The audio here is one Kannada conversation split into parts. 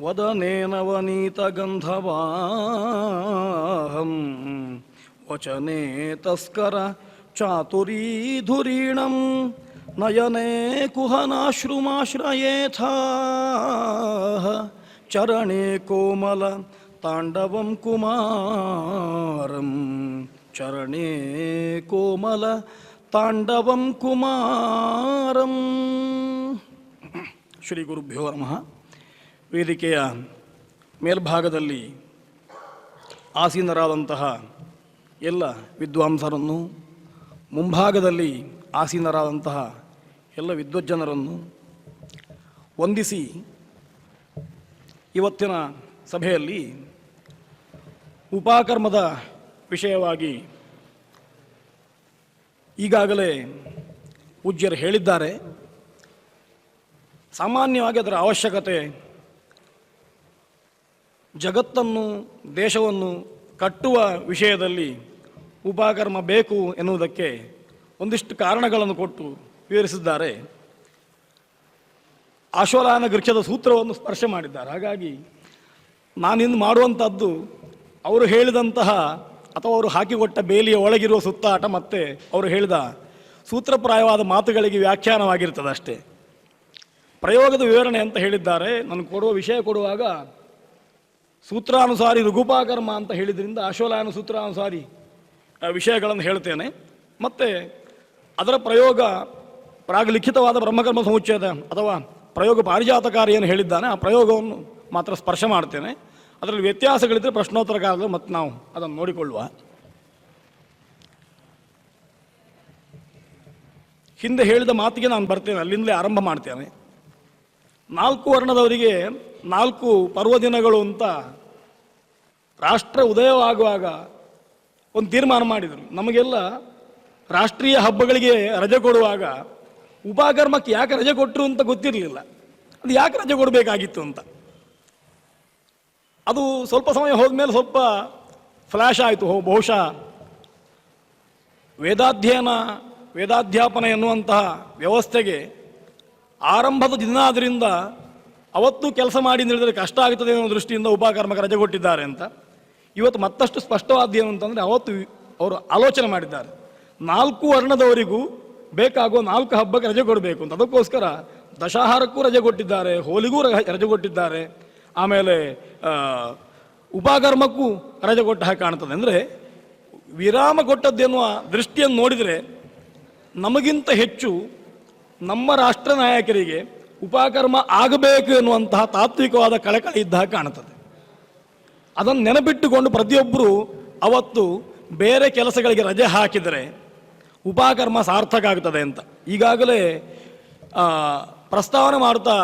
ವದನೇನ ವನೀತಗಂಧವಾಹಂ ವಚನೆ ತಸ್ಕರ ಚಾತುರೀಧುರೀಣಂ ನಯನೆ ಕುಹನಾಶ್ರುಮಾಶ್ರಯೇಥಾ ಚರಣೆ ಕೋಮಲ ತಾಂಡವಂ ಕುಮಾರಂ ಚರಣೆ ಕೋಮಲ ತಾಂಡವಂ ಕುಮಾರಂ. ಶ್ರೀ ಗುರುಭ್ಯೋ ನಮಃ. ವೇದಿಕೆಯ ಮೇಲ್ಭಾಗದಲ್ಲಿ ಆಸೀನರಾದಂತಹ ಎಲ್ಲ ವಿದ್ವಾಂಸರನ್ನು, ಮುಂಭಾಗದಲ್ಲಿ ಆಸೀನರಾದಂತಹ ಎಲ್ಲ ವಿದ್ವಜ್ಜನರನ್ನು ವಂದಿಸಿ ಇವತ್ತಿನ ಸಭೆಯಲ್ಲಿ ಉಪಕರ್ಮದ ವಿಷಯವಾಗಿ ಈಗಾಗಲೇ ಪೂಜ್ಯರು ಹೇಳಿದ್ದಾರೆ. ಸಾಮಾನ್ಯವಾಗಿ ಅದರ ಅವಶ್ಯಕತೆ ಜಗತ್ತನ್ನು, ದೇಶವನ್ನು ಕಟ್ಟುವ ವಿಷಯದಲ್ಲಿ ಉಪಕರ್ಮ ಬೇಕು ಎನ್ನುವುದಕ್ಕೆ ಒಂದಿಷ್ಟು ಕಾರಣಗಳನ್ನು ಕೊಟ್ಟು ವಿವರಿಸಿದ್ದಾರೆ. ಆಶ್ವಲಾಯನ ಗೃಕ್ಷದ ಸೂತ್ರವನ್ನು ಸ್ಪರ್ಶ ಮಾಡಿದ್ದಾರೆ. ಹಾಗಾಗಿ ನಾನಿಂದು ಮಾಡುವಂಥದ್ದು ಅವರು ಹೇಳಿದಂತಹ ಅಥವಾ ಅವರು ಹಾಕಿಕೊಟ್ಟ ಬೇಲಿಯ ಒಳಗಿರುವ ಸುತ್ತಾಟ ಮತ್ತು ಅವರು ಹೇಳಿದ ಸೂತ್ರಪ್ರಾಯವಾದ ಮಾತುಗಳಿಗೆ ವ್ಯಾಖ್ಯಾನವಾಗಿರ್ತದೆ ಅಷ್ಟೇ. ಪ್ರಯೋಗದ ವಿವರಣೆ ಅಂತ ಹೇಳಿದ್ದಾರೆ. ನನಗೆ ಕೊಡುವ ವಿಷಯ ಕೊಡುವಾಗ ಸೂತ್ರಾನುಸಾರಿ ಋಗುಪಾಕರ್ಮ ಅಂತ ಹೇಳಿದ್ರಿಂದ ಆಶ್ವಲಾಯನ ಸೂತ್ರಾನುಸಾರಿ ವಿಷಯಗಳನ್ನು ಹೇಳ್ತೇನೆ. ಮತ್ತು ಅದರ ಪ್ರಯೋಗ ಪ್ರಾಗ್ಲಿಖಿತವಾದ ಬ್ರಹ್ಮಕರ್ಮ ಸಮುಚ್ಚಯದ ಅಥವಾ ಪ್ರಯೋಗ ಪಾರಿಜಾತಕಾರಿ ಏನು ಹೇಳಿದ್ದಾನೆ ಆ ಪ್ರಯೋಗವನ್ನು ಮಾತ್ರ ಸ್ಪರ್ಶ ಮಾಡ್ತೇನೆ. ಅದರಲ್ಲಿ ವ್ಯತ್ಯಾಸಗಳಿದ್ದರೆ ಪ್ರಶ್ನೋತ್ತರ ಕಾಲದಲ್ಲಿ ಮತ್ತು ನಾವು ಅದನ್ನು ನೋಡಿಕೊಳ್ಳುವ. ಹಿಂದೆ ಹೇಳಿದ ಮಾತಿಗೆ ನಾನು ಬರ್ತೇನೆ, ಅಲ್ಲಿಂದಲೇ ಆರಂಭ ಮಾಡ್ತೇನೆ. 4 ವರ್ಣದವರಿಗೆ 4 ಪರ್ವದಿನಗಳು ಅಂತ ರಾಷ್ಟ್ರ ಉದಯವಾಗುವಾಗ ಒಂದು ತೀರ್ಮಾನ ಮಾಡಿದರು. ನಮಗೆಲ್ಲ ರಾಷ್ಟ್ರೀಯ ಹಬ್ಬಗಳಿಗೆ ರಜೆ ಕೊಡುವಾಗ ಉಪಕರ್ಮಕ್ಕೆ ಯಾಕೆ ರಜೆ ಕೊಟ್ಟರು ಅಂತ ಗೊತ್ತಿರಲಿಲ್ಲ. ಅದು ಯಾಕೆ ರಜೆ ಕೊಡಬೇಕಾಗಿತ್ತು ಅಂತ ಅದು ಸ್ವಲ್ಪ ಸಮಯ ಹೋದ್ಮೇಲೆ ಸ್ವಲ್ಪ ಫ್ಲ್ಯಾಶ್ ಆಯಿತು. ಬಹುಶಃ ವೇದಾಧ್ಯಾಪನ ಎನ್ನುವಂತಹ ವ್ಯವಸ್ಥೆಗೆ ಆರಂಭದ ದಿನ ಆದ್ದರಿಂದ ಅವತ್ತು ಕೆಲಸ ಮಾಡಿ ನೀಡಿದರೆ ಕಷ್ಟ ಆಗ್ತದೆ ಅನ್ನೋ ದೃಷ್ಟಿಯಿಂದ ಉಪಕರ್ಮಕ್ಕೆ ರಜೆ ಕೊಟ್ಟಿದ್ದಾರೆ ಅಂತ. ಇವತ್ತು ಮತ್ತಷ್ಟು ಸ್ಪಷ್ಟವಾದ ಏನು ಅಂತಂದರೆ ಅವತ್ತು ಅವರು ಆಲೋಚನೆ ಮಾಡಿದ್ದಾರೆ 4 ವರ್ಣದವರಿಗೂ ಬೇಕಾಗುವ 4 ಹಬ್ಬಕ್ಕೆ ರಜೆ ಕೊಡಬೇಕು ಅಂತ. ಅದಕ್ಕೋಸ್ಕರ ದಶಾಹಾರಕ್ಕೂ ರಜೆ ಕೊಟ್ಟಿದ್ದಾರೆ, ಹೋಲಿಗೂ ರಜೆ ಕೊಟ್ಟಿದ್ದಾರೆ, ಆಮೇಲೆ ಉಪಕರ್ಮಕ್ಕೂ ರಜೆ ಕೊಟ್ಟ ಹಾಗೆ ಕಾಣ್ತದೆ. ಅಂದರೆ ವಿರಾಮ ಕೊಟ್ಟದ್ದೆನ್ನುವ ದೃಷ್ಟಿಯನ್ನು ನೋಡಿದರೆ ನಮಗಿಂತ ಹೆಚ್ಚು ನಮ್ಮ ರಾಷ್ಟ್ರ ನಾಯಕರಿಗೆ ಉಪಕರ್ಮ ಆಗಬೇಕು ಎನ್ನುವಂತಹ ತಾತ್ವಿಕವಾದ ಕಳಕಳಿ ಇದ್ದ ಹಾಗೆ ಕಾಣುತ್ತದೆ. ಅದನ್ನು ನೆನಪಿಟ್ಟುಕೊಂಡು ಪ್ರತಿಯೊಬ್ಬರು ಅವತ್ತು ಬೇರೆ ಕೆಲಸಗಳಿಗೆ ರಜೆ ಹಾಕಿದರೆ ಉಪಕರ್ಮ ಸಾರ್ಥಕ ಆಗ್ತದೆ ಅಂತ ಈಗಾಗಲೇ ಪ್ರಸ್ತಾವನೆ ಮಾಡ್ತಾ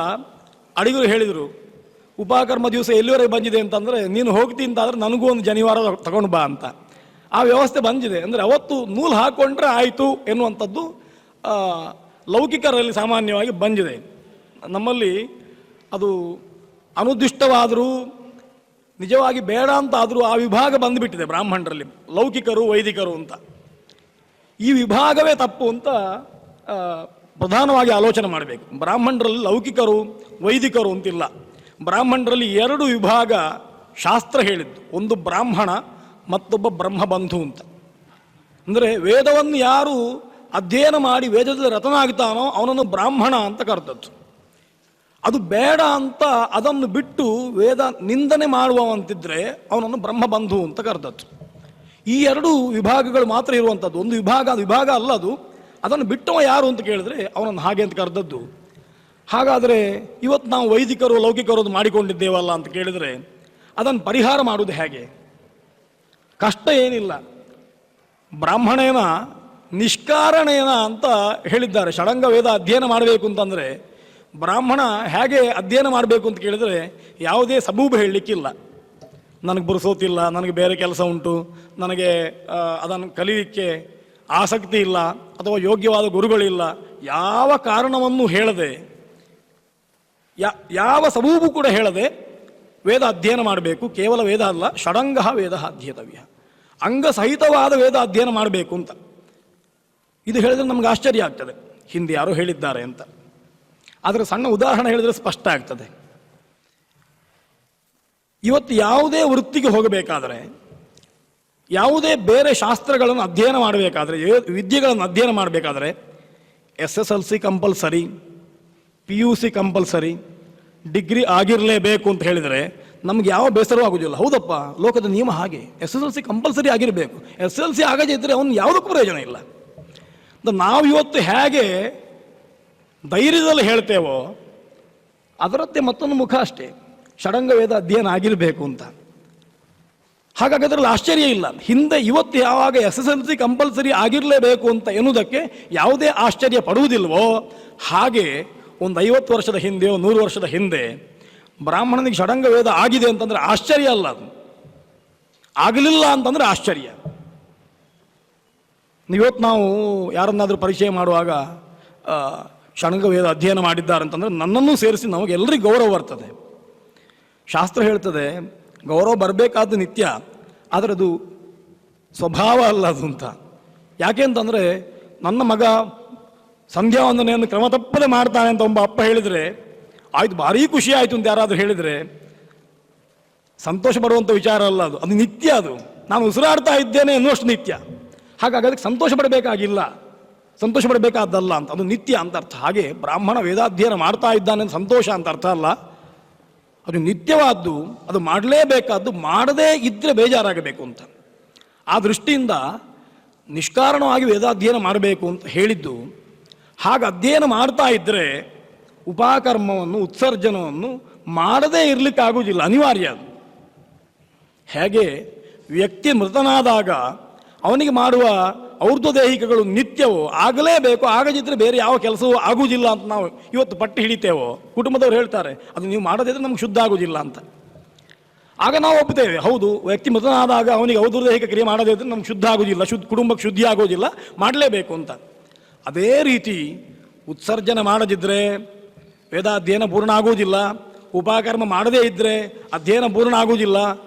ಅಡಿಗರು ಹೇಳಿದರು. ಉಪಕರ್ಮ ದಿವಸ ಎಲ್ಲಿವರೆಗೆ ಬಂದಿದೆ ಅಂತಂದರೆ ನೀನು ಹೋಗ್ತೀನಿ ಅಂತಾದರೆ ನನಗೂ ಒಂದು ಜನಿವಾರ ತಗೊಂಡು ಬಾ ಅಂತ ಆ ವ್ಯವಸ್ಥೆ ಬಂದಿದೆ. ಅಂದರೆ ಅವತ್ತು ನೂಲು ಹಾಕ್ಕೊಂಡ್ರೆ ಆಯಿತು ಎನ್ನುವಂಥದ್ದು ಲೌಕಿಕರಲ್ಲಿ ಸಾಮಾನ್ಯವಾಗಿ ಬಂದಿದೆ. ನಮ್ಮಲ್ಲಿ ಅದು ಅನುದಿಷ್ಟವಾದರೂ ನಿಜವಾಗಿ ಬೇಡ ಅಂತಾದರೂ ಆ ವಿಭಾಗ ಬಂದುಬಿಟ್ಟಿದೆ ಬ್ರಾಹ್ಮಣರಲ್ಲಿ, ಲೌಕಿಕರು ವೈದಿಕರು ಅಂತ. ಈ ವಿಭಾಗವೇ ತಪ್ಪು ಅಂತ ಪ್ರಧಾನವಾಗಿ ಆಲೋಚನೆ ಮಾಡಬೇಕು. ಬ್ರಾಹ್ಮಣರಲ್ಲಿ ಲೌಕಿಕರು ವೈದಿಕರು ಅಂತಿಲ್ಲ. ಬ್ರಾಹ್ಮಣರಲ್ಲಿ 2 ವಿಭಾಗ ಶಾಸ್ತ್ರ ಹೇಳಿದ್ದು, ಒಂದು ಬ್ರಾಹ್ಮಣ ಮತ್ತೊಬ್ಬ ಬ್ರಹ್ಮಬಂಧು ಅಂತ. ಅಂದರೆ ವೇದವನ್ನು ಯಾರು ಅಧ್ಯಯನ ಮಾಡಿ ವೇದದಲ್ಲಿ ರತನಾಗ್ತಾನೋ ಅವನನ್ನು ಬ್ರಾಹ್ಮಣ ಅಂತ ಕರೆದದ್ದು. ಅದು ಬೇಡ ಅಂತ ಅದನ್ನು ಬಿಟ್ಟು ವೇದ ನಿಂದನೆ ಮಾಡುವಂತಿದ್ರೆ ಅವನನ್ನು ಬ್ರಹ್ಮಬಂಧು ಅಂತ ಕರೆದದ್ದು. ಈ 2 ವಿಭಾಗಗಳು ಮಾತ್ರ ಇರುವಂಥದ್ದು. ಒಂದು ವಿಭಾಗ ಅಲ್ಲ ಅದು. ಅದನ್ನು ಬಿಟ್ಟವ ಯಾರು ಅಂತ ಕೇಳಿದ್ರೆ ಅವನನ್ನು ಹಾಗೆ ಅಂತ ಕರೆದದ್ದು. ಹಾಗಾದರೆ ಇವತ್ತು ನಾವು ವೈದಿಕರು ಲೌಕಿಕರು ಅದು ಮಾಡಿಕೊಂಡಿದ್ದೇವಲ್ಲ ಅಂತ ಕೇಳಿದರೆ ಅದನ್ನು ಪರಿಹಾರ ಮಾಡುವುದು ಹೇಗೆ? ಕಷ್ಟ ಏನಿಲ್ಲ. ಬ್ರಾಹ್ಮಣೇನ ನಿಷ್ಕಾರಣೇನ ಅಂತ ಹೇಳಿದ್ದಾರೆ. ಷಡಂಗ ವೇದ ಅಧ್ಯಯನ ಮಾಡಬೇಕು ಅಂತಂದರೆ ಬ್ರಾಹ್ಮಣ ಹೇಗೆ ಅಧ್ಯಯನ ಮಾಡಬೇಕು ಅಂತ ಕೇಳಿದರೆ ಯಾವುದೇ ಸಬೂಬು ಹೇಳಲಿಕ್ಕಿಲ್ಲ. ನನಗೆ ಬುರ್ಸೋತಿಲ್ಲ, ನನಗೆ ಬೇರೆ ಕೆಲಸ ಉಂಟು, ನನಗೆ ಅದನ್ನು ಕಲಿಯಲಿಕ್ಕೆ ಆಸಕ್ತಿ ಇಲ್ಲ, ಅಥವಾ ಯೋಗ್ಯವಾದ ಗುರುಗಳಿಲ್ಲ, ಯಾವ ಕಾರಣವನ್ನು ಹೇಳದೆ, ಯಾವ ಸಬೂಬು ಕೂಡ ಹೇಳದೆ ವೇದ ಅಧ್ಯಯನ ಮಾಡಬೇಕು. ಕೇವಲ ವೇದ ಅಲ್ಲ, ಷಡಂಗ ವೇದ ಅಧ್ಯೇತವ್ಯ, ಅಂಗಸಹಿತವಾದ ವೇದ ಅಧ್ಯಯನ ಮಾಡಬೇಕು ಅಂತ. ಇದು ಹೇಳಿದ್ರೆ ನಮ್ಗೆ ಆಶ್ಚರ್ಯ ಆಗ್ತದೆ, ಹಿಂದೆ ಯಾರೋ ಹೇಳಿದ್ದಾರೆ ಅಂತ. ಆದರೆ ಸಣ್ಣ ಉದಾಹರಣೆ ಹೇಳಿದರೆ ಸ್ಪಷ್ಟ ಆಗ್ತದೆ. ಇವತ್ತು ಯಾವುದೇ ವೃತ್ತಿಗೆ ಹೋಗಬೇಕಾದರೆ, ಯಾವುದೇ ಬೇರೆ ಶಾಸ್ತ್ರಗಳನ್ನು ಅಧ್ಯಯನ ಮಾಡಬೇಕಾದ್ರೆ, ವಿದ್ಯೆಗಳನ್ನು ಅಧ್ಯಯನ ಮಾಡಬೇಕಾದ್ರೆ SSLC compulsory, PUC compulsory, degree ಆಗಿರಲೇಬೇಕು ಅಂತ ಹೇಳಿದರೆ ನಮ್ಗೆ ಯಾವ ಬೇಸರವೂ ಆಗೋದಿಲ್ಲ. ಹೌದಪ್ಪ, ಲೋಕದ ನಿಯಮ ಹಾಗೆ, SSLC ಕಂಪಲ್ಸರಿ ಆಗಿರಬೇಕು. SSLC ಆಗದೇ ಇದ್ದರೆ ಅವನು ಯಾವುದಕ್ಕೂ ಪ್ರಯೋಜನ ಇಲ್ಲ. ನಾವು ಇವತ್ತು ಹೇಗೆ ಧೈರ್ಯದಲ್ಲಿ ಹೇಳ್ತೇವೋ ಅದರದ್ದೇ ಮತ್ತೊಂದು ಮುಖ ಅಷ್ಟೇ, ಷಡಂಗ ವೇದ ಅಧ್ಯಯನ ಆಗಿರಬೇಕು ಅಂತ. ಹಾಗಾಗಿ ಅದರಲ್ಲಿ ಆಶ್ಚರ್ಯ ಇಲ್ಲ. ಹಿಂದೆ ಇವತ್ತು ಯಾವಾಗ SSLC ಕಂಪಲ್ಸರಿ ಆಗಿರಲೇಬೇಕು ಅಂತ ಎನ್ನುವುದಕ್ಕೆ ಯಾವುದೇ ಆಶ್ಚರ್ಯ ಪಡುವುದಿಲ್ವೋ, ಹಾಗೆ ಒಂದು 50 ವರ್ಷದ ಹಿಂದೆಯೋ 100 ವರ್ಷದ ಹಿಂದೆ ಬ್ರಾಹ್ಮಣನಿಗೆ ಷಡಂಗ ವೇದ ಆಗಿದೆ ಅಂತಂದರೆ ಆಶ್ಚರ್ಯ ಅಲ್ಲ, ಅದು ಆಗಲಿಲ್ಲ ಅಂತಂದರೆ ಆಶ್ಚರ್ಯ. ಇವತ್ತು ನಾವು ಯಾರನ್ನಾದರೂ ಪರಿಚಯ ಮಾಡುವಾಗ ಷಡಂಗ ವೇದ ಅಧ್ಯಯನ ಮಾಡಿದ್ದಾರೆ ಅಂತಂದರೆ ನನ್ನನ್ನು ಸೇರಿಸಿ ನಮಗೆಲ್ಲರಿಗೂ ಗೌರವ ಬರ್ತದೆ. ಶಾಸ್ತ್ರ ಹೇಳ್ತದೆ ಗೌರವ ಬರಬೇಕಾದ್ದು ನಿತ್ಯ, ಆದರೆ ಅದು ಸ್ವಭಾವ ಅಲ್ಲ ಅದು ಅಂತ. ಯಾಕೆ ಅಂತಂದರೆ ನನ್ನ ಮಗ ಸಂಧ್ಯಾ ವಂದನೆಯನ್ನು ಕ್ರಮ ತಪ್ಪದೆ ಮಾಡ್ತಾನೆ ಅಂತ ಒಬ್ಬ ಅಪ್ಪ ಹೇಳಿದರೆ ಆಯ್ತು, ಭಾರೀ ಖುಷಿ ಆಯಿತು ಅಂತ ಯಾರಾದರೂ ಹೇಳಿದರೆ ಸಂತೋಷ ಬರುವಂಥ ವಿಚಾರ ಅಲ್ಲ ಅದು, ಅದು ನಿತ್ಯ. ಅದು ನಾನು ಉಸಿರಾಡ್ತಾ ಇದ್ದೇನೆ ಎನ್ನುವಷ್ಟು ನಿತ್ಯ. ಹಾಗಾಗಿ ಅದಕ್ಕೆ ಸಂತೋಷ ಪಡಬೇಕಾಗಿಲ್ಲ, ಸಂತೋಷ ಪಡಬೇಕಾದ್ದಲ್ಲ ಅಂತ, ಅದು ನಿತ್ಯ ಅಂತ ಅರ್ಥ. ಹಾಗೆ ಬ್ರಾಹ್ಮಣ ವೇದಾಧ್ಯಯನ ಮಾಡ್ತಾ ಇದ್ದಾನೆ ಅಂತ ಸಂತೋಷ ಅಂತ ಅರ್ಥ ಅಲ್ಲ, ಅದು ನಿತ್ಯವಾದ್ದು, ಅದು ಮಾಡಲೇಬೇಕಾದ್ದು, ಮಾಡದೇ ಇದ್ದರೆ ಬೇಜಾರಾಗಬೇಕು ಅಂತ. ಆ ದೃಷ್ಟಿಯಿಂದ ನಿಷ್ಕಾರಣವಾಗಿ ವೇದಾಧ್ಯಯನ ಮಾಡಬೇಕು ಅಂತ ಹೇಳಿದ್ದು. ಹಾಗೆ ಅಧ್ಯಯನ ಮಾಡ್ತಾ ಇದ್ದರೆ ಉಪಕರ್ಮವನ್ನು, ಉತ್ಸರ್ಜನವನ್ನು ಮಾಡದೇ ಇರಲಿಕ್ಕಾಗುವುದಿಲ್ಲ, ಅನಿವಾರ್ಯ ಅದು. ಹೇಗೆ ವ್ಯಕ್ತಿ ಮೃತನಾದಾಗ ಅವನಿಗೆ ಮಾಡುವ ಔರ್ಧ್ವದೇಹಿಕಗಳು ನಿತ್ಯವೋ ಆಗಲೇಬೇಕು, ಆಗದಿದ್ದರೆ ಬೇರೆ ಯಾವ ಕೆಲಸವೂ ಆಗುವುದಿಲ್ಲ ಅಂತ ನಾವು ಇವತ್ತು ಪಟ್ಟು ಹಿಡಿತೇವೋ, ಕುಟುಂಬದವ್ರು ಹೇಳ್ತಾರೆ ಅದು ನೀವು ಮಾಡದಿದ್ದರೆ ನಮ್ಗೆ ಶುದ್ಧ ಆಗುವುದಿಲ್ಲ ಅಂತ. ಆಗ ನಾವು ಒಪ್ಪುತ್ತೇವೆ, ಹೌದು, ವ್ಯಕ್ತಿ ಮೃತನಾದಾಗ ಅವನಿಗೆ ಔರ್ಧ್ವದೇಹಿಕ ಕ್ರಿಯೆ ಮಾಡದೇ ಇದ್ದರೆ ನಮ್ಗೆ ಶುದ್ಧ ಆಗೋದಿಲ್ಲ, ಕುಟುಂಬಕ್ಕೆ ಶುದ್ಧಿ ಆಗೋದಿಲ್ಲ, ಮಾಡಲೇಬೇಕು ಅಂತ. ಅದೇ ರೀತಿ ಉತ್ಸರ್ಜನೆ ಮಾಡದಿದ್ದರೆ ವೇದಾಧ್ಯಯನ ಪೂರ್ಣ ಆಗುವುದಿಲ್ಲ, ಉಪಕರ್ಮ ಮಾಡದೇ ಇದ್ದರೆ ಅಧ್ಯಯನ ಪೂರ್ಣ ಆಗುವುದಿಲ್ಲ,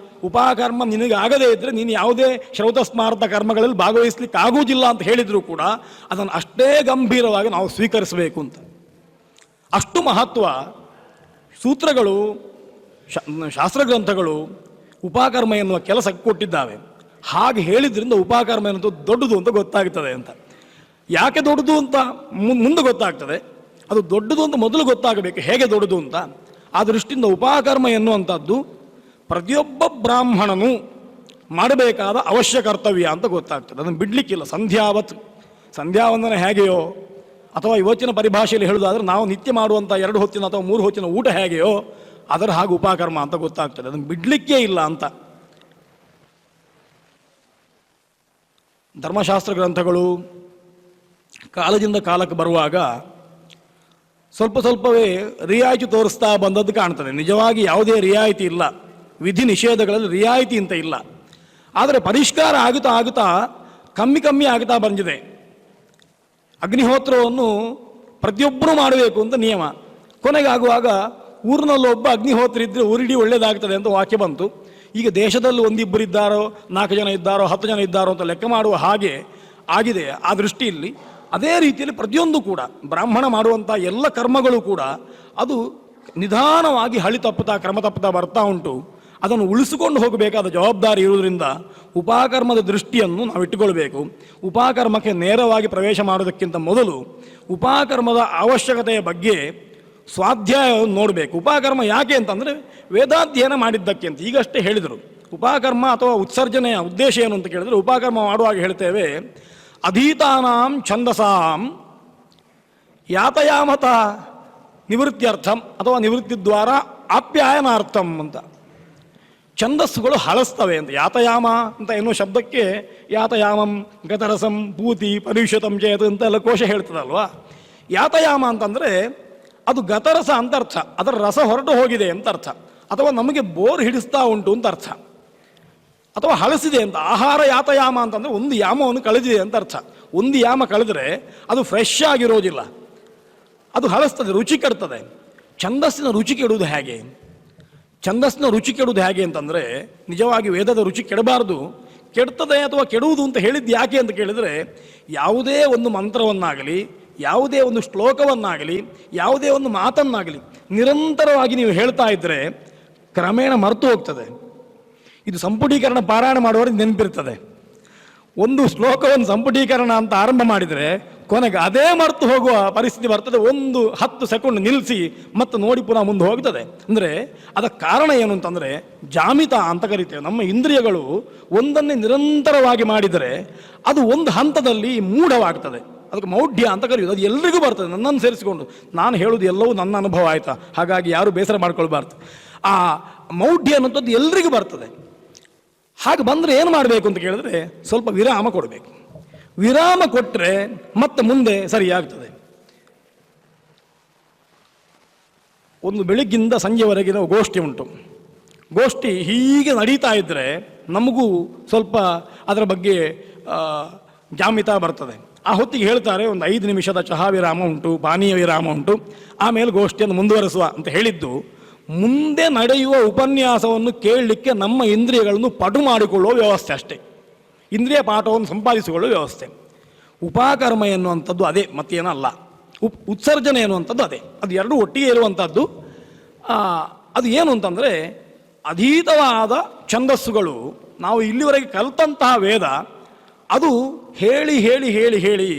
ಉಪಕರ್ಮ ನಿನಗೆ ಆಗದೇ ಇದ್ದರೆ ನೀನು ಯಾವುದೇ ಶ್ರೌತಸ್ಮಾರ್ಥ ಕರ್ಮಗಳಲ್ಲಿ ಭಾಗವಹಿಸ್ಲಿಕ್ಕೆ ಆಗುವುದಿಲ್ಲ ಅಂತ ಹೇಳಿದರೂ ಕೂಡ ಅದನ್ನು ಅಷ್ಟೇ ಗಂಭೀರವಾಗಿ ನಾವು ಸ್ವೀಕರಿಸಬೇಕು ಅಂತ. ಅಷ್ಟು ಮಹತ್ವ ಸೂತ್ರಗಳು, ಶಾಸ್ತ್ರಗ್ರಂಥಗಳು ಉಪಕರ್ಮ ಎನ್ನುವ ಕೆಲಸಕ್ಕೆ ಕೊಟ್ಟಿದ್ದಾವೆ. ಹಾಗೆ ಹೇಳಿದ್ರಿಂದ ಉಪಕರ್ಮ ಎನ್ನುವುದು ದೊಡ್ಡದು ಅಂತ ಗೊತ್ತಾಗ್ತದೆ ಅಂತ. ಯಾಕೆ ದೊಡ್ಡದು ಅಂತ ಮುಂದೆ ಗೊತ್ತಾಗ್ತದೆ, ಅದು ದೊಡ್ಡದು ಅಂತ ಮೊದಲು ಗೊತ್ತಾಗಬೇಕು, ಹೇಗೆ ದೊಡ್ಡದು ಅಂತ. ಆ ದೃಷ್ಟಿಯಿಂದ ಉಪಕರ್ಮ ಎನ್ನುವಂಥದ್ದು ಪ್ರತಿಯೊಬ್ಬ ಬ್ರಾಹ್ಮಣನು ಮಾಡಬೇಕಾದ ಅವಶ್ಯ ಕರ್ತವ್ಯ ಅಂತ ಗೊತ್ತಾಗ್ತದೆ. ಅದನ್ನು ಬಿಡಲಿಕ್ಕಿಲ್ಲ. ಸಂಧ್ಯಾವಂದನೆ ಹೇಗೆಯೋ, ಅಥವಾ ಇವತ್ತಿನ ಪರಿಭಾಷೆಯಲ್ಲಿ ಹೇಳುವುದಾದ್ರೆ ನಾವು ನಿತ್ಯ ಮಾಡುವಂಥ 2 ಹೊತ್ತಿನ ಅಥವಾ 3 ಹೊತ್ತಿನ ಊಟ ಹೇಗೆಯೋ ಅದರ ಹಾಗೆ ಉಪಕರ್ಮ ಅಂತ ಗೊತ್ತಾಗ್ತದೆ. ಅದನ್ನು ಬಿಡಲಿಕ್ಕೇ ಇಲ್ಲ ಅಂತ. ಧರ್ಮಶಾಸ್ತ್ರ ಗ್ರಂಥಗಳು ಕಾಲದಿಂದ ಕಾಲಕ್ಕೆ ಬರುವಾಗ ಸ್ವಲ್ಪ ಸ್ವಲ್ಪವೇ ರಿಯಾಯಿತಿ ತೋರಿಸ್ತಾ ಬಂದದ್ದು ಕಾಣ್ತದೆ. ನಿಜವಾಗಿ ಯಾವುದೇ ರಿಯಾಯಿತಿ ಇಲ್ಲ, ವಿಧಿ ನಿಷೇಧಗಳಲ್ಲಿ ರಿಯಾಯಿತಿ ಅಂತ ಇಲ್ಲ. ಆದರೆ ಪರಿಷ್ಕಾರ ಆಗುತ್ತಾ ಆಗುತ್ತಾ ಕಮ್ಮಿ ಆಗುತ್ತಾ ಬಂದಿದೆ. ಅಗ್ನಿಹೋತ್ರವನ್ನು ಪ್ರತಿಯೊಬ್ಬರೂ ಮಾಡಬೇಕು ಅಂತ ನಿಯಮ. ಕೊನೆಗಾಗುವಾಗ ಊರಿನಲ್ಲೊಬ್ಬ ಅಗ್ನಿಹೋತ್ರ ಇದ್ದರೆ ಊರಿಡೀ ಒಳ್ಳೆಯದಾಗ್ತದೆ ಅಂತ ವಾಕ್ಯ ಬಂತು. ಈಗ ದೇಶದಲ್ಲಿ 1-2 ಇದ್ದಾರೋ, 4 ಜನ ಇದ್ದಾರೋ, 10 ಜನ ಇದ್ದಾರೋ ಅಂತ ಲೆಕ್ಕ ಮಾಡುವ ಹಾಗೆ ಆಗಿದೆ. ಆ ದೃಷ್ಟಿಯಲ್ಲಿ ಅದೇ ರೀತಿಯಲ್ಲಿ ಪ್ರತಿಯೊಂದು ಕೂಡ ಬ್ರಾಹ್ಮಣ ಮಾಡುವಂಥ ಎಲ್ಲ ಕರ್ಮಗಳು ಕೂಡ ಅದು ನಿಧಾನವಾಗಿ ಹಳಿ ತಪ್ಪುತ್ತಾ ಕ್ರಮ ತಪ್ಪುತ್ತಾ ಬರ್ತಾ ಉಂಟು. ಅದನ್ನು ಉಳಿಸಿಕೊಂಡು ಹೋಗಬೇಕಾದ ಜವಾಬ್ದಾರಿ ಇರುವುದರಿಂದ ಉಪಕರ್ಮದ ದೃಷ್ಟಿಯನ್ನು ನಾವು ಇಟ್ಟುಕೊಳ್ಬೇಕು. ಉಪಕರ್ಮಕ್ಕೆ ನೇರವಾಗಿ ಪ್ರವೇಶ ಮಾಡೋದಕ್ಕಿಂತ ಮೊದಲು ಉಪಕರ್ಮದ ಅವಶ್ಯಕತೆಯ ಬಗ್ಗೆ ಸ್ವಾಧ್ಯಾಯವನ್ನು ನೋಡಬೇಕು. ಉಪಕರ್ಮ ಯಾಕೆ ಅಂತಂದರೆ ವೇದಾಧ್ಯಯನ ಮಾಡಿದ್ದಕ್ಕೆ ಅಂತ ಈಗಷ್ಟೇ ಹೇಳಿದರು. ಉಪಕರ್ಮ ಅಥವಾ ಉತ್ಸರ್ಜನೆಯ ಉದ್ದೇಶ ಏನು ಅಂತ ಕೇಳಿದರೆ, ಉಪಕರ್ಮ ಮಾಡುವಾಗ ಹೇಳ್ತೇವೆ ಅಧೀತಾನಾಂ ಛಂದಸಾಂ ಯಾತಯಾಮತ ನಿವೃತ್ತಿಯರ್ಥಂ ಅಥವಾ ನಿವೃತ್ತಿ ದ್ವಾರ ಆಪ್ಯಾಯನಾರ್ಥಂ ಅಂತ. ಛಂದಸ್ಸುಗಳು ಹಳಸ್ತವೆ ಅಂತ. ಯಾತಯಾಮ ಅಂತ ಎನ್ನುವ ಶಬ್ದಕ್ಕೆ ಯಾತಯಾಮಂ ಗತರಸಂ ಪೂತಿ ಪರಿಷತಂ ಚೇತು ಅಂತ ಎಲ್ಲ ಕೋಶ ಹೇಳ್ತದಲ್ವಾ. ಯಾತಯಾಮ ಅಂತಂದರೆ ಅದು ಗತರಸ ಅಂತ ಅರ್ಥ, ಅದರ ರಸ ಹೊರಟು ಹೋಗಿದೆ ಅಂತ ಅರ್ಥ, ಅಥವಾ ನಮಗೆ ಬೋರ್ ಹಿಡಿಸ್ತಾ ಉಂಟು ಅಂತ ಅರ್ಥ, ಅಥವಾ ಹಳಸಿದೆ ಅಂತ. ಆಹಾರ ಯಾತಯಾಮ ಅಂತಂದರೆ ಒಂದು ಯಾಮವನ್ನು ಕಳೆದಿದೆ ಅಂತ ಅರ್ಥ. ಒಂದು ಯಾಮ ಕಳೆದರೆ ಅದು ಫ್ರೆಶ್ ಆಗಿರೋದಿಲ್ಲ, ಅದು ಹಳಸ್ತದೆ, ರುಚಿ ಕೆಡ್ತದೆ. ಛಂದಸ್ಸಿನ ರುಚಿ ಕೆಡುವುದು ಹೇಗೆ? ಛಂದಸ್ಸಿನ ರುಚಿ ಕೆಡುವುದು ಹೇಗೆ ಅಂತಂದರೆ, ನಿಜವಾಗಿ ವೇದದ ರುಚಿ ಕೆಡಬಾರದು. ಕೆಡ್ತದೆ ಅಥವಾ ಕೆಡುವುದು ಅಂತ ಹೇಳಿದ್ದು ಯಾಕೆ ಅಂತ ಕೇಳಿದರೆ, ಯಾವುದೇ ಒಂದು ಮಂತ್ರವನ್ನಾಗಲಿ, ಯಾವುದೇ ಒಂದು ಶ್ಲೋಕವನ್ನಾಗಲಿ, ಯಾವುದೇ ಒಂದು ಮಾತನ್ನಾಗಲಿ ನಿರಂತರವಾಗಿ ನೀವು ಹೇಳ್ತಾ ಇದ್ದರೆ ಕ್ರಮೇಣ ಮರೆತು ಹೋಗ್ತದೆ. ಇದು ಸಂಪುಟೀಕರಣ ಪಾರಾಯಣ ಮಾಡುವವರಿಗೆ ನೆನಪಿರ್ತದೆ. ಒಂದು ಶ್ಲೋಕವನ್ನು ಸಂಪುಟೀಕರಣ ಅಂತ ಆರಂಭ ಮಾಡಿದರೆ ಕೊನೆಗೆ ಅದೇ ಮರೆತು ಹೋಗುವ ಪರಿಸ್ಥಿತಿ ಬರ್ತದೆ. 10 ಸೆಕೆಂಡ್ ನಿಲ್ಲಿಸಿ ಮತ್ತೆ ನೋಡಿ ಪುನಃ ಮುಂದೆ ಹೋಗ್ತದೆ. ಅಂದರೆ ಅದಕ್ಕೆ ಕಾರಣ ಏನು ಅಂತಂದರೆ ಜಾಮಿತ ಅಂತ ಕರಿತೇವೆ. ನಮ್ಮ ಇಂದ್ರಿಯಗಳು ಒಂದನ್ನೇ ನಿರಂತರವಾಗಿ ಮಾಡಿದರೆ ಅದು ಒಂದು ಹಂತದಲ್ಲಿ ಮೂಢವಾಗ್ತದೆ. ಅದಕ್ಕೆ ಮೌಢ್ಯ ಅಂತ ಕರೆಯುವುದು. ಅದು ಎಲ್ರಿಗೂ ಬರ್ತದೆ, ನನ್ನನ್ನು ಸೇರಿಸಿಕೊಂಡು. ನಾನು ಹೇಳೋದು ಎಲ್ಲವೂ ನನ್ನ ಅನುಭವ ಆಯಿತಾ, ಹಾಗಾಗಿ ಯಾರು ಬೇಸರ ಮಾಡ್ಕೊಳ್ಬಾರ್ದು. ಆ ಮೌಢ್ಯ ಅನ್ನೋಂಥದ್ದು ಎಲ್ರಿಗೂ ಬರ್ತದೆ. ಹಾಗೆ ಬಂದರೆ ಏನು ಮಾಡಬೇಕು ಅಂತ ಕೇಳಿದ್ರೆ ಸ್ವಲ್ಪ ವಿರಾಮ ಕೊಡಬೇಕು. ವಿರಾಮ ಕೊಟ್ಟರೆ ಮತ್ತೆ ಮುಂದೆ ಸರಿಯಾಗ್ತದೆ. ಒಂದು ಬೆಳಿಗ್ಗಿಂದ ಸಂಜೆವರೆಗಿನ ಗೋಷ್ಠಿ ಉಂಟು. ಗೋಷ್ಠಿ ಹೀಗೆ ನಡೀತಾ ಇದ್ದರೆ ನಮಗೂ ಸ್ವಲ್ಪ ಅದರ ಬಗ್ಗೆ ಜಾಮಿತ ಬರ್ತದೆ. ಆ ಹೊತ್ತಿಗೆ ಹೇಳ್ತಾರೆ ಒಂದು 5 ನಿಮಿಷದ ಚಹಾ ವಿರಾಮ ಉಂಟು, ಪಾನೀಯ ವಿರಾಮ ಉಂಟು, ಆಮೇಲೆ ಗೋಷ್ಠಿಯನ್ನು ಮುಂದುವರಿಸುವ ಅಂತ ಹೇಳಿದ್ದು ಮುಂದೆ ನಡೆಯುವ ಉಪನ್ಯಾಸವನ್ನು ಕೇಳಲಿಕ್ಕೆ ನಮ್ಮ ಇಂದ್ರಿಯಗಳನ್ನು ಪಟು ಮಾಡಿಕೊಳ್ಳುವ ವ್ಯವಸ್ಥೆ ಅಷ್ಟೇ. ಇಂದ್ರಿಯ ಪಾಠವನ್ನು ಸಂಪಾದಿಸಿಕೊಳ್ಳುವ ವ್ಯವಸ್ಥೆ. ಉಪಕರ್ಮ ಎನ್ನುವಂಥದ್ದು ಅದೇ, ಮತ್ತೇನಲ್ಲ. ಉತ್ಸರ್ಜನೆ ಎನ್ನುವಂಥದ್ದು ಅದೇ. ಅದು ಎರಡೂ ಒಟ್ಟಿಗೆ ಇರುವಂಥದ್ದು. ಅದು ಏನು ಅಂತಂದರೆ ಅಧೀತವಾದ ಛಂದಸ್ಸುಗಳು, ನಾವು ಇಲ್ಲಿವರೆಗೆ ಕಲಿತಂತಹ ವೇದ, ಅದು ಹೇಳಿ ಹೇಳಿ ಹೇಳಿ ಹೇಳಿ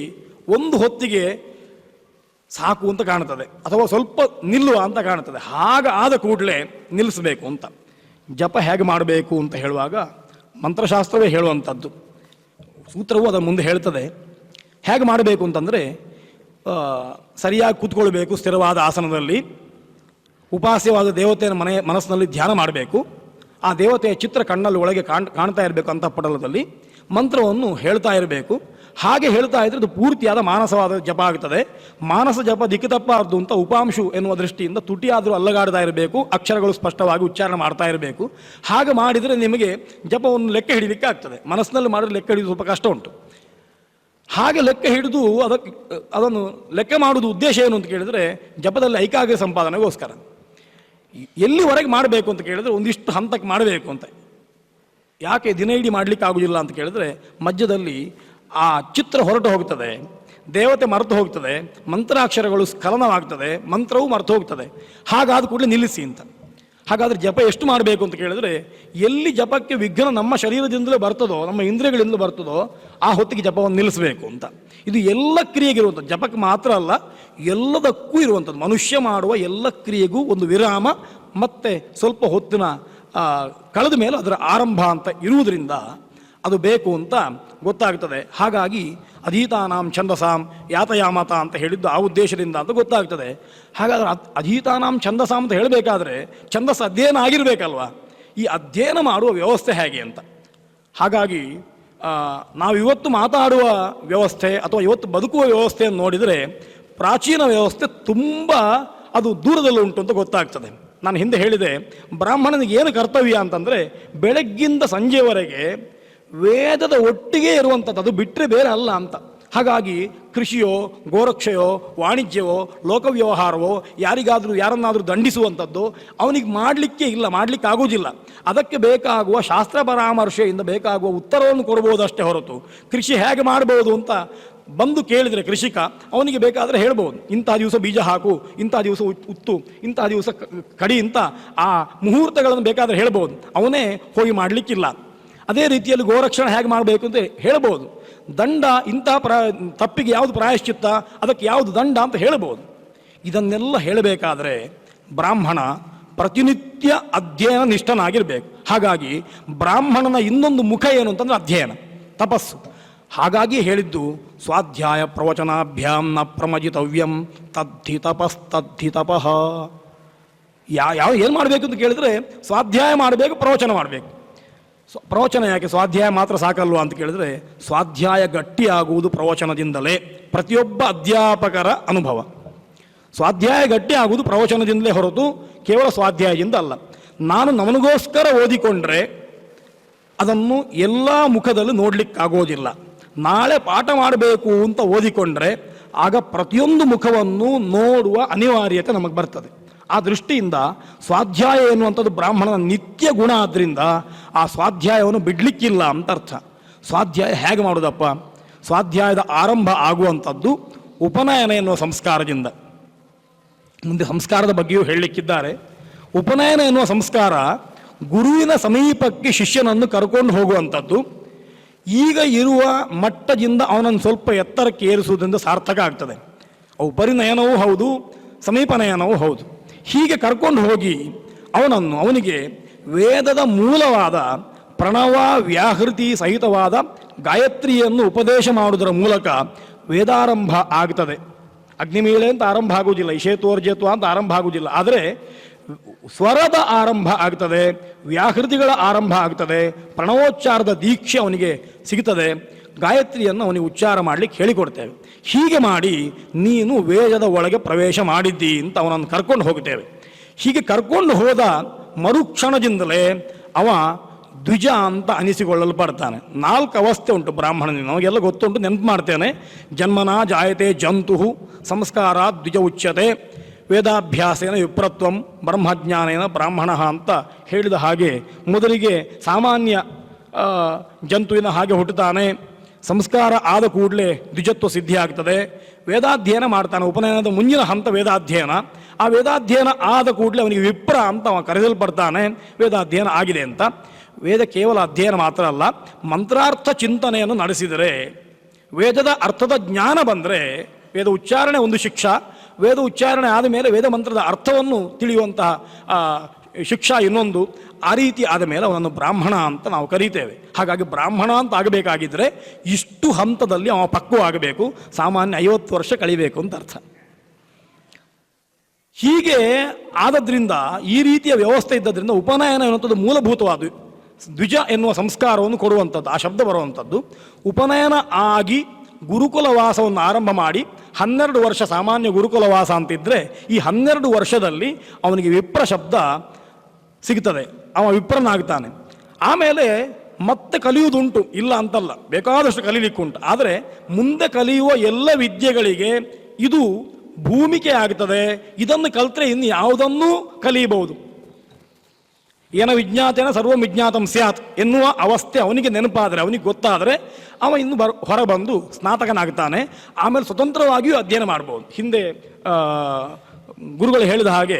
ಒಂದು ಹೊತ್ತಿಗೆ ಸಾಕು ಅಂತ ಕಾಣ್ತದೆ, ಅಥವಾ ಸ್ವಲ್ಪ ನಿಲ್ಲುವ ಅಂತ ಕಾಣ್ತದೆ. ಹಾಗಾದ ಕೂಡಲೇ ನಿಲ್ಲಿಸಬೇಕು ಅಂತ. ಜಪ ಹೇಗೆ ಮಾಡಬೇಕು ಅಂತ ಹೇಳುವಾಗ ಮಂತ್ರಶಾಸ್ತ್ರವೇ ಹೇಳುವಂಥದ್ದು, ಸೂತ್ರವು ಅದರ ಮುಂದೆ ಹೇಳ್ತದೆ. ಹೇಗೆ ಮಾಡಬೇಕು ಅಂತಂದರೆ, ಸರಿಯಾಗಿ ಕೂತ್ಕೊಳ್ಬೇಕು ಸ್ಥಿರವಾದ ಆಸನದಲ್ಲಿ. ಉಪಾಸ್ಯವಾದ ದೇವತೆಯನ್ನು ಮನಸ್ಸಿನಲ್ಲಿ ಧ್ಯಾನ ಮಾಡಬೇಕು. ಆ ದೇವತೆಯ ಚಿತ್ರ ಕಣ್ಣಲ್ಲಿ ಒಳಗೆ ಕಾಣ್ತಾ ಇರಬೇಕು ಅಂತ ಪಟಲದಲ್ಲಿ. ಮಂತ್ರವನ್ನು ಹೇಳ್ತಾ ಇರಬೇಕು. ಹಾಗೆ ಹೇಳ್ತಾ ಇದ್ರೆ ಅದು ಪೂರ್ತಿಯಾದ ಮಾನಸವಾದ ಜಪ ಆಗ್ತದೆ. ಮಾನಸ ಜಪ ದಿಕ್ಕು ತಪ್ಪಾರ್ದು ಅಂತ ಉಪಾಂಶು ಎನ್ನುವ ದೃಷ್ಟಿಯಿಂದ ತುಟಿಯಾದರೂ ಅಲ್ಲಗಾಡ್ತಾ ಇರಬೇಕು, ಅಕ್ಷರಗಳು ಸ್ಪಷ್ಟವಾಗಿ ಉಚ್ಚಾರಣೆ ಮಾಡ್ತಾ ಇರಬೇಕು. ಹಾಗೆ ಮಾಡಿದರೆ ನಿಮಗೆ ಜಪವನ್ನು ಲೆಕ್ಕ ಹಿಡಿಲಿಕ್ಕೆ ಆಗ್ತದೆ. ಮನಸ್ಸಿನಲ್ಲಿ ಮಾಡಿದ್ರೆ ಲೆಕ್ಕ ಹಿಡಿದು ಸ್ವಲ್ಪ ಕಷ್ಟ ಉಂಟು. ಹಾಗೆ ಲೆಕ್ಕ ಹಿಡಿದು ಅದನ್ನು ಲೆಕ್ಕ ಮಾಡುವುದು ಉದ್ದೇಶ ಏನು ಅಂತ ಕೇಳಿದರೆ, ಜಪದಲ್ಲಿ ಐಕಾಗ್ರ್ಯ ಸಂಪಾದನೆಗೋಸ್ಕರ. ಎಲ್ಲಿವರೆಗೆ ಮಾಡಬೇಕು ಅಂತ ಕೇಳಿದ್ರೆ ಒಂದಿಷ್ಟು ಹಂತಕ್ಕೆ ಮಾಡಬೇಕು ಅಂತ. ಯಾಕೆ ದಿನ ಇಡೀ ಮಾಡಲಿಕ್ಕೆ ಆಗೋದಿಲ್ಲ ಅಂತ ಕೇಳಿದ್ರೆ, ಮಧ್ಯದಲ್ಲಿ ಆ ಚಿತ್ರ ಹೊರಟು ಹೋಗ್ತದೆ, ದೇವತೆ ಮರೆತು ಹೋಗ್ತದೆ, ಮಂತ್ರಾಕ್ಷರಗಳು ಸ್ಖಲನವಾಗ್ತದೆ, ಮಂತ್ರವೂ ಮರೆತು ಹೋಗ್ತದೆ. ಹಾಗಾದ ಕೂಡಲೇ ನಿಲ್ಲಿಸಿ ಅಂತ. ಹಾಗಾದರೆ ಜಪ ಎಷ್ಟು ಮಾಡಬೇಕು ಅಂತ ಕೇಳಿದ್ರೆ, ಎಲ್ಲಿ ಜಪಕ್ಕೆ ವಿಘ್ನ ನಮ್ಮ ಶರೀರದಿಂದಲೇ ಬರ್ತದೋ, ನಮ್ಮ ಇಂದ್ರಿಯಗಳಿಂದಲೂ ಬರ್ತದೋ, ಆ ಹೊತ್ತಿಗೆ ಜಪವನ್ನು ನಿಲ್ಲಿಸಬೇಕು ಅಂತ. ಇದು ಎಲ್ಲ ಕ್ರಿಯೆಗಿರುವಂಥದ್ದು, ಜಪಕ್ಕೆ ಮಾತ್ರ ಅಲ್ಲ, ಎಲ್ಲದಕ್ಕೂ ಇರುವಂಥದ್ದು. ಮನುಷ್ಯ ಮಾಡುವ ಎಲ್ಲ ಕ್ರಿಯೆಗೂ ಒಂದು ವಿರಾಮ ಮತ್ತು ಸ್ವಲ್ಪ ಹೊತ್ತಿನ ಕಳೆದ ಮೇಲೆ ಅದರ ಆರಂಭ ಅಂತ ಇರುವುದರಿಂದ ಅದು ಬೇಕು ಅಂತ ಗೊತ್ತಾಗ್ತದೆ. ಹಾಗಾಗಿ ಅಧೀತಾನಾಂ ಛಂದಸಾಂ ಯಾತಯಾಮತ ಅಂತ ಹೇಳಿದ್ದು ಆ ಉದ್ದೇಶದಿಂದ ಅಂತ ಗೊತ್ತಾಗ್ತದೆ. ಹಾಗಾದರೆ ಅಧೀತಾನಾಂ ಛಂದಸಾಂ ಅಂತ ಹೇಳಬೇಕಾದ್ರೆ ಛಂದಸ್ಸು ಅಧ್ಯಯನ ಆಗಿರಬೇಕಲ್ವ. ಈ ಅಧ್ಯಯನ ಮಾಡುವ ವ್ಯವಸ್ಥೆ ಹೇಗೆ ಅಂತ. ಹಾಗಾಗಿ ನಾವಿವತ್ತು ಮಾತಾಡುವ ವ್ಯವಸ್ಥೆ ಅಥವಾ ಇವತ್ತು ಬದುಕುವ ವ್ಯವಸ್ಥೆಯನ್ನು ನೋಡಿದರೆ ಪ್ರಾಚೀನ ವ್ಯವಸ್ಥೆ ತುಂಬ ಅದು ದೂರದಲ್ಲಿ ಉಂಟು ಅಂತ ಗೊತ್ತಾಗ್ತದೆ. ನಾನು ಹಿಂದೆ ಹೇಳಿದೆ, ಬ್ರಾಹ್ಮಣನಿಗೆ ಏನು ಕರ್ತವ್ಯ ಅಂತಂದರೆ ಬೆಳಗ್ಗಿಂದ ಸಂಜೆವರೆಗೆ ವೇದದ ಒಟ್ಟಿಗೆ ಇರುವಂಥದ್ದು, ಅದು ಬಿಟ್ಟರೆ ಬೇರೆ ಅಲ್ಲ ಅಂತ. ಹಾಗಾಗಿ ಕೃಷಿಯೋ ಗೋರಕ್ಷೆಯೋ ವಾಣಿಜ್ಯವೋ ಲೋಕವ್ಯವಹಾರವೋ ಯಾರನ್ನಾದರೂ ದಂಡಿಸುವಂಥದ್ದು ಅವನಿಗೆ ಮಾಡಲಿಕ್ಕೆ ಇಲ್ಲ, ಮಾಡಲಿಕ್ಕೆ ಆಗೋದಿಲ್ಲ. ಅದಕ್ಕೆ ಬೇಕಾಗುವ ಶಾಸ್ತ್ರ ಪರಾಮರ್ಶೆಯಿಂದ ಬೇಕಾಗುವ ಉತ್ತರವನ್ನು ಕೊಡ್ಬೋದಷ್ಟೇ ಹೊರತು ಕೃಷಿ ಹೇಗೆ ಮಾಡ್ಬೋದು ಅಂತ ಬಂದು ಕೇಳಿದರೆ ಕೃಷಿಕ ಅವನಿಗೆ ಬೇಕಾದರೆ ಹೇಳ್ಬೋದು, ಇಂಥ ದಿವಸ ಬೀಜ ಹಾಕು, ಇಂಥ ದಿವಸ ಉತ್ತು, ಇಂಥ ದಿವಸ ಕಡಿ ಅಂತ ಆ ಮುಹೂರ್ತಗಳನ್ನು ಬೇಕಾದರೆ ಹೇಳ್ಬೋದು. ಅವನೇ ಹೋಗಿ ಮಾಡಲಿಕ್ಕಿಲ್ಲ. ಅದೇ ರೀತಿಯಲ್ಲಿ ಗೋರಕ್ಷಣೆ ಹೇಗೆ ಮಾಡಬೇಕು ಅಂತ ಹೇಳ್ಬೋದು. ದಂಡ, ಇಂಥ ತಪ್ಪಿಗೆ ಯಾವುದು ಪ್ರಾಯಶ್ಚಿತ್ತ, ಅದಕ್ಕೆ ಯಾವುದು ದಂಡ ಅಂತ ಹೇಳ್ಬೋದು. ಇದನ್ನೆಲ್ಲ ಹೇಳಬೇಕಾದ್ರೆ ಬ್ರಾಹ್ಮಣ ಪ್ರತಿನಿತ್ಯ ಅಧ್ಯಯನ ನಿಷ್ಠನಾಗಿರಬೇಕು. ಹಾಗಾಗಿ ಬ್ರಾಹ್ಮಣನ ಇನ್ನೊಂದು ಮುಖ ಏನು ಅಂತಂದರೆ ಅಧ್ಯಯನ, ತಪಸ್ಸು. ಹಾಗಾಗಿ ಹೇಳಿದ್ದು ಸ್ವಾಧ್ಯಾಯ ಪ್ರವಚನಾಭ್ಯಾಂ ನ ಪ್ರಮಜಿತವ್ಯಂ ತದ್ಧಿ ತಪಃ. ಏನು ಮಾಡಬೇಕು ಅಂತ ಕೇಳಿದರೆ ಸ್ವಾಧ್ಯಾಯ ಮಾಡಬೇಕು, ಪ್ರವಚನ ಮಾಡಬೇಕು. ಪ್ರವಚನ ಯಾಕೆ, ಸ್ವಾಧ್ಯಾಯ ಮಾತ್ರ ಸಾಕಲ್ವ ಅಂತ ಕೇಳಿದರೆ, ಸ್ವಾಧ್ಯಾಯ ಗಟ್ಟಿಯಾಗುವುದು ಪ್ರವಚನದಿಂದಲೇ. ಪ್ರತಿಯೊಬ್ಬ ಅಧ್ಯಾಪಕರ ಅನುಭವ ಸ್ವಾಧ್ಯಾಯ ಗಟ್ಟಿ ಆಗುವುದು ಪ್ರವಚನದಿಂದಲೇ ಹೊರತು ಕೇವಲ ಸ್ವಾಧ್ಯಾಯದಿಂದ ಅಲ್ಲ. ನಾನು ನಮಗೋಸ್ಕರ ಓದಿಕೊಂಡ್ರೆ ಅದನ್ನು ಎಲ್ಲ ಮುಖದಲ್ಲಿ ನೋಡಲಿಕ್ಕಾಗೋದಿಲ್ಲ. ನಾಳೆ ಪಾಠ ಮಾಡಬೇಕು ಅಂತ ಓದಿಕೊಂಡ್ರೆ ಆಗ ಪ್ರತಿಯೊಂದು ಮುಖವನ್ನು ನೋಡುವ ಅನಿವಾರ್ಯತೆ ನಮಗೆ ಬರ್ತದೆ. ಆ ದೃಷ್ಟಿಯಿಂದ ಸ್ವಾಧ್ಯಾಯ ಎನ್ನುವಂಥದ್ದು ಬ್ರಾಹ್ಮಣನ ನಿತ್ಯ ಗುಣ ಆದ್ದರಿಂದ ಆ ಸ್ವಾಧ್ಯಾಯವನ್ನು ಬಿಡಲಿಕ್ಕಿಲ್ಲ ಅಂತ ಅರ್ಥ. ಸ್ವಾಧ್ಯಾಯ ಹೇಗೆ ಮಾಡೋದಪ್ಪ? ಸ್ವಾಧ್ಯಾಯದ ಆರಂಭ ಆಗುವಂಥದ್ದು ಉಪನಯನ ಎನ್ನುವ ಸಂಸ್ಕಾರದಿಂದ. ಮುಂದೆ ಸಂಸ್ಕಾರದ ಬಗ್ಗೆಯೂ ಹೇಳಲಿಕ್ಕಿದ್ದಾರೆ. ಉಪನಯನ ಎನ್ನುವ ಸಂಸ್ಕಾರ ಗುರುವಿನ ಸಮೀಪಕ್ಕೆ ಶಿಷ್ಯನನ್ನು ಕರ್ಕೊಂಡು ಹೋಗುವಂಥದ್ದು. ಈಗ ಇರುವ ಮಟ್ಟದಿಂದ ಅವನನ್ನು ಸ್ವಲ್ಪ ಎತ್ತರಕ್ಕೆ ಏರಿಸುವುದರಿಂದ ಸಾರ್ಥಕ ಆಗ್ತದೆ. ಅವು ಪರಿನಯನವೂ ಹೌದು, ಸಮೀಪನಯನವೂ ಹೌದು. ಹೀಗೆ ಕರ್ಕೊಂಡು ಹೋಗಿ ಅವನಿಗೆ ವೇದದ ಮೂಲವಾದ ಪ್ರಣವ ವ್ಯಾಹೃತಿ ಸಹಿತವಾದ ಗಾಯತ್ರಿಯನ್ನು ಉಪದೇಶ ಮಾಡುವುದರ ಮೂಲಕ ವೇದಾರಂಭ ಆಗ್ತದೆ. ಅಗ್ನಿಮೀಳೆ ಅಂತ ಆರಂಭ ಆಗುವುದಿಲ್ಲ, ಇಷೇತೋರ್ಜತ್ವ ಅಂತ ಆರಂಭ ಆಗುವುದಿಲ್ಲ. ಆದರೆ ಸ್ವರದ ಆರಂಭ ಆಗ್ತದೆ, ವ್ಯಾಹೃತಿಗಳ ಆರಂಭ ಆಗ್ತದೆ, ಪ್ರಣವೋಚ್ಚಾರದ ದೀಕ್ಷೆ ಅವನಿಗೆ ಸಿಗ್ತದೆ, ಗಾಯತ್ರಿಯನ್ನು ಅವನಿಗೆ ಉಚ್ಚಾರ ಮಾಡಲಿಕ್ಕೆ ಹೇಳಿಕೊಡ್ತೇವೆ. ಹೀಗೆ ಮಾಡಿ ನೀನು ವೇದದ ಒಳಗೆ ಪ್ರವೇಶ ಮಾಡಿದ್ದಿ ಅಂತ ಅವನನ್ನು ಕರ್ಕೊಂಡು ಹೋಗ್ತೇವೆ. ಹೀಗೆ ಕರ್ಕೊಂಡು ಹೋದ ಮರುಕ್ಷಣದಿಂದಲೇ ಅವ ದ್ವಿಜ ಅಂತ ಅನಿಸಿಕೊಳ್ಳಲ್ಪಡ್ತಾನೆ. 4 ಅವಸ್ಥೆ ಉಂಟು ಬ್ರಾಹ್ಮಣನಿಗೆ, ನಮಗೆಲ್ಲ ಗೊತ್ತುಂಟು, ನೆನಪು ಮಾಡ್ತೇನೆ. ಜನ್ಮನ ಜಾಯತೆ ಜಂತು, ಸಂಸ್ಕಾರ ದ್ವಿಜ ಉಚ್ಯತೆ, ವೇದಾಭ್ಯಾಸೇನ ವಿಪ್ರತ್ವಂ, ಬ್ರಹ್ಮಜ್ಞಾನೇನ ಬ್ರಾಹ್ಮಣ ಅಂತ ಹೇಳಿದ ಹಾಗೆ ಮೊದಲಿಗೆ ಸಾಮಾನ್ಯ ಜಂತುವಿನ ಹಾಗೆ ಹುಟ್ಟುತ್ತಾನೆ. ಸಂಸ್ಕಾರ ಆದ ಕೂಡಲೇ ದ್ವಿಜತ್ವ ಸಿದ್ಧಿ ಆಗ್ತದೆ. ವೇದಾಧ್ಯಯನ ಮಾಡ್ತಾನೆ. ಉಪನಯನದ ಮುಂದಿನ ಹಂತ ವೇದಾಧ್ಯಯನ. ಆ ವೇದಾಧ್ಯಯನ ಆದ ಕೂಡಲೇ ಅವನಿಗೆ ವಿಪ್ರ ಅಂತ ಅವ ಕರೆಯಲ್ಪಡ್ತಾನೆ. ವೇದಾಧ್ಯಯನ ಆಗಿದೆ ಅಂತ. ವೇದ ಕೇವಲ ಅಧ್ಯಯನ ಮಾತ್ರ ಅಲ್ಲ, ಮಂತ್ರಾರ್ಥ ಚಿಂತನೆಯನ್ನು ನಡೆಸಿದರೆ, ವೇದದ ಅರ್ಥದ ಜ್ಞಾನ ಬಂದರೆ, ವೇದ ಉಚ್ಚಾರಣೆ ಒಂದು ಶಿಕ್ಷಾ, ವೇದ ಉಚ್ಚಾರಣೆ ಆದ ಮೇಲೆ ವೇದ ಮಂತ್ರದ ಅರ್ಥವನ್ನು ತಿಳಿಯುವಂತಹ ಶಿಕ್ಷಾ ಇನ್ನೊಂದು. ಆ ರೀತಿ ಆದ ಮೇಲೆ ಅವನನ್ನು ಬ್ರಾಹ್ಮಣ ಅಂತ ನಾವು ಕರೀತೇವೆ. ಹಾಗಾಗಿ ಬ್ರಾಹ್ಮಣ ಅಂತ ಆಗಬೇಕಾಗಿದ್ದರೆ ಇಷ್ಟು ಹಂತದಲ್ಲಿ ಅವ ಪಕ್ವ ಆಗಬೇಕು. ಸಾಮಾನ್ಯ 50 ವರ್ಷ ಕಳಿಬೇಕು ಅಂತ ಅರ್ಥ. ಹೀಗೆ ಆದದ್ರಿಂದ, ಈ ರೀತಿಯ ವ್ಯವಸ್ಥೆ ಇದ್ದದ್ರಿಂದ ಉಪನಯನ ಎನ್ನುವಂಥದ್ದು ಮೂಲಭೂತವಾದ ದ್ವಿಜ ಎನ್ನುವ ಸಂಸ್ಕಾರವನ್ನು ಕೊಡುವಂಥದ್ದು, ಆ ಶಬ್ದ ಬರುವಂಥದ್ದು. ಉಪನಯನ ಆಗಿ ಗುರುಕುಲ ವಾಸವನ್ನು ಆರಂಭ ಮಾಡಿ 12 ವರ್ಷ ಸಾಮಾನ್ಯ ಗುರುಕುಲ ವಾಸ ಅಂತಿದ್ದರೆ, ಈ 12 ವರ್ಷದಲ್ಲಿ ಅವನಿಗೆ ವಿಪ್ರ ಶಬ್ದ ಸಿಗ್ತದೆ. ಅವ ವಿಪ್ರನಾಗ್ತಾನೆ. ಆಮೇಲೆ ಮತ್ತೆ ಕಲಿಯುವುದುಂಟು, ಇಲ್ಲ ಅಂತಲ್ಲ, ಬೇಕಾದಷ್ಟು ಕಲೀಲಿಕ್ಕುಂಟು. ಆದರೆ ಮುಂದೆ ಕಲಿಯುವ ಎಲ್ಲ ವಿದ್ಯೆಗಳಿಗೆ ಇದು ಭೂಮಿಕೆ ಆಗ್ತದೆ. ಇದನ್ನು ಕಲ್ತ್ರೆ ಇನ್ನು ಯಾವುದನ್ನೂ ಕಲಿಯಬಹುದು. ಏನ ವಿಜ್ಞಾತೇನ ಸರ್ವ ವಿಜ್ಞಾತಂ ಸ್ಯಾತ್ ಎನ್ನುವ ಅವಸ್ಥೆ ಅವನಿಗೆ ನೆನಪಾದರೆ, ಅವನಿಗೆ ಗೊತ್ತಾದರೆ ಅವ ಇನ್ನು ಹೊರಬಂದು ಸ್ನಾತಕನಾಗ್ತಾನೆ. ಆಮೇಲೆ ಸ್ವತಂತ್ರವಾಗಿಯೂ ಅಧ್ಯಯನ ಮಾಡ್ಬೋದು. ಹಿಂದೆ ಗುರುಗಳು ಹೇಳಿದ ಹಾಗೆ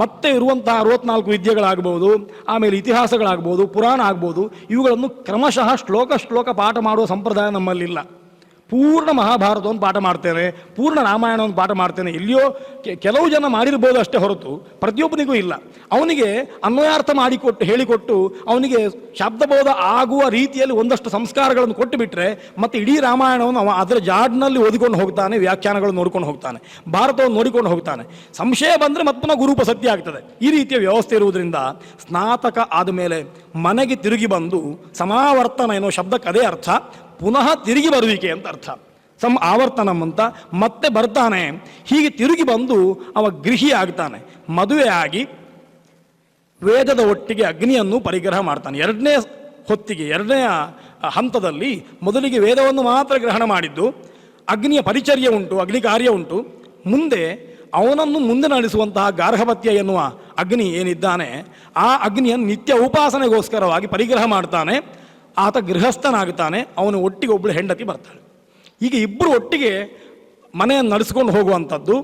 ಮತ್ತೆ ಇರುವಂತಹ 64 ವಿದ್ಯೆಗಳಾಗ್ಬೋದು, ಆಮೇಲೆ ಇತಿಹಾಸಗಳಾಗ್ಬೋದು, ಪುರಾಣ ಆಗ್ಬೋದು, ಇವುಗಳನ್ನು ಕ್ರಮಶಃ ಶ್ಲೋಕ ಪಾಠ ಮಾಡುವ ಸಂಪ್ರದಾಯ ನಮ್ಮಲ್ಲಿಲ್ಲ. ಪೂರ್ಣ ಮಹಾಭಾರತವನ್ನು ಪಾಠ ಮಾಡ್ತೇನೆ, ಪೂರ್ಣ ರಾಮಾಯಣವನ್ನು ಪಾಠ ಮಾಡ್ತೇನೆ, ಇಲ್ಲಿಯೋ ಕೆಲವು ಜನ ಮಾಡಿರ್ಬೋದು ಅಷ್ಟೇ ಹೊರತು ಪ್ರತಿಯೊಬ್ಬನಿಗೂ ಇಲ್ಲ. ಅವನಿಗೆ ಅನ್ವಯಾರ್ಥ ಹೇಳಿಕೊಟ್ಟು ಅವನಿಗೆ ಶಬ್ದಬೋಧ ಆಗುವ ರೀತಿಯಲ್ಲಿ ಒಂದಷ್ಟು ಸಂಸ್ಕಾರಗಳನ್ನು ಕೊಟ್ಟು ಬಿಟ್ಟರೆ ಮತ್ತೆ ಇಡೀ ರಾಮಾಯಣವನ್ನು ಅವ ಅದರ ಜಾಡ್ನಲ್ಲಿ ಓದಿಕೊಂಡು ಹೋಗ್ತಾನೆ, ವ್ಯಾಖ್ಯಾನಗಳನ್ನು ನೋಡಿಕೊಂಡು ಹೋಗ್ತಾನೆ, ಭಾರತವನ್ನು ನೋಡಿಕೊಂಡು ಹೋಗ್ತಾನೆ. ಸಂಶಯ ಬಂದರೆ ಮತ್ತೆ ಗುರುಪಸತ್ಯ ಆಗ್ತದೆ. ಈ ರೀತಿಯ ವ್ಯವಸ್ಥೆ ಇರುವುದರಿಂದ ಸ್ನಾತಕ ಆದಮೇಲೆ ಮನೆಗೆ ತಿರುಗಿ ಬಂದು, ಸಮಾವರ್ತನ ಎನ್ನುವ ಶಬ್ದಕ್ಕೆ ಅದೇ ಅರ್ಥ, ಪುನಃ ತಿರುಗಿ ಬರುವಿಕೆ ಅಂತ ಅರ್ಥ. ಆವರ್ತನಂ ಅಂತ ಮತ್ತೆ ಬರ್ತಾನೆ. ಹೀಗೆ ತಿರುಗಿ ಬಂದು ಅವ ಗೃಹಿ ಆಗ್ತಾನೆ. ಮದುವೆ ಆಗಿ ವೇದದ ಒಟ್ಟಿಗೆ ಅಗ್ನಿಯನ್ನು ಪರಿಗ್ರಹ ಮಾಡ್ತಾನೆ. ಎರಡನೇ ಹೊತ್ತಿಗೆ, ಎರಡನೆಯ ಹಂತದಲ್ಲಿ ಮೊದಲಿಗೆ ವೇದವನ್ನು ಮಾತ್ರ ಗ್ರಹಣ ಮಾಡಿದ್ದು, ಅಗ್ನಿಯ ಪರಿಚರ್ಯ ಉಂಟು, ಅಗ್ನಿ ಕಾರ್ಯ ಉಂಟು. ಮುಂದೆ ಅವನನ್ನು ಮುಂದೆ ನಡೆಸುವಂತಹ ಗಾರ್ಹಪತ್ಯ ಎನ್ನುವ ಅಗ್ನಿ ಏನಿದ್ದಾನೆ, ಆ ಅಗ್ನಿಯನ್ನು ನಿತ್ಯ ಉಪಾಸನೆಗೋಸ್ಕರವಾಗಿ ಪರಿಗ್ರಹ ಮಾಡ್ತಾನೆ. ಆತ ಗೃಹಸ್ಥನಾಗುತ್ತಾನೆ. ಅವನು ಒಟ್ಟಿಗೆ ಒಬ್ಬಳು ಹೆಂಡತಿ ಬರ್ತಾಳೆ. ಈಗ ಇಬ್ಬರು ಒಟ್ಟಿಗೆ ಮನೆಯನ್ನು ನಡೆಸ್ಕೊಂಡು ಹೋಗುವಂಥದ್ದು.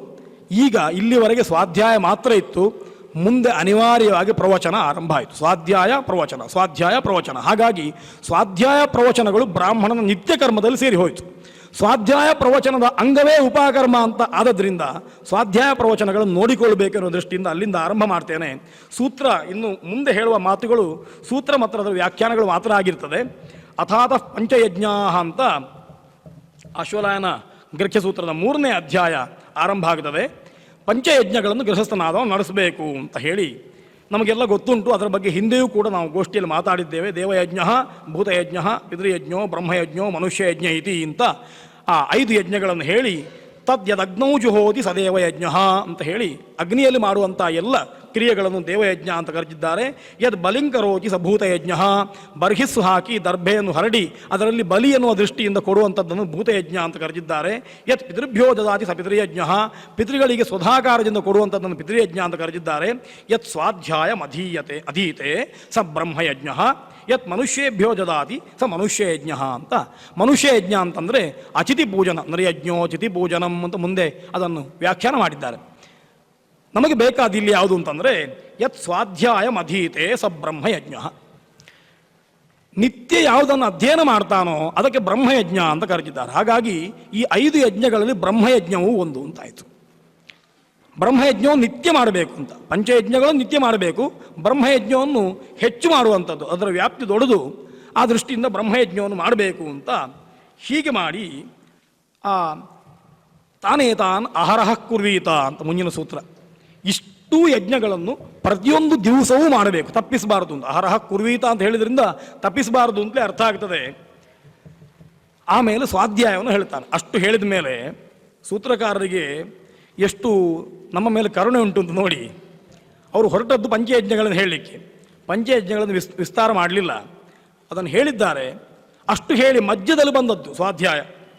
ಈಗ ಇಲ್ಲಿವರೆಗೆ ಸ್ವಾಧ್ಯಾಯ ಮಾತ್ರ ಇತ್ತು, ಮುಂದೆ ಅನಿವಾರ್ಯವಾಗಿ ಪ್ರವಚನ ಆರಂಭ ಆಯಿತು. ಸ್ವಾಧ್ಯಾಯ ಪ್ರವಚನ, ಸ್ವಾಧ್ಯಾಯ ಪ್ರವಚನ. ಹಾಗಾಗಿ ಸ್ವಾಧ್ಯಾಯ ಪ್ರವಚನಗಳು ಬ್ರಾಹ್ಮಣನ ನಿತ್ಯ ಕರ್ಮದಲ್ಲಿ ಸೇರಿ ಹೋಯಿತು. ಸ್ವಾಧ್ಯಾಯ ಪ್ರವಚನದ ಅಂಗವೇ ಉಪಕರ್ಮ ಅಂತ ಆದದ್ರಿಂದ ಸ್ವಾಧ್ಯಾಯ ಪ್ರವಚನಗಳನ್ನು ನೋಡಿಕೊಳ್ಳಬೇಕೆನ್ನೋ ದೃಷ್ಟಿಯಿಂದ ಅಲ್ಲಿಂದ ಆರಂಭ ಮಾಡ್ತೇನೆ. ಸೂತ್ರ ಇನ್ನು ಮುಂದೆ ಹೇಳುವ ಮಾತುಗಳು ಸೂತ್ರ ಮತ್ತು ಅದರ ವ್ಯಾಖ್ಯಾನಗಳು ಮಾತ್ರ ಆಗಿರ್ತದೆ. ಅಥಾತ ಪಂಚಯಜ್ಞ ಅಂತ ಅಶ್ವಲಾಯನ ಗೃಹ್ಯಸೂತ್ರದ 3ನೇ ಅಧ್ಯಾಯ ಆರಂಭ ಆಗ್ತದೆ. ಪಂಚಯಜ್ಞಗಳನ್ನು ಗೃಹಸ್ಥನಾದವನು ನಡೆಸಬೇಕು ಅಂತ ಹೇಳಿ ನಮಗೆಲ್ಲ ಗೊತ್ತುಂಟು. ಅದರ ಬಗ್ಗೆ ಹಿಂದೆಯೂ ಕೂಡ ನಾವು ಗೋಷ್ಠಿಯಲ್ಲಿ ಮಾತಾಡಿದ್ದೇವೆ. ದೇವಯಜ್ಞ, ಭೂತಯಜ್ಞ, ಪಿತೃಯಜ್ಞೋ, ಬ್ರಹ್ಮಯಜ್ಞೋ, ಮನುಷ್ಯಯಜ್ಞ ಇತಿ ಅಂತ ಆ 5 ಯಜ್ಞಗಳನ್ನು ಹೇಳಿ ತದ್ಯದಗ್ನೌ ಜುಹೋತಿ ಸದೇವ ಯಜ್ಞ ಅಂತ ಹೇಳಿ ಅಗ್ನಿಯಲ್ಲಿ ಮಾಡುವಂಥ ಎಲ್ಲ ಕ್ರಿಯೆಗಳನ್ನು ದೇವಯಜ್ಞ ಅಂತ ಕರೆದಿದ್ದಾರೆ. ಯದ್ ಬಲಿಂಕರೋತಿ ಸ ಭೂತಯಜ್ಞ, ಬರ್ಹಿಸ್ಸು ಹಾಕಿ ದರ್ಭೆಯನ್ನು ಹರಡಿ ಅದರಲ್ಲಿ ಬಲಿ ಎನ್ನುವ ದೃಷ್ಟಿಯಿಂದ ಕೊಡುವಂಥದ್ದನ್ನು ಭೂತಯಜ್ಞ ಅಂತ ಕರೆದಿದ್ದಾರೆ. ಯತ್ ಪಿತೃಭ್ಯೋ ದದಾತಿ ಸ ಪಿತೃಯಜ್ಞ, ಪಿತೃಗಳಿಗೆ ಸ್ವಧಾಕಾರದಿಂದ ಕೊಡುವಂಥದ್ದನ್ನು ಪಿತೃಯಜ್ಞ ಅಂತ ಕರೆದಿದ್ದಾರೆ. ಯತ್ ಸ್ವಾಧ್ಯಾಯ ಅಧೀತೆ ಸ ಬ್ರಹ್ಮಯಜ್ಞ, ಯತ್ ಮನುಷ್ಯೇಭ್ಯೋ ದದಾತಿ ಸ ಮನುಷ್ಯಯಜ್ಞ ಅಂತ. ಮನುಷ್ಯಯಜ್ಞ ಅಂತಂದರೆ ಅತಿಥಿ ಪೂಜನ, ನರಯಜ್ಞೋ ಅತಿಥಿ ಪೂಜನಂ ಅಂತ ಮುಂದೆ ಅದನ್ನು ವ್ಯಾಖ್ಯಾನ ಮಾಡಿದ್ದಾರೆ. ನಮಗೆ ಬೇಕಾದಿಲ್ಲಿ ಯಾವುದು ಅಂತಂದರೆ ಯತ್ ಸ್ವಾಧ್ಯಾಯ ಅಧೀತೆ ಸ ಬ್ರಹ್ಮಯಜ್ಞ. ನಿತ್ಯ ಯಾವುದನ್ನು ಅಧ್ಯಯನ ಮಾಡ್ತಾನೋ ಅದಕ್ಕೆ ಬ್ರಹ್ಮಯಜ್ಞ ಅಂತ ಕರೆದಿದ್ದಾರೆ. ಹಾಗಾಗಿ ಈ 5 ಯಜ್ಞಗಳಲ್ಲಿ ಬ್ರಹ್ಮಯಜ್ಞವೂ ಒಂದು ಅಂತಾಯಿತು. ಬ್ರಹ್ಮಯಜ್ಞವನ್ನು ನಿತ್ಯ ಮಾಡಬೇಕು ಅಂತ. ಪಂಚಯಜ್ಞಗಳನ್ನು ನಿತ್ಯ ಮಾಡಬೇಕು, ಬ್ರಹ್ಮಯಜ್ಞವನ್ನು ಹೆಚ್ಚು ಮಾಡುವಂಥದ್ದು, ಅದರ ವ್ಯಾಪ್ತಿ ದೊಡ್ಡದು, ಆ ದೃಷ್ಟಿಯಿಂದ ಬ್ರಹ್ಮಯಜ್ಞವನ್ನು ಮಾಡಬೇಕು ಅಂತ ಹೀಗೆ ಮಾಡಿ ತಾನೇ ತಾನ್ ಅಹರಹ ಕುರ್ವೀತ ಅಂತ ಮುಂದಿನ ಸೂತ್ರ. ಇಷ್ಟೂ ಯಜ್ಞಗಳನ್ನು ಪ್ರತಿಯೊಂದು ದಿವಸವೂ ಮಾಡಬೇಕು, ತಪ್ಪಿಸಬಾರದು ಅಂತ. ಅಹರಹ ಕುರ್ವೀತ ಅಂತ ಹೇಳಿದ್ರಿಂದ ತಪ್ಪಿಸಬಾರದು ಅಂತಲೇ ಅರ್ಥ ಆಗ್ತದೆ. ಆಮೇಲೆ ಸ್ವಾಧ್ಯಾಯವನ್ನು ಹೇಳ್ತಾನೆ. ಅಷ್ಟು ಹೇಳಿದ ಮೇಲೆ ಸೂತ್ರಕಾರರಿಗೆ ಎಷ್ಟು ನಮ್ಮ ಮೇಲೆ ಕರುಣೆ ಉಂಟು ಅಂತ ನೋಡಿ. ಅವರು ಹೊರಟದ್ದು ಪಂಚಯಜ್ಞಗಳನ್ನು ಹೇಳಲಿಕ್ಕೆ, ಪಂಚಯಜ್ಞಗಳನ್ನು ವಿಸ್ತಾರ ಮಾಡಲಿಲ್ಲ, ಅದನ್ನು ಹೇಳಿದ್ದಾರೆ. ಅಷ್ಟು ಹೇಳಿ ಮಧ್ಯದಲ್ಲಿ ಬಂದದ್ದು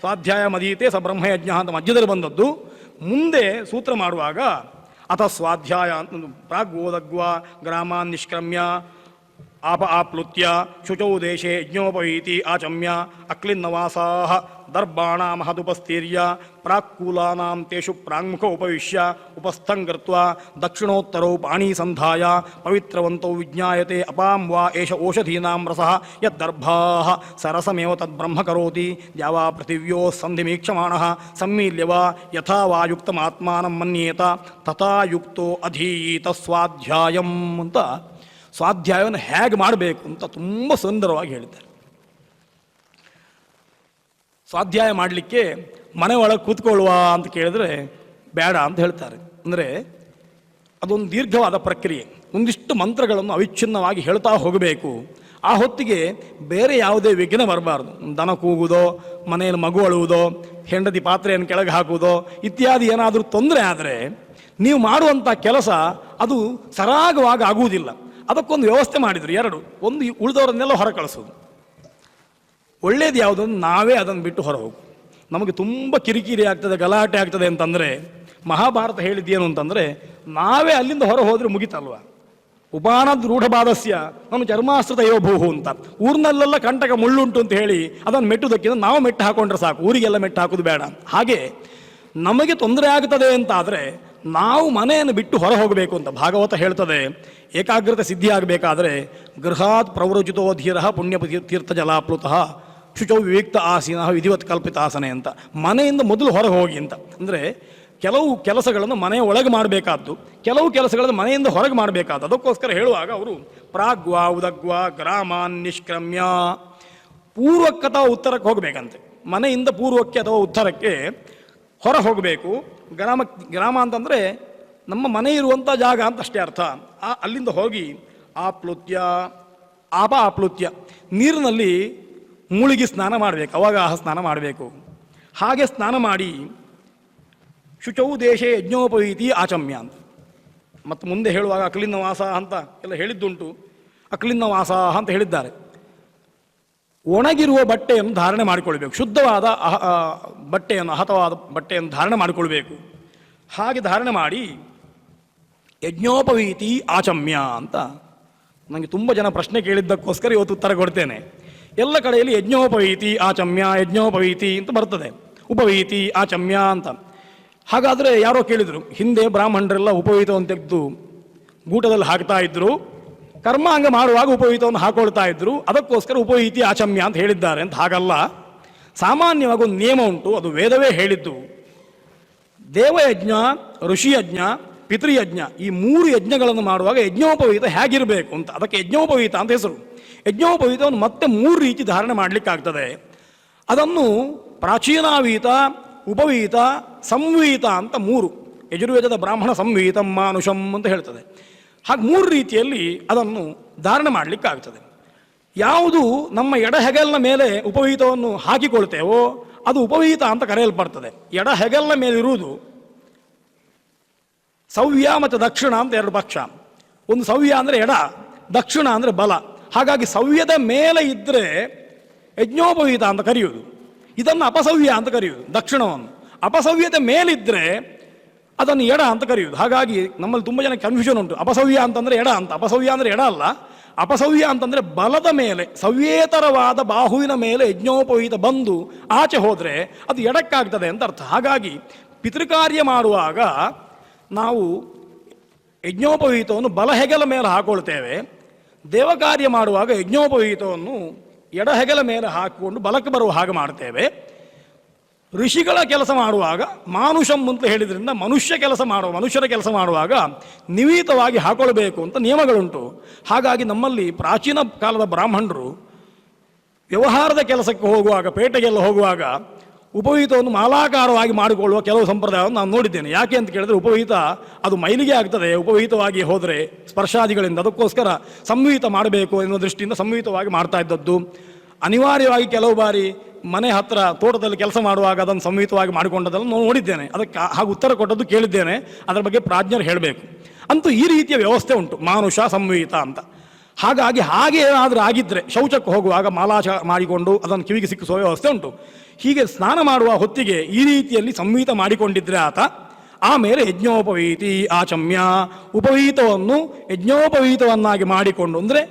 ಸ್ವಾಧ್ಯಾಯ ಮದೀತೆ ಸ ಬ್ರಹ್ಮಯಜ್ಞ ಅಂತ ಮಧ್ಯದಲ್ಲಿ ಬಂದದ್ದು. ಮುಂದೆ ಸೂತ್ರ ಮಾಡುವಾಗ ಅಥ ಸ್ವಾಧ್ಯಾಯ ಅಂತ ಪ್ರಾಗ್ಗೋದಗ್ವ ಗ್ರಾಮಾನ್ ನಿಷ್ಕ್ರಮ್ಯ ಆಪ್ಲುತ್ಯ ಶುಚೌ ದೇಶೆ ಯಜ್ಞೋಪವೀತಿ ಆಚಮ್ಯ ಅಕ್ಲಿನ್ನವಾಸಾಹ ದರ್ಬಾಣ ಮಹದುಪಸ್ಥೀರ್ಯ ಪ್ರಾಕ್ಕೂಲಾನಾಂ ತೇಷು ಪ್ರಾಂಗುಖ ಉಪವಿಶ್ಯ ಉಪಸ್ಥಂಗೃತ್ವಾ ದಕ್ಷಿಣೋತ್ತರೌ ಪಾಣಿ ಸಂಧಾಯ ಪವಿತ್ರವಂತೌ ವಿಜ್ಞಾಯತೆ ಅಪಾಂ ವಾ ಏಷ ಓಷಧೀನಾಂ ರಸಃ ಯದ್ದರ್ಭಾಃ ಸರಸಮೇವ ತದ್ಬ್ರಹ್ಮ ಕರೋತಿ ದ್ಯಾವಾ ಪೃಥಿವ್ಯೋ ಸಂಧಿಮೀಕ್ಷಮಾಣಃ ಸಮ್ಮೀಲ್ಯ ವಾ ಯಥಾ ವಾ ಯುಕ್ತಮಾತ್ಮಾನಂ ಮನ್ಯೇತ ತಥಾ ಯುಕ್ತೋ ಅಧೀತ ಸ್ವಾಧ್ಯಾಯಂ ಅಂತ ಸ್ವಾಧ್ಯಾಯವನ್ನು ಹೇಗೆ ಮಾಡಬೇಕು ಅಂತ ತುಂಬ ಸುಂದರವಾಗಿ ಹೇಳಿದ್ದಾರೆ. ಸ್ವಾಧ್ಯಾಯ ಮಾಡಲಿಕ್ಕೆ ಮನೆ ಒಳಗೆ ಕೂತ್ಕೊಳ್ಳುವ ಅಂತ ಕೇಳಿದ್ರೆ ಬೇಡ ಅಂತ ಹೇಳ್ತಾರೆ. ಅಂದರೆ ಅದೊಂದು ದೀರ್ಘವಾದ ಪ್ರಕ್ರಿಯೆ. ಒಂದಿಷ್ಟು ಮಂತ್ರಗಳನ್ನು ಅವಿಚ್ಛಿನ್ನವಾಗಿ ಹೇಳ್ತಾ ಹೋಗಬೇಕು. ಆ ಹೊತ್ತಿಗೆ ಬೇರೆ ಯಾವುದೇ ವಿಘ್ನ ಬರಬಾರ್ದು. ದನ ಕೂಗುವುದೋ, ಮನೆಯಲ್ಲಿ ಮಗು ಅಳುವುದೋ, ಹೆಂಡತಿ ಪಾತ್ರೆಯನ್ನು ಕೆಳಗೆ ಹಾಕುವುದೋ ಇತ್ಯಾದಿ ಏನಾದರೂ ತೊಂದರೆ ಆದರೆ ನೀವು ಮಾಡುವಂಥ ಕೆಲಸ ಅದು ಸರಾಗವಾಗಿ ಆಗುವುದಿಲ್ಲ. ಅದಕ್ಕೊಂದು ವ್ಯವಸ್ಥೆ ಮಾಡಿದರು. 2, ಒಂದು ಉಳಿದವರನ್ನೆಲ್ಲ ಹೊರ ಕಳಿಸೋದು. ಒಳ್ಳೇದು ಯಾವುದನ್ನು ನಾವೇ ಅದನ್ನು ಬಿಟ್ಟು ಹೊರ ಹೋಗು. ನಮಗೆ ತುಂಬ ಕಿರಿಕಿರಿ ಆಗ್ತದೆ, ಗಲಾಟೆ ಆಗ್ತದೆ ಅಂತಂದರೆ ಮಹಾಭಾರತ ಹೇಳಿದ್ದೇನು ಅಂತಂದರೆ ನಾವೇ ಅಲ್ಲಿಂದ ಹೊರ ಹೋದರೆ ಮುಗಿತಲ್ವ. ಉಪಾನದ್ ರೂಢಬಾಧಸ್ಯ ನಮ್ಮ ಚರ್ಮಾಸ್ತ್ರತ ಯೋಭೂಹು ಅಂತ. ಊರಿನಲ್ಲೆಲ್ಲ ಕಂಟಕ ಮುಳ್ಳುಂಟು ಅಂತ ಹೇಳಿ ಅದನ್ನು ಮೆಟ್ಟುವುದಕ್ಕಿಂತ ನಾವು ಮೆಟ್ಟು ಹಾಕೊಂಡ್ರೆ ಸಾಕು, ಊರಿಗೆಲ್ಲ ಮೆಟ್ಟು ಹಾಕೋದು ಬೇಡ. ಹಾಗೆ ನಮಗೆ ತೊಂದರೆ ಆಗ್ತದೆ ಅಂತಾದರೆ ನಾವು ಮನೆಯನ್ನು ಬಿಟ್ಟು ಹೊರ ಹೋಗಬೇಕು ಅಂತ ಭಾಗವತ ಹೇಳ್ತದೆ. ಏಕಾಗ್ರತೆ ಸಿದ್ಧಿ ಆಗಬೇಕಾದ್ರೆ ಗೃಹಾತ್ ಪ್ರವೃಜಿತೋ ಧೀರ ಪುಣ್ಯ ತೀರ್ಥ ಜಲಾಪ್ಲುತಃ ಶುಚೌ ವಿವಿಕ್ತ ಆಸೀನ ವಿಧಿವತ್ ಕಲ್ಪಿತ ಆಸನೆ ಅಂತ. ಮನೆಯಿಂದ ಮೊದಲು ಹೊರಗೆ ಹೋಗಿ ಅಂತ. ಅಂದರೆ ಕೆಲವು ಕೆಲಸಗಳನ್ನು ಮನೆಯ ಒಳಗೆ ಮಾಡಬೇಕಾದ್ದು, ಕೆಲವು ಕೆಲಸಗಳನ್ನು ಮನೆಯಿಂದ ಹೊರಗೆ ಮಾಡಬೇಕಾದ್ದು. ಅದಕ್ಕೋಸ್ಕರ ಹೇಳುವಾಗ ಅವರು ಪ್ರಾಗ್ವ ಉದಗ್ವ ಗ್ರಾಮಾನ್ ನಿಷ್ಕ್ರಮ್ಯ, ಪೂರ್ವಕ್ಕೆ ಅಥವಾ ಉತ್ತರಕ್ಕೆ ಹೋಗಬೇಕಂತೆ. ಮನೆಯಿಂದ ಪೂರ್ವಕ್ಕೆ ಅಥವಾ ಉತ್ತರಕ್ಕೆ ಹೊರ ಹೋಗಬೇಕು. ಗ್ರಾಮ ಅಂತಂದರೆ ನಮ್ಮ ಮನೆ ಇರುವಂಥ ಜಾಗ ಅಂತ ಅಷ್ಟೇ ಅರ್ಥ. ಅಲ್ಲಿಂದ ಹೋಗಿ ಆಪ್ಲುತ್ಯ ನೀರಿನಲ್ಲಿ ಮುಳುಗಿ ಸ್ನಾನ ಮಾಡಬೇಕು, ಅವಾಗ ಸ್ನಾನ ಮಾಡಬೇಕು. ಹಾಗೆ ಸ್ನಾನ ಮಾಡಿ ಶುಚೌ ದೇಶೇ ಯಜ್ಞೋಪವೀತಿ ಆಚಮ್ಯ ಅಂತ. ಮತ್ತು ಮುಂದೆ ಹೇಳುವಾಗ ಅಕ್ಲಿನ್ನವಾಸ ಅಂತ ಎಲ್ಲ ಹೇಳಿದ್ದುಂಟು. ಅಕ್ಲಿನ್ನವಾಸ ಅಂತ ಹೇಳಿದ್ದಾರೆ. ಒಣಗಿರುವ ಬಟ್ಟೆಯನ್ನು ಧಾರಣೆ ಮಾಡಿಕೊಳ್ಬೇಕು, ಶುದ್ಧವಾದ ಬಟ್ಟೆಯನ್ನು, ಹತವಾದ ಬಟ್ಟೆಯನ್ನು ಧಾರಣೆ ಮಾಡಿಕೊಳ್ಬೇಕು. ಹಾಗೆ ಧಾರಣೆ ಮಾಡಿ ಯಜ್ಞೋಪವೀತಿ ಆಚಮ್ಯ ಅಂತ. ನನಗೆ ತುಂಬ ಜನ ಪ್ರಶ್ನೆ ಕೇಳಿದ್ದಕ್ಕೋಸ್ಕರ ಇವತ್ತು ಉತ್ತರ ಕೊಡ್ತೇನೆ. ಎಲ್ಲ ಕಡೆಯಲ್ಲಿ ಯಜ್ಞೋಪವೀತಿ ಆಚಮ್ಯ, ಯಜ್ಞೋಪವೀತಿ ಅಂತ ಬರ್ತದೆ, ಉಪವೀತಿ ಆಚಮ್ಯ ಅಂತ. ಹಾಗಾದರೆ ಯಾರೋ ಕೇಳಿದರು, ಹಿಂದೆ ಬ್ರಾಹ್ಮಣರೆಲ್ಲ ಉಪವೀತವನ್ನು ತೆಗೆದು ಗೂಟದಲ್ಲಿ ಹಾಕ್ತಾ ಇದ್ರು, ಕರ್ಮಾಂಗ ಮಾಡುವಾಗ ಉಪವೀತವನ್ನು ಹಾಕೊಳ್ತಾ ಇದ್ರು, ಅದಕ್ಕೋಸ್ಕರ ಉಪವೀತಿ ಆಚಮ್ಯ ಅಂತ ಹೇಳಿದ್ದಾರೆ ಅಂತ. ಹಾಗಲ್ಲ, ಸಾಮಾನ್ಯವಾಗಿ ಒಂದು ನಿಯಮ ಉಂಟು, ಅದು ವೇದವೇ ಹೇಳಿದ್ದು. ದೇವಯಜ್ಞ, ಋಷಿಯಜ್ಞ, ಪಿತೃಯಜ್ಞ ಈ 3 ಯಜ್ಞಗಳನ್ನು ಮಾಡುವಾಗ ಯಜ್ಞೋಪವೀತ ಹೇಗಿರಬೇಕು ಅಂತ, ಅದಕ್ಕೆ ಯಜ್ಞೋಪವೀತ ಅಂತ ಹೆಸರು. ಯಜ್ಞೋಪವೀತವನ್ನು ಮತ್ತೆ 3 ರೀತಿ ಧಾರಣೆ ಮಾಡಲಿಕ್ಕಾಗ್ತದೆ. ಅದನ್ನು ಪ್ರಾಚೀನಾವೀತ, ಉಪವೀತ, ಸಂವೀತ ಅಂತ 3 ಯಜುರ್ವೇದದ ಬ್ರಾಹ್ಮಣ ಸಂಹಿತಂ ಮಾನುಷಂ ಅಂತ ಹೇಳ್ತದೆ. ಹಾಗೆ 3 ರೀತಿಯಲ್ಲಿ ಅದನ್ನು ಧಾರಣೆ ಮಾಡಲಿಕ್ಕಾಗ್ತದೆ. ಯಾವುದು ನಮ್ಮ ಎಡ ಹೆಗಲಿನ ಮೇಲೆ ಉಪವೀತವನ್ನು ಹಾಕಿಕೊಳ್ತೇವೋ ಅದು ಉಪವೀತ ಅಂತ ಕರೆಯಲ್ಪಡ್ತದೆ. ಎಡ ಹೆಗಲಿನ ಮೇಲೆ ಇರುವುದು ಸವ್ಯ ಮತ್ತು ದಕ್ಷಿಣ ಅಂತ 2 ಪಕ್ಷ. ಒಂದು ಸವ್ಯ ಅಂದರೆ ಎಡ, ದಕ್ಷಿಣ ಅಂದರೆ ಬಲ. ಹಾಗಾಗಿ ಸವ್ಯದ ಮೇಲೆ ಇದ್ದರೆ ಯಜ್ಞೋಪವೀತ ಅಂತ ಕರೆಯುವುದು, ಇದನ್ನು ಅಪಸವ್ಯ ಅಂತ ಕರೆಯುವುದು. ದಕ್ಷಿಣವನ್ನು ಅಪಸವ್ಯದ ಮೇಲಿದ್ದರೆ ಅದನ್ನು ಎಡ ಅಂತ ಕರೆಯುವುದು. ಹಾಗಾಗಿ ನಮ್ಮಲ್ಲಿ ತುಂಬ ಜನ ಕನ್ಫ್ಯೂಷನ್ ಉಂಟು. ಅಪಸವ್ಯ ಅಂತಂದರೆ ಎಡ ಅಂತ. ಅಪಸವ್ಯ ಅಂದರೆ ಎಡ ಅಲ್ಲ, ಅಪಸವ್ಯ ಅಂತಂದರೆ ಬಲದ ಮೇಲೆ ಸವ್ಯೇತರವಾದ ಬಾಹುವಿನ ಮೇಲೆ ಯಜ್ಞೋಪವೀತ ಬಂದು ಆಚೆ ಹೋದರೆ ಅದು ಎಡಕ್ಕಾಗ್ತದೆ ಅಂತ ಅರ್ಥ. ಹಾಗಾಗಿ ಪಿತೃಕಾರ್ಯ ಮಾಡುವಾಗ ನಾವು ಯಜ್ಞೋಪವೀತವನ್ನು ಬಲ ಹೆಗಲ ಮೇಲೆ ಹಾಕೊಳ್ತೇವೆ. ದೇವಕಾರ್ಯ ಮಾಡುವಾಗ ಯಜ್ಞೋಪವೀತವನ್ನು ಎಡ ಹೆಗಲ ಮೇಲೆ ಹಾಕಿಕೊಂಡು ಬಲಕ್ಕೆ ಬರುವ ಹಾಗೆ ಮಾಡ್ತೇವೆ. ಋಷಿಗಳ ಕೆಲಸ ಮಾಡುವಾಗ ಮಾನುಷಂ ಅಂತ ಹೇಳಿದ್ರಿಂದ ಮನುಷ್ಯರ ಕೆಲಸ ಮಾಡುವಾಗ ನಿವೀತವಾಗಿ ಹಾಕೊಳ್ಬೇಕು ಅಂತ ನಿಯಮಗಳುಂಟು. ಹಾಗಾಗಿ ನಮ್ಮಲ್ಲಿ ಪ್ರಾಚೀನ ಕಾಲದ ಬ್ರಾಹ್ಮಣರು ವ್ಯವಹಾರದ ಕೆಲಸಕ್ಕೆ ಹೋಗುವಾಗ, ಪೇಟೆಗೆಲ್ಲ ಹೋಗುವಾಗ ಉಪವೀತವನ್ನು ಮಾಲಾಕಾರವಾಗಿ ಮಾಡಿಕೊಳ್ಳುವ ಕೆಲವು ಸಂಪ್ರದಾಯವನ್ನು ನಾನು ನೋಡಿದ್ದೇನೆ. ಯಾಕೆ ಅಂತ ಕೇಳಿದ್ರೆ ಉಪವೀತ ಅದು ಮೈಲಿಗೆ ಆಗ್ತದೆ ಉಪವೀತವಾಗಿ ಹೋದರೆ ಸ್ಪರ್ಶಾದಿಗಳಿಂದ. ಅದಕ್ಕೋಸ್ಕರ ಸಂವೀತ ಮಾಡಬೇಕು ಎನ್ನುವ ದೃಷ್ಟಿಯಿಂದ ಸಂವೀತವಾಗಿ ಮಾಡ್ತಾ ಇದ್ದದ್ದು. ಅನಿವಾರ್ಯವಾಗಿ ಕೆಲವು ಬಾರಿ ಮನೆ ಹತ್ತಿರ ತೋಟದಲ್ಲಿ ಕೆಲಸ ಮಾಡುವಾಗ ಅದನ್ನು ಸಂಹಿತವಾಗಿ ಮಾಡಿಕೊಂಡದನ್ನು ನೋಡಿದ್ದೇನೆ. ಅದಕ್ಕೆ ಹಾಗೆ ಉತ್ತರ ಕೊಟ್ಟದ್ದು ಕೇಳಿದ್ದೇನೆ. ಅದರ ಬಗ್ಗೆ ಪ್ರಾಜ್ಞರು ಹೇಳಬೇಕು. ಅಂತೂ ಈ ರೀತಿಯ ವ್ಯವಸ್ಥೆ ಉಂಟು, ಮಾನುಷ ಸಂಹಿತ ಅಂತ. ಹಾಗಾಗಿ ಹಾಗೆ ಏನಾದರೂ ಆಗಿದ್ದರೆ ಶೌಚಕ್ಕೆ ಹೋಗುವಾಗ ಮಾಲಾಶ ಮಾಡಿಕೊಂಡು ಅದನ್ನು ಕಿವಿಗೆ ಸಿಕ್ಕಿಸುವ ವ್ಯವಸ್ಥೆ ಉಂಟು. ಹೀಗೆ ಸ್ನಾನ ಮಾಡುವ ಹೊತ್ತಿಗೆ ಈ ರೀತಿಯಲ್ಲಿ ಸಂಹಿತ ಮಾಡಿಕೊಂಡಿದ್ದರೆ ಆತ ಆಮೇಲೆ ಯಜ್ಞೋಪವೀತಿ ಆಚಮ್ಯ, ಉಪವೀತವನ್ನು ಯಜ್ಞೋಪವೀತವನ್ನಾಗಿ ಮಾಡಿಕೊಂಡು ಅಂದರೆ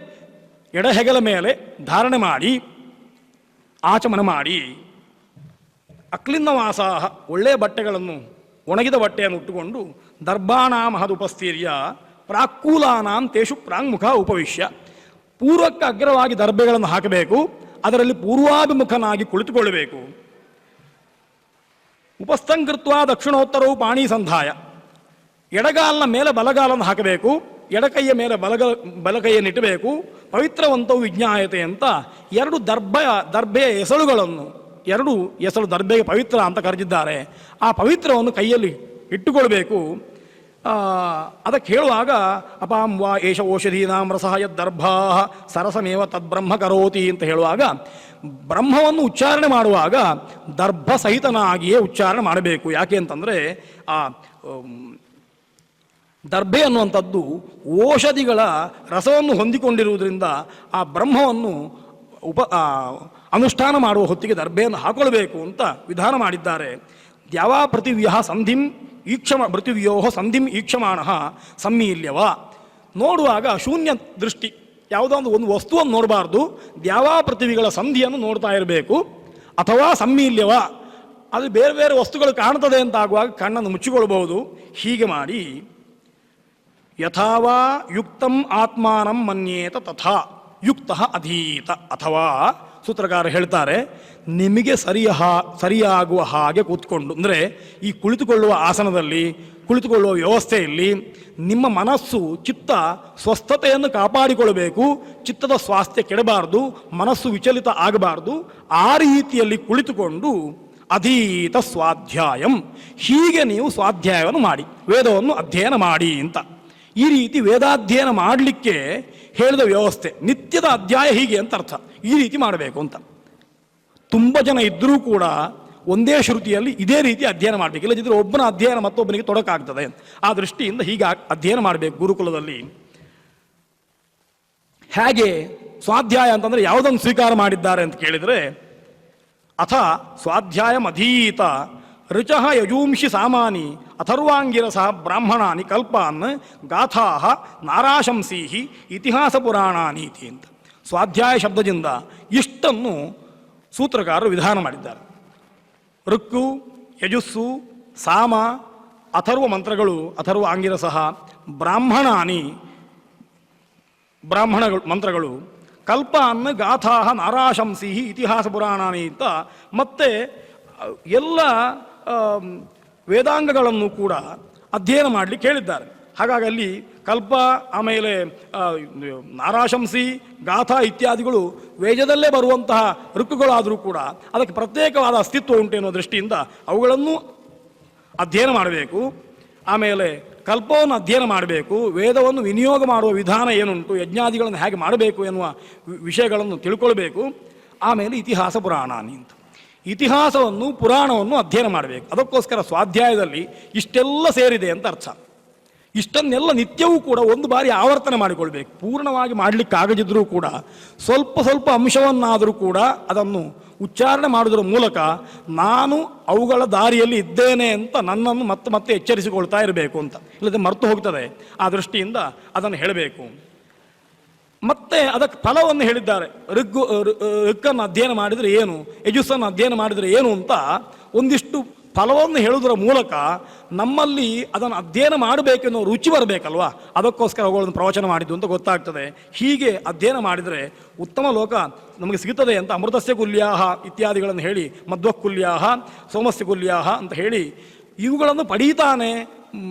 ಎಡಹೆಗಲ ಮೇಲೆ ಧಾರಣೆ ಮಾಡಿ ಆಚಮನ ಮಾಡಿ ಅಕ್ಲಿನ್ನವಾಸಾಹ, ಒಳ್ಳೆಯ ಬಟ್ಟೆಗಳನ್ನು ಒಣಗಿದ ಬಟ್ಟೆಯನ್ನು ಉಟ್ಟುಕೊಂಡು ದರ್ಭಾಣಾಮಹದುಪಸ್ಥೀರ್ಯ ಪ್ರಾಕ್ಕೂಲಾನಾಂ ತೇಷು ಪ್ರಾಂಗ್ಮುಖ ಉಪವಿಶ್ಯ, ಪೂರ್ವಕ್ಕೆ ಅಗ್ರವಾಗಿ ದರ್ಭೆಗಳನ್ನು ಹಾಕಬೇಕು, ಅದರಲ್ಲಿ ಪೂರ್ವಾಭಿಮುಖನಾಗಿ ಕುಳಿತುಕೊಳ್ಳಬೇಕು. ಉಪಸ್ಥಂಕೃತ್ವ ದಕ್ಷಿಣೋತ್ತರವು ಪಾಣಿ ಸಂಧಾಯ, ಎಡಗಾಲನ ಮೇಲೆ ಬಲಗಾಲನ್ನು ಹಾಕಬೇಕು, ಎಡಕೈಯ ಮೇಲೆ ಬಲಕೈಯನ್ನು ಇಟ್ಟಬೇಕು. ಪವಿತ್ರವಂತವು ವಿಜ್ಞಾಯತೆ ಅಂತ 2 ದರ್ಭೆಯ ಎಸಳುಗಳನ್ನು, 2 ಎಸಳು ದರ್ಭೆಗೆ ಪವಿತ್ರ ಅಂತ ಕರೆದಿದ್ದಾರೆ. ಆ ಪವಿತ್ರವನ್ನು ಕೈಯಲ್ಲಿ ಇಟ್ಟುಕೊಳ್ಬೇಕು. ಅದಕ್ಕೆ ಹೇಳುವಾಗ ಅಪಾಂ ವಾ ಏಷ ಓಷಧೀನಾಂ ರಸಃ ಯದ್ದರ್ಭಾ ಸರಸಮೇವ ತದ್ಬ್ರಹ್ಮ ಕರೋತಿ ಅಂತ ಹೇಳುವಾಗ ಬ್ರಹ್ಮವನ್ನು ಉಚ್ಚಾರಣೆ ಮಾಡುವಾಗ ದರ್ಭ ಸಹಿತನಾಗಿಯೇ ಉಚ್ಚಾರಣೆ ಮಾಡಬೇಕು. ಯಾಕೆ ಅಂತಂದರೆ ಆ ದರ್ಭೆ ಅನ್ನುವಂಥದ್ದು ಔಷಧಿಗಳ ರಸವನ್ನು ಹೊಂದಿಕೊಂಡಿರುವುದರಿಂದ ಆ ಬ್ರಹ್ಮವನ್ನು ಅನುಷ್ಠಾನ ಮಾಡುವ ಹೊತ್ತಿಗೆ ದರ್ಭೆಯನ್ನು ಹಾಕೊಳ್ಬೇಕು ಅಂತ ವಿಧಾನ ಮಾಡಿದ್ದಾರೆ. ದ್ಯಾವಾ ಪೃಥಿವ್ಯಃ ಸಂಧಿಂ ಪೃಥಿವ್ಯೋ ಸಂಧಿಂ ಈಕ್ಷಮಾಣ ಸಮ್ಮೀಲ್ಯವ, ನೋಡುವಾಗ ಶೂನ್ಯ ದೃಷ್ಟಿ, ಯಾವುದೋ ಒಂದು ವಸ್ತುವನ್ನು ನೋಡಬಾರ್ದು, ದ್ಯಾವಾ ಪೃಥಿವಿಗಳ ಸಂಧಿಯನ್ನು ನೋಡ್ತಾ ಇರಬೇಕು. ಅಥವಾ ಸಮ್ಮೀಲ್ಯವ, ಅದು ಬೇರೆ ಬೇರೆ ವಸ್ತುಗಳು ಕಾಣ್ತದೆ ಅಂತ ಆಗುವಾಗ ಕಣ್ಣನ್ನು ಮುಚ್ಚಿಕೊಳ್ಬಹುದು. ಹೀಗೆ ಮಾಡಿ ಯಥಾವಾ ಯುಕ್ತಂ ಆತ್ಮಾನಂ ಮನ್ಯೇತ ತಥಾ ಯುಕ್ತ ಅಧೀತ, ಅಥವಾ ಸೂತ್ರಕಾರ ಹೇಳ್ತಾರೆ ನಿಮಗೆ ಸರಿಯಾಗುವ ಹಾಗೆ ಕೂತ್ಕೊಂಡು, ಅಂದರೆ ಈ ಕುಳಿತುಕೊಳ್ಳುವ ಆಸನದಲ್ಲಿ, ಕುಳಿತುಕೊಳ್ಳುವ ವ್ಯವಸ್ಥೆಯಲ್ಲಿ ನಿಮ್ಮ ಮನಸ್ಸು ಚಿತ್ತ ಸ್ವಸ್ಥತೆಯನ್ನು ಕಾಪಾಡಿಕೊಳ್ಳಬೇಕು. ಚಿತ್ತದ ಸ್ವಾಸ್ಥ್ಯ ಕೆಡಬಾರ್ದು, ಮನಸ್ಸು ವಿಚಲಿತ ಆಗಬಾರ್ದು. ಆ ರೀತಿಯಲ್ಲಿ ಕುಳಿತುಕೊಂಡು ಅಧೀತ ಸ್ವಾಧ್ಯಾಯಂ, ಹೀಗೆ ನೀವು ಸ್ವಾಧ್ಯಾಯವನ್ನು ಮಾಡಿ, ವೇದವನ್ನು ಅಧ್ಯಯನ ಮಾಡಿ ಅಂತ. ಈ ರೀತಿ ವೇದಾಧ್ಯಯನ ಮಾಡಲಿಕ್ಕೆ ಹೇಳಿದ ವ್ಯವಸ್ಥೆ, ನಿತ್ಯದ ಅಧ್ಯಾಯ ಹೀಗೆ ಅಂತ ಅರ್ಥ. ಈ ರೀತಿ ಮಾಡಬೇಕು ಅಂತ. ತುಂಬ ಜನ ಇದ್ದರೂ ಕೂಡ ಒಂದೇ ಶ್ರುತಿಯಲ್ಲಿ ಇದೇ ರೀತಿ ಅಧ್ಯಯನ ಮಾಡಬೇಕು. ಇಲ್ಲದಿದ್ದರೆ ಒಬ್ಬನ ಅಧ್ಯಯನ ಮತ್ತೊಬ್ಬನಿಗೆ ತೊಡಕಾಗ್ತದೆ. ಆ ದೃಷ್ಟಿಯಿಂದ ಹೀಗೆ ಅಧ್ಯಯನ ಮಾಡಬೇಕು ಗುರುಕುಲದಲ್ಲಿ. ಹೇಗೆ ಸ್ವಾಧ್ಯಾಯ ಅಂತಂದರೆ ಯಾವುದನ್ನು ಸ್ವೀಕಾರ ಮಾಡಿದ್ದಾರೆ ಅಂತ ಕೇಳಿದರೆ, ಅಥ ಸ್ವಾಧ್ಯಾಯಂ ಅಧೀತ ಋಚಃ ಯಜೂಂಷಿ ಸಾಮಾನಿ ಅಥರ್ವಾಂಗಿರಸಃ ಬ್ರಾಹ್ಮಣಾನಿ ಕಲ್ಪಾನ್ ಗಾಥಾ ನಾರಾಶಂಸೀಹಿ ಇತಿಹಾಸ ಪುರಾಣಾನೀತಿ ಅಂತ. ಸ್ವಾಧ್ಯಾಯ ಶಬ್ದದಿಂದ ಇಷ್ಟನ್ನು ಸೂತ್ರಕಾರರು ವಿಧಾನ ಮಾಡಿದ್ದಾರೆ. ಋಕ್ಕು, ಯಜುಸ್ಸು, ಸಾಮ, ಅಥರ್ವ ಮಂತ್ರಗಳು, ಅಥರ್ವ ಆಂಗಿರಸಃ, ಬ್ರಾಹ್ಮಣಾನಿ ಬ್ರಾಹ್ಮಣಗಳು ಮಂತ್ರಗಳು, ಕಲ್ಪಾನ್ ಗಾಥಾ ನಾರಾಶಂಸೀಹಿ ಇತಿಹಾಸ ಪುರಾಣಾನಿ ಅಂತ ಮತ್ತೆ ಎಲ್ಲ ವೇದಾಂಗಗಳನ್ನು ಕೂಡ ಅಧ್ಯಯನ ಮಾಡಲಿಕ್ಕೆ ಹೇಳಿದ್ದಾರೆ. ಹಾಗಾಗಿ ಅಲ್ಲಿ ಕಲ್ಪ, ಆಮೇಲೆ ನಾರಾಶಂಸಿ, ಗಾಥಾ ಇತ್ಯಾದಿಗಳು ವೇದದಲ್ಲೇ ಬರುವಂತಹ ಋಕ್ಕುಗಳಾದರೂ ಕೂಡ ಅದಕ್ಕೆ ಪ್ರತ್ಯೇಕವಾದ ಅಸ್ತಿತ್ವ ಉಂಟು ಎನ್ನುವ ದೃಷ್ಟಿಯಿಂದ ಅವುಗಳನ್ನು ಅಧ್ಯಯನ ಮಾಡಬೇಕು. ಆಮೇಲೆ ಕಲ್ಪವನ್ನು ಅಧ್ಯಯನ ಮಾಡಬೇಕು, ವೇದವನ್ನು ವಿನಿಯೋಗ ಮಾಡುವ ವಿಧಾನ ಏನುಂಟು, ಯಜ್ಞಾದಿಗಳನ್ನು ಹೇಗೆ ಮಾಡಬೇಕು ಎನ್ನುವ ವಿಷಯಗಳನ್ನು ತಿಳ್ಕೊಳ್ಬೇಕು. ಆಮೇಲೆ ಇತಿಹಾಸ ಪುರಾಣಾನಿ ಅಂತ, ಇತಿಹಾಸವನ್ನು ಪುರಾಣವನ್ನು ಅಧ್ಯಯನ ಮಾಡಬೇಕು. ಅದಕ್ಕೋಸ್ಕರ ಸ್ವಾಧ್ಯಾಯದಲ್ಲಿ ಇಷ್ಟೆಲ್ಲ ಸೇರಿದೆ ಅಂತ ಅರ್ಥ. ಇಷ್ಟನ್ನೆಲ್ಲ ನಿತ್ಯವೂ ಕೂಡ ಒಂದು ಬಾರಿ ಆವರ್ತನೆ ಮಾಡಿಕೊಳ್ಬೇಕು. ಪೂರ್ಣವಾಗಿ ಮಾಡಲಿಕ್ಕಾಗದಿದ್ದರೂ ಕೂಡ ಸ್ವಲ್ಪ ಸ್ವಲ್ಪ ಅಂಶವನ್ನಾದರೂ ಕೂಡ ಅದನ್ನು ಉಚ್ಚಾರಣೆ ಮಾಡುವುದರ ಮೂಲಕ ನಾನು ಅವುಗಳ ದಾರಿಯಲ್ಲಿ ಇದ್ದೇನೆ ಅಂತ ನನ್ನನ್ನು ಮತ್ತೆ ಮತ್ತೆ ಎಚ್ಚರಿಸಿಕೊಳ್ತಾ ಇರಬೇಕು ಅಂತ, ಇಲ್ಲದೆ ಮರೆತು ಹೋಗ್ತದೆ. ಆ ದೃಷ್ಟಿಯಿಂದ ಅದನ್ನು ಹೇಳಬೇಕು. ಮತ್ತೆ ಅದಕ್ಕೆ ಫಲವನ್ನು ಹೇಳಿದ್ದಾರೆ. ಋಕ್ಕನ್ನು ಅಧ್ಯಯನ ಮಾಡಿದರೆ ಏನು, ಯಜುಸ್ಸನ್ನು ಅಧ್ಯಯನ ಮಾಡಿದರೆ ಏನು ಅಂತ ಒಂದಿಷ್ಟು ಫಲವನ್ನು ಹೇಳುವುದರ ಮೂಲಕ ನಮ್ಮಲ್ಲಿ ಅದನ್ನು ಅಧ್ಯಯನ ಮಾಡಬೇಕೆನ್ನೋ ರುಚಿ ಬರಬೇಕಲ್ವಾ, ಅದಕ್ಕೋಸ್ಕರ ಅವುಗಳನ್ನು ಪ್ರವಚನ ಮಾಡಿದ್ದು ಅಂತ ಗೊತ್ತಾಗ್ತದೆ. ಹೀಗೆ ಅಧ್ಯಯನ ಮಾಡಿದರೆ ಉತ್ತಮ ಲೋಕ ನಮಗೆ ಸಿಗುತ್ತದೆ ಅಂತ ಅಮೃತಸ್ಯ ಕುಲ್ಯಾಹ ಇತ್ಯಾದಿಗಳನ್ನು ಹೇಳಿ, ಮಧ್ವಕುಲ್ಯಾಹ ಸೋಮಸ್ಯ ಕುಲ್ಯಾಹ ಅಂತ ಹೇಳಿ ಇವುಗಳನ್ನು ಪಡೀತಾನೆ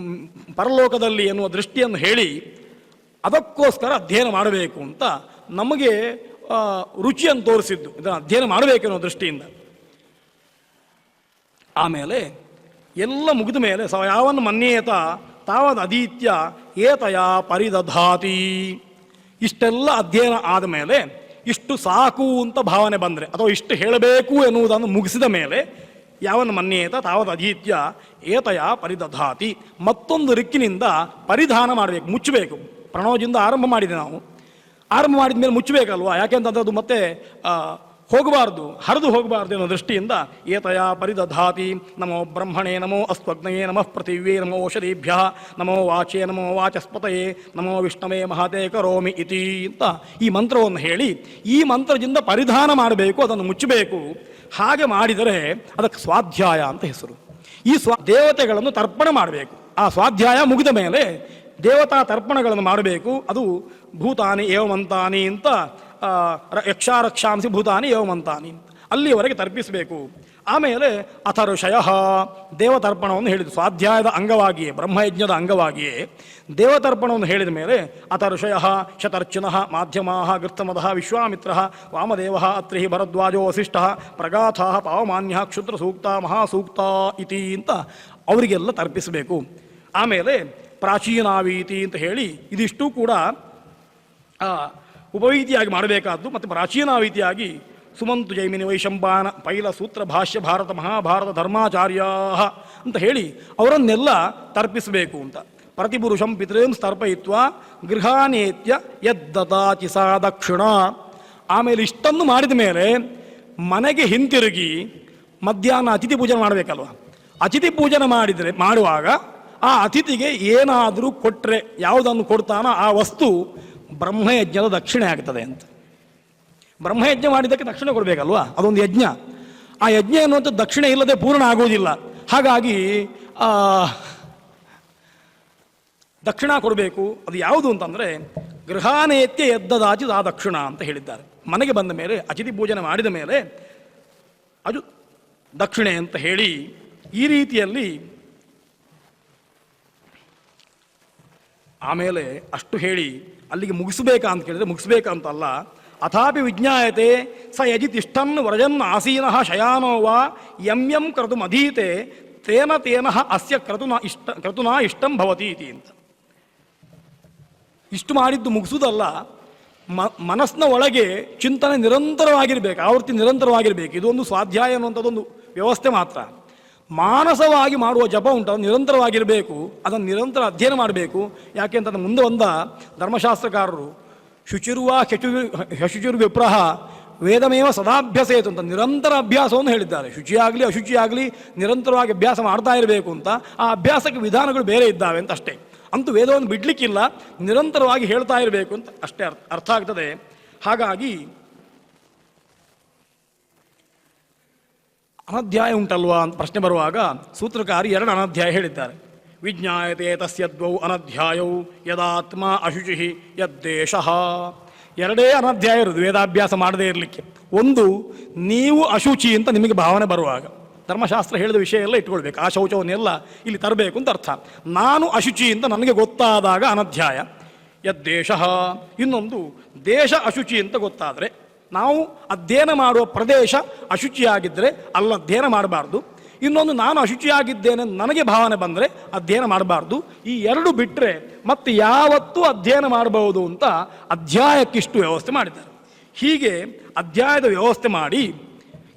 ಪರಲೋಕದಲ್ಲಿ ಎನ್ನುವ ದೃಷ್ಟಿಯನ್ನು ಹೇಳಿ ಅದಕ್ಕೋಸ್ಕರ ಅಧ್ಯಯನ ಮಾಡಬೇಕು ಅಂತ ನಮಗೆ ರುಚಿಯನ್ನು ತೋರಿಸಿದ್ದು, ಇದನ್ನು ಅಧ್ಯಯನ ಮಾಡಬೇಕೆನ್ನೋ ದೃಷ್ಟಿಯಿಂದ. ಆಮೇಲೆ ಎಲ್ಲ ಮುಗಿದ ಮೇಲೆ ಯಾವನ್ನು ಮನ್ಯೇತ ತಾವದ್ ಅದೀತ್ಯ ಏತಯ ಪರಿದಧಾತಿ. ಇಷ್ಟೆಲ್ಲ ಅಧ್ಯಯನ ಆದ ಮೇಲೆ ಇಷ್ಟು ಸಾಕು ಅಂತ ಭಾವನೆ ಬಂದರೆ, ಅಥವಾ ಇಷ್ಟು ಹೇಳಬೇಕು ಎನ್ನುವುದನ್ನು ಮುಗಿಸಿದ ಮೇಲೆ ಯಾವನ್ನು ಮನ್ಯೇತ ತಾವದ್ ಅದೀತ್ಯ ಏತಯ ಪರಿದಧಾತಿ, ಮತ್ತೊಂದು ರಿಕ್ಕಿನಿಂದ ಪರಿಧಾನ ಮಾಡಬೇಕು, ಮುಚ್ಚಬೇಕು. ಪ್ರಣವದಿಂದ ಆರಂಭ ಮಾಡಿದೆ ನಾವು, ಆರಂಭ ಮಾಡಿದ ಮೇಲೆ ಮುಚ್ಚಬೇಕಲ್ವಾ, ಯಾಕೆಂತಂದ್ರೆ ಅದು ಮತ್ತೆ ಹೋಗಬಾರ್ದು, ಹರಿದು ಹೋಗಬಾರ್ದು ಅನ್ನೋ ದೃಷ್ಟಿಯಿಂದ ಏತಯ ಪರಿದಧಾತಿ. ನಮೋ ಬ್ರಹ್ಮಣೇ ನಮೋ ಅಸ್ತ್ವಗ್ನಯೇ ನಮಃ ಪೃಥಿವ್ಯೇ ನಮೋ ಓಷಧೀಭ್ಯ ನಮೋ ವಾಚೇ ನಮೋ ವಾಚಸ್ಪತಯೇ ನಮೋ ವಿಷ್ಣವೇ ಮಹತೆ ಕರೋಮಿ ಇತಿ ಅಂತ ಈ ಮಂತ್ರವನ್ನು ಹೇಳಿ ಈ ಮಂತ್ರದಿಂದ ಪರಿಧಾನ ಮಾಡಬೇಕು, ಅದನ್ನು ಮುಚ್ಚಬೇಕು. ಹಾಗೆ ಮಾಡಿದರೆ ಅದಕ್ಕೆ ಸ್ವಾಧ್ಯಾಯ ಅಂತ ಹೆಸರು. ಈ ದೇವತೆಗಳನ್ನು ತರ್ಪಣೆ ಮಾಡಬೇಕು. ಆ ಸ್ವಾಧ್ಯಾಯ ಮುಗಿದ ಮೇಲೆ ದೇವತಾ ತರ್ಪಣಗಳನ್ನು ಮಾಡಬೇಕು. ಅದು ಭೂತಾನಿ ಏವಮಂತಾನಿ ಅಂತ, ಯಕ್ಷಾರಕ್ಷಾಂಸಿ ಭೂತಾನಿ ಏವಮಂತಾನಿ ಅಲ್ಲಿಯವರೆಗೆ ತರ್ಪಿಸಬೇಕು. ಆಮೇಲೆ ಅಥ ಋಷಯ ದೇವತರ್ಪಣವನ್ನು ಹೇಳಿದರು. ಸ್ವಾಧ್ಯಾಯದ ಅಂಗವಾಗಿಯೇ, ಬ್ರಹ್ಮಯಜ್ಞದ ಅಂಗವಾಗಿಯೇ ದೇವತರ್ಪಣವನ್ನು ಹೇಳಿದ ಮೇಲೆ ಅಥ ಋಷಯ ಶತರ್ಚುನಃ ಮಾಧ್ಯಮಾಃ ಗೃತ್ಸಮದಃ ವಿಶ್ವಾಮಿತ್ರಃ ವಾಮದೇವಃ ಅತ್ರಿ ಭರದ್ವಾಜೋ ವಸಿಷ್ಠ ಪ್ರಗಾಥಾಃ ಪಾವಮಾನ್ಯಃ ಕ್ಷುದ್ರಸೂಕ್ತ ಮಹಾಸೂಕ್ತ ಇತಿ ಅಂತ ಅವರಿಗೆಲ್ಲ ತರ್ಪಿಸಬೇಕು. ಆಮೇಲೆ ಪ್ರಾಚೀನಾವೀತಿ ಅಂತ ಹೇಳಿ ಇದಿಷ್ಟು ಕೂಡ ಉಪವೀತಿಯಾಗಿ ಮಾಡಬೇಕಾದ್ದು. ಮತ್ತು ಪ್ರಾಚೀನಾವೀತಿಯಾಗಿ ಸುಮಂತು ಜೈಮಿನಿ ವೈಶಂಪಾಯನ ಪೈಲ ಸೂತ್ರ ಭಾಷ್ಯ ಭಾರತ ಮಹಾಭಾರತ ಧರ್ಮಾಚಾರ್ಯ ಅಂತ ಹೇಳಿ ಅವರನ್ನೆಲ್ಲ ತರ್ಪಿಸಬೇಕು ಅಂತ. ಪ್ರತಿಪುರುಷಂ ಪಿತೃಂ ಸ್ತರ್ಪಯಿತ್ವ ಗೃಹಾನೇತ್ಯ ಯದ್ದತಾಚಿ ಸಾ ದಕ್ಷಿಣ. ಆಮೇಲೆ ಇಷ್ಟನ್ನು ಮಾಡಿದ ಮೇಲೆ ಮನೆಗೆ ಹಿಂತಿರುಗಿ ಮಧ್ಯಾಹ್ನ ಅತಿಥಿ ಪೂಜನೆ ಮಾಡಬೇಕಲ್ವ. ಅತಿಥಿ ಪೂಜನೆ ಮಾಡುವಾಗ ಆ ಅತಿಥಿಗೆ ಏನಾದರೂ ಕೊಟ್ಟರೆ, ಯಾವುದನ್ನು ಕೊಡ್ತಾನೋ ಆ ವಸ್ತು ಬ್ರಹ್ಮಯಜ್ಞದ ದಕ್ಷಿಣೆ ಆಗ್ತದೆ ಅಂತ. ಬ್ರಹ್ಮಯಜ್ಞ ಮಾಡಿದ್ದಕ್ಕೆ ದಕ್ಷಿಣೆ ಕೊಡಬೇಕಲ್ವಾ, ಅದೊಂದು ಯಜ್ಞ. ಆ ಯಜ್ಞ ಅನ್ನುವಂಥದ್ದು ದಕ್ಷಿಣೆ ಇಲ್ಲದೆ ಪೂರ್ಣ ಆಗುವುದಿಲ್ಲ. ಹಾಗಾಗಿ ದಕ್ಷಿಣ ಕೊಡಬೇಕು. ಅದು ಯಾವುದು ಅಂತಂದರೆ ಗೃಹಾನೇತ್ಯ ಎದ್ದದಾಚಿ ಆ ದಕ್ಷಿಣ ಅಂತ ಹೇಳಿದ್ದಾರೆ. ಮನೆಗೆ ಬಂದ ಮೇಲೆ ಅತಿಥಿ ಪೂಜನೆ ಮಾಡಿದ ಮೇಲೆ ಅದು ದಕ್ಷಿಣೆ ಅಂತ ಹೇಳಿ ಈ ರೀತಿಯಲ್ಲಿ ಆಮೇಲೆ ಅಷ್ಟು ಹೇಳಿ ಅಲ್ಲಿಗೆ ಮುಗಿಸಬೇಕಾ ಅಂತ ಕೇಳಿದರೆ ಮುಗಿಸ್ಬೇಕಂತಲ್ಲ. ಅಥಾಪಿ ವಿಜ್ಞಾಯತೆ ಸ ಯಜಿ ತಿಷ್ಠನ್ ವ್ರಜನ್ ಆಸೀನಃ ಶಯಾನೋ ವಾ ಯಂ ಕ್ರತುಮಧೀತೆ ತೇನ ತೇನ ಅಸ್ಯ ಕ್ರತುನಾ ಇಷ್ಟಂ ಭವತಿ ಇತಿ ಅಂತ. ಇಷ್ಟು ಮಾಡಿದ್ದು ಮುಗಿಸುವುದಲ್ಲ, ಮನಸ್ಸಿನ ಒಳಗೆ ಚಿಂತನೆ ನಿರಂತರವಾಗಿರಬೇಕು, ಆವೃತ್ತಿ ನಿರಂತರವಾಗಿರಬೇಕು. ಇದೊಂದು ಸ್ವಾಧ್ಯಾಯ ಅನ್ನುವಂಥದ್ದೊಂದು ವ್ಯವಸ್ಥೆ ಮಾತ್ರ. ಮಾನಸವಾಗಿ ಮಾಡುವ ಜಪ ಉಂಟು, ಅದು ನಿರಂತರವಾಗಿರಬೇಕು. ಅದನ್ನು ನಿರಂತರ ಅಧ್ಯಯನ ಮಾಡಬೇಕು. ಯಾಕೆ ಅಂತಂದ್ರೆ ಮುಂದೆ ಒಂದ ಧರ್ಮಶಾಸ್ತ್ರಕಾರರು ಶುಚಿರುವ ಶುಚಿರು ವಿಪ್ರಹ ವೇದಮೇವ ಸದಾಭ್ಯಸೇತು ಅಂತ ನಿರಂತರ ಅಭ್ಯಾಸವನ್ನು ಹೇಳಿದ್ದಾರೆ. ಶುಚಿಯಾಗಲಿ ಅಶುಚಿಯಾಗಲಿ ನಿರಂತರವಾಗಿ ಅಭ್ಯಾಸ ಮಾಡ್ತಾ ಇರಬೇಕು ಅಂತ. ಆ ಅಭ್ಯಾಸಕ್ಕೆ ವಿಧಾನಗಳು ಬೇರೆ ಇದ್ದಾವೆ ಅಂತ ಅಷ್ಟೇ. ಅಂತೂ ವೇದವನ್ನು ಬಿಡಲಿಕ್ಕಿಲ್ಲ, ನಿರಂತರವಾಗಿ ಹೇಳ್ತಾ ಇರಬೇಕು ಅಂತ ಅಷ್ಟೇ ಅರ್ಥ ಆಗ್ತದೆ. ಹಾಗಾಗಿ ಅನಧ್ಯಾಯ ಉಂಟಲ್ವಾ ಅಂತ ಪ್ರಶ್ನೆ ಬರುವಾಗ ಸೂತ್ರಕಾರಿ 2 ಅನಧ್ಯಾಯ ಹೇಳಿದ್ದಾರೆ. ವಿಜ್ಞಾಯತೆ ತಸ್ಯ ದ್ವೌ ಅನಧ್ಯಾಯೌ ಯದಾತ್ಮ ಅಶುಚಿ ಯದ್ದೇಶ. 2 ಅನಧ್ಯಾಯ ಇರೋದು ವೇದಾಭ್ಯಾಸ ಮಾಡದೇ ಇರಲಿಕ್ಕೆ. ಒಂದು, ನೀವು ಅಶುಚಿ ಅಂತ ನಿಮಗೆ ಭಾವನೆ ಬರುವಾಗ ಧರ್ಮಶಾಸ್ತ್ರ ಹೇಳಿದ ವಿಷಯ ಎಲ್ಲ ಇಟ್ಕೊಳ್ಬೇಕು, ಆ ಶೌಚವನ್ನೆಲ್ಲ ಇಲ್ಲಿ ತರಬೇಕು ಅಂತ ಅರ್ಥ. ನಾನು ಅಶುಚಿ ಅಂತ ನನಗೆ ಗೊತ್ತಾದಾಗ ಅನಧ್ಯಾಯ ಯದ್ದೇಶ. ಇನ್ನೊಂದು, ದೇಶ ಅಶುಚಿ ಅಂತ ಗೊತ್ತಾದರೆ, ನಾವು ಅಧ್ಯಯನ ಮಾಡುವ ಪ್ರದೇಶ ಅಶುಚಿಯಾಗಿದ್ದರೆ ಅಲ್ಲಿ ಅಧ್ಯಯನ ಮಾಡಬಾರ್ದು. ಇನ್ನೊಂದು ನಾನು ಅಶುಚಿಯಾಗಿದ್ದೇನೆ ನನಗೆ ಭಾವನೆ ಬಂದರೆ ಅಧ್ಯಯನ ಮಾಡಬಾರ್ದು. ಈ ಎರಡು ಬಿಟ್ಟರೆ ಮತ್ತೆ ಯಾವತ್ತೂ ಅಧ್ಯಯನ ಮಾಡಬಹುದು ಅಂತ ಅಧ್ಯಾಯಕ್ಕಿಷ್ಟು ವ್ಯವಸ್ಥೆ ಮಾಡಿದ್ದಾರೆ. ಹೀಗೆ ಅಧ್ಯಾಯದ ವ್ಯವಸ್ಥೆ ಮಾಡಿ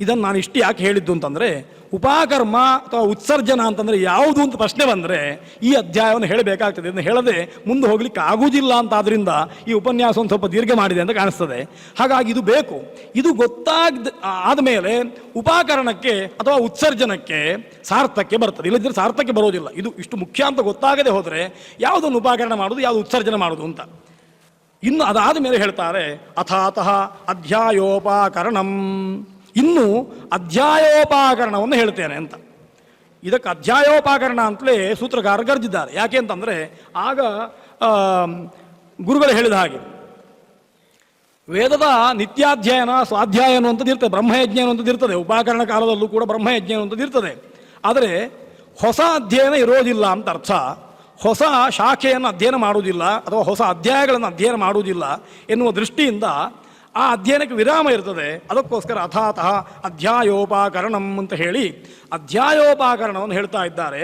ಇದನ್ನು ನಾನು ಇಷ್ಟು ಯಾಕೆ ಹೇಳಿದ್ದು ಅಂತಂದರೆ, ಉಪಕರ್ಮ ಅಥವಾ ಉತ್ಸರ್ಜನ ಅಂತಂದರೆ ಯಾವುದು ಅಂತ ಪ್ರಶ್ನೆ ಬಂದರೆ ಈ ಅಧ್ಯಾಯವನ್ನು ಹೇಳಬೇಕಾಗ್ತದೆ. ಇದನ್ನು ಹೇಳದೆ ಮುಂದೆ ಹೋಗ್ಲಿಕ್ಕೆ ಆಗುವುದಿಲ್ಲ ಅಂತ ಆದ್ದರಿಂದ ಈ ಉಪನ್ಯಾಸವನ್ನು ಸ್ವಲ್ಪ ದೀರ್ಘ ಮಾಡಿದೆ ಅಂತ ಕಾಣಿಸ್ತದೆ. ಹಾಗಾಗಿ ಇದು ಬೇಕು. ಇದು ಆದಮೇಲೆ ಉಪಕರಣಕ್ಕೆ ಅಥವಾ ಉತ್ಸರ್ಜನಕ್ಕೆ ಸಾರ್ಥಕ್ಕೆ ಬರ್ತದೆ, ಇಲ್ಲದಿದ್ದರೆ ಸಾರ್ಥಕ್ಕೆ ಬರೋದಿಲ್ಲ. ಇದು ಇಷ್ಟು ಮುಖ್ಯ ಅಂತ ಗೊತ್ತಾಗದೆ ಹೋದರೆ ಯಾವುದನ್ನು ಉಪಕರಣ ಮಾಡೋದು, ಯಾವುದು ಉತ್ಸರ್ಜನ ಮಾಡೋದು ಅಂತ. ಇನ್ನು ಅದಾದ ಮೇಲೆ ಹೇಳ್ತಾರೆ ಅಥಾತಃ ಅಧ್ಯಾಯೋಪಕರಣಂ, ಇನ್ನು ಅಧ್ಯಾಯೋಪಕರಣವನ್ನು ಹೇಳ್ತೇನೆ ಅಂತ. ಇದಕ್ಕೆ ಅಧ್ಯಾಯೋಪಕರಣ ಅಂತಲೇ ಸೂತ್ರಕಾರ ಗರ್ಜಿದ್ದಾರೆ. ಯಾಕೆ ಅಂತಂದರೆ ಆಗ ಗುರುಗಳು ಹೇಳಿದ ಹಾಗೆ ವೇದದ ನಿತ್ಯಾಧ್ಯಯನ ಸ್ವಾಧ್ಯಾಯ ಅನ್ನುವಂಥದ್ದು ಇರ್ತದೆ, ಬ್ರಹ್ಮಯಜ್ಞ ಅನ್ನುವಂಥದ್ದು ಇರ್ತದೆ. ಉಪಕರಣ ಕಾಲದಲ್ಲೂ ಕೂಡ ಬ್ರಹ್ಮಯಜ್ಞ ಅನ್ನುವಂಥದ್ದು ಇರ್ತದೆ. ಆದರೆ ಹೊಸ ಅಧ್ಯಯನ ಇರೋದಿಲ್ಲ ಅಂತ ಅರ್ಥ. ಹೊಸ ಶಾಖೆಯನ್ನು ಅಧ್ಯಯನ ಮಾಡುವುದಿಲ್ಲ ಅಥವಾ ಹೊಸ ಅಧ್ಯಾಯಗಳನ್ನು ಅಧ್ಯಯನ ಮಾಡುವುದಿಲ್ಲ ಎನ್ನುವ ದೃಷ್ಟಿಯಿಂದ ಆ ಅಧ್ಯಯನಕ್ಕೆ ವಿರಾಮ ಇರ್ತದೆ. ಅದಕ್ಕೋಸ್ಕರ ಅಥಾತಃ ಅಧ್ಯಾಯೋಪಕರಣಂ ಅಂತ ಹೇಳಿ ಅಧ್ಯಾಯೋಪಕರಣವನ್ನು ಹೇಳ್ತಾ ಇದ್ದಾರೆ.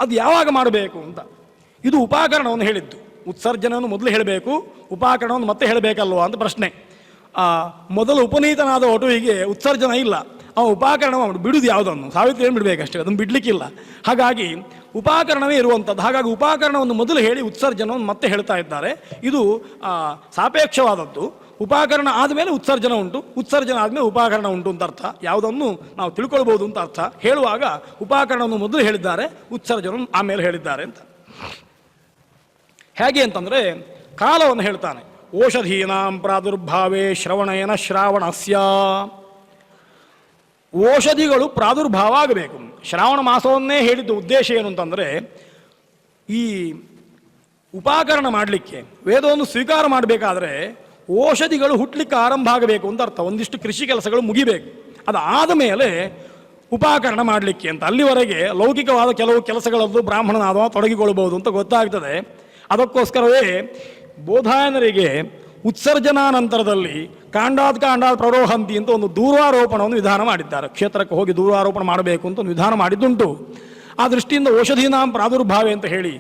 ಅದು ಯಾವಾಗ ಮಾಡಬೇಕು ಅಂತ. ಇದು ಉಪಕರಣವನ್ನು ಹೇಳಿದ್ದು, ಉತ್ಸರ್ಜನವನ್ನು ಮೊದಲು ಹೇಳಬೇಕು, ಉಪಕರಣವನ್ನು ಮತ್ತೆ ಹೇಳಬೇಕಲ್ವಾ ಅಂತ ಪ್ರಶ್ನೆ. ಮೊದಲು ಉಪನೀತನಾದ ಒಟುವಿಗೆ ಉತ್ಸರ್ಜನ ಇಲ್ಲ, ಅವ ಉಪಕರಣ ಬಿಡುವುದು ಯಾವುದನ್ನು, ಸಾವಿತ್ರಿ ಏನು ಬಿಡಬೇಕಷ್ಟೇ, ಅದನ್ನು ಬಿಡಲಿಕ್ಕಿಲ್ಲ. ಹಾಗಾಗಿ ಉಪಕರಣವೇ ಇರುವಂಥದ್ದು. ಹಾಗಾಗಿ ಉಪಕರಣವನ್ನು ಮೊದಲು ಹೇಳಿ ಉತ್ಸರ್ಜನವನ್ನು ಮತ್ತೆ ಹೇಳ್ತಾ ಇದ್ದಾರೆ. ಇದು ಸಾಪೇಕ್ಷವಾದದ್ದು. ಉಪಕರಣ ಆದಮೇಲೆ ಉತ್ಸರ್ಜನ ಉಂಟು, ಉತ್ಸರ್ಜನ ಆದಮೇಲೆ ಉಪಕರಣ ಉಂಟು ಅಂತ ಅರ್ಥ. ಯಾವುದನ್ನು ನಾವು ತಿಳ್ಕೊಳ್ಬೋದು ಅಂತ ಅರ್ಥ. ಹೇಳುವಾಗ ಉಪಕರಣವನ್ನು ಮೊದಲು ಹೇಳಿದ್ದಾರೆ, ಉತ್ಸರ್ಜನ ಆಮೇಲೆ ಹೇಳಿದ್ದಾರೆ ಅಂತ. ಹೇಗೆ ಅಂತಂದರೆ ಕಾಲವನ್ನು ಹೇಳ್ತಾನೆ. ಓಷಧೀನಾಂ ಪ್ರಾದುರ್ಭಾವೇ ಶ್ರವಣೇನ ಶ್ರಾವಣಸ್ಯ, ಓಷಧಿಗಳು ಪ್ರಾದುರ್ಭಾವ ಆಗಬೇಕು. ಶ್ರಾವಣ ಮಾಸವನ್ನೇ ಹೇಳಿದ್ದು ಉದ್ದೇಶ ಏನು ಅಂತಂದರೆ, ಈ ಉಪಕರಣ ಮಾಡಲಿಕ್ಕೆ ವೇದವನ್ನು ಸ್ವೀಕಾರ ಮಾಡಬೇಕಾದ್ರೆ ಓಷಧಿಗಳು ಹುಟ್ಟಲಿಕ್ಕೆ ಆರಂಭ ಆಗಬೇಕು ಅಂತ ಅರ್ಥ. ಒಂದಿಷ್ಟು ಕೃಷಿ ಕೆಲಸಗಳು ಮುಗಿಬೇಕು, ಅದಾದ ಮೇಲೆ ಉಪಕರಣ ಮಾಡಲಿಕ್ಕೆ ಅಂತ. ಅಲ್ಲಿವರೆಗೆ ಲೌಕಿಕವಾದ ಕೆಲವು ಕೆಲಸಗಳದ್ದು ಬ್ರಾಹ್ಮಣನಾದವ ತೊಡಗಿಕೊಳ್ಳಬಹುದು ಅಂತ ಗೊತ್ತಾಗ್ತದೆ. ಅದಕ್ಕೋಸ್ಕರವೇ ಬೋಧಾಯನರಿಗೆ ಉತ್ಸರ್ಜನಾನಂತರದಲ್ಲಿ ಕಾಂಡಾದ್ ಪ್ರರೋಹಂತಿ ಅಂತ ಒಂದು ದೂರಾರೋಪಣವನ್ನು ವಿಧಾನ ಮಾಡಿದ್ದಾರೆ. ಕ್ಷೇತ್ರಕ್ಕೆ ಹೋಗಿ ದೂರಾರೋಪಣ ಮಾಡಬೇಕು ಅಂತ ಒಂದು ವಿಧಾನ ಮಾಡಿದ್ದುಂಟು. ಆ ದೃಷ್ಟಿಯಿಂದ ಔಷಧೀನಾಂ ಪ್ರಾದುರ್ಭಾವೆ ಅಂತ ಹೇಳಿ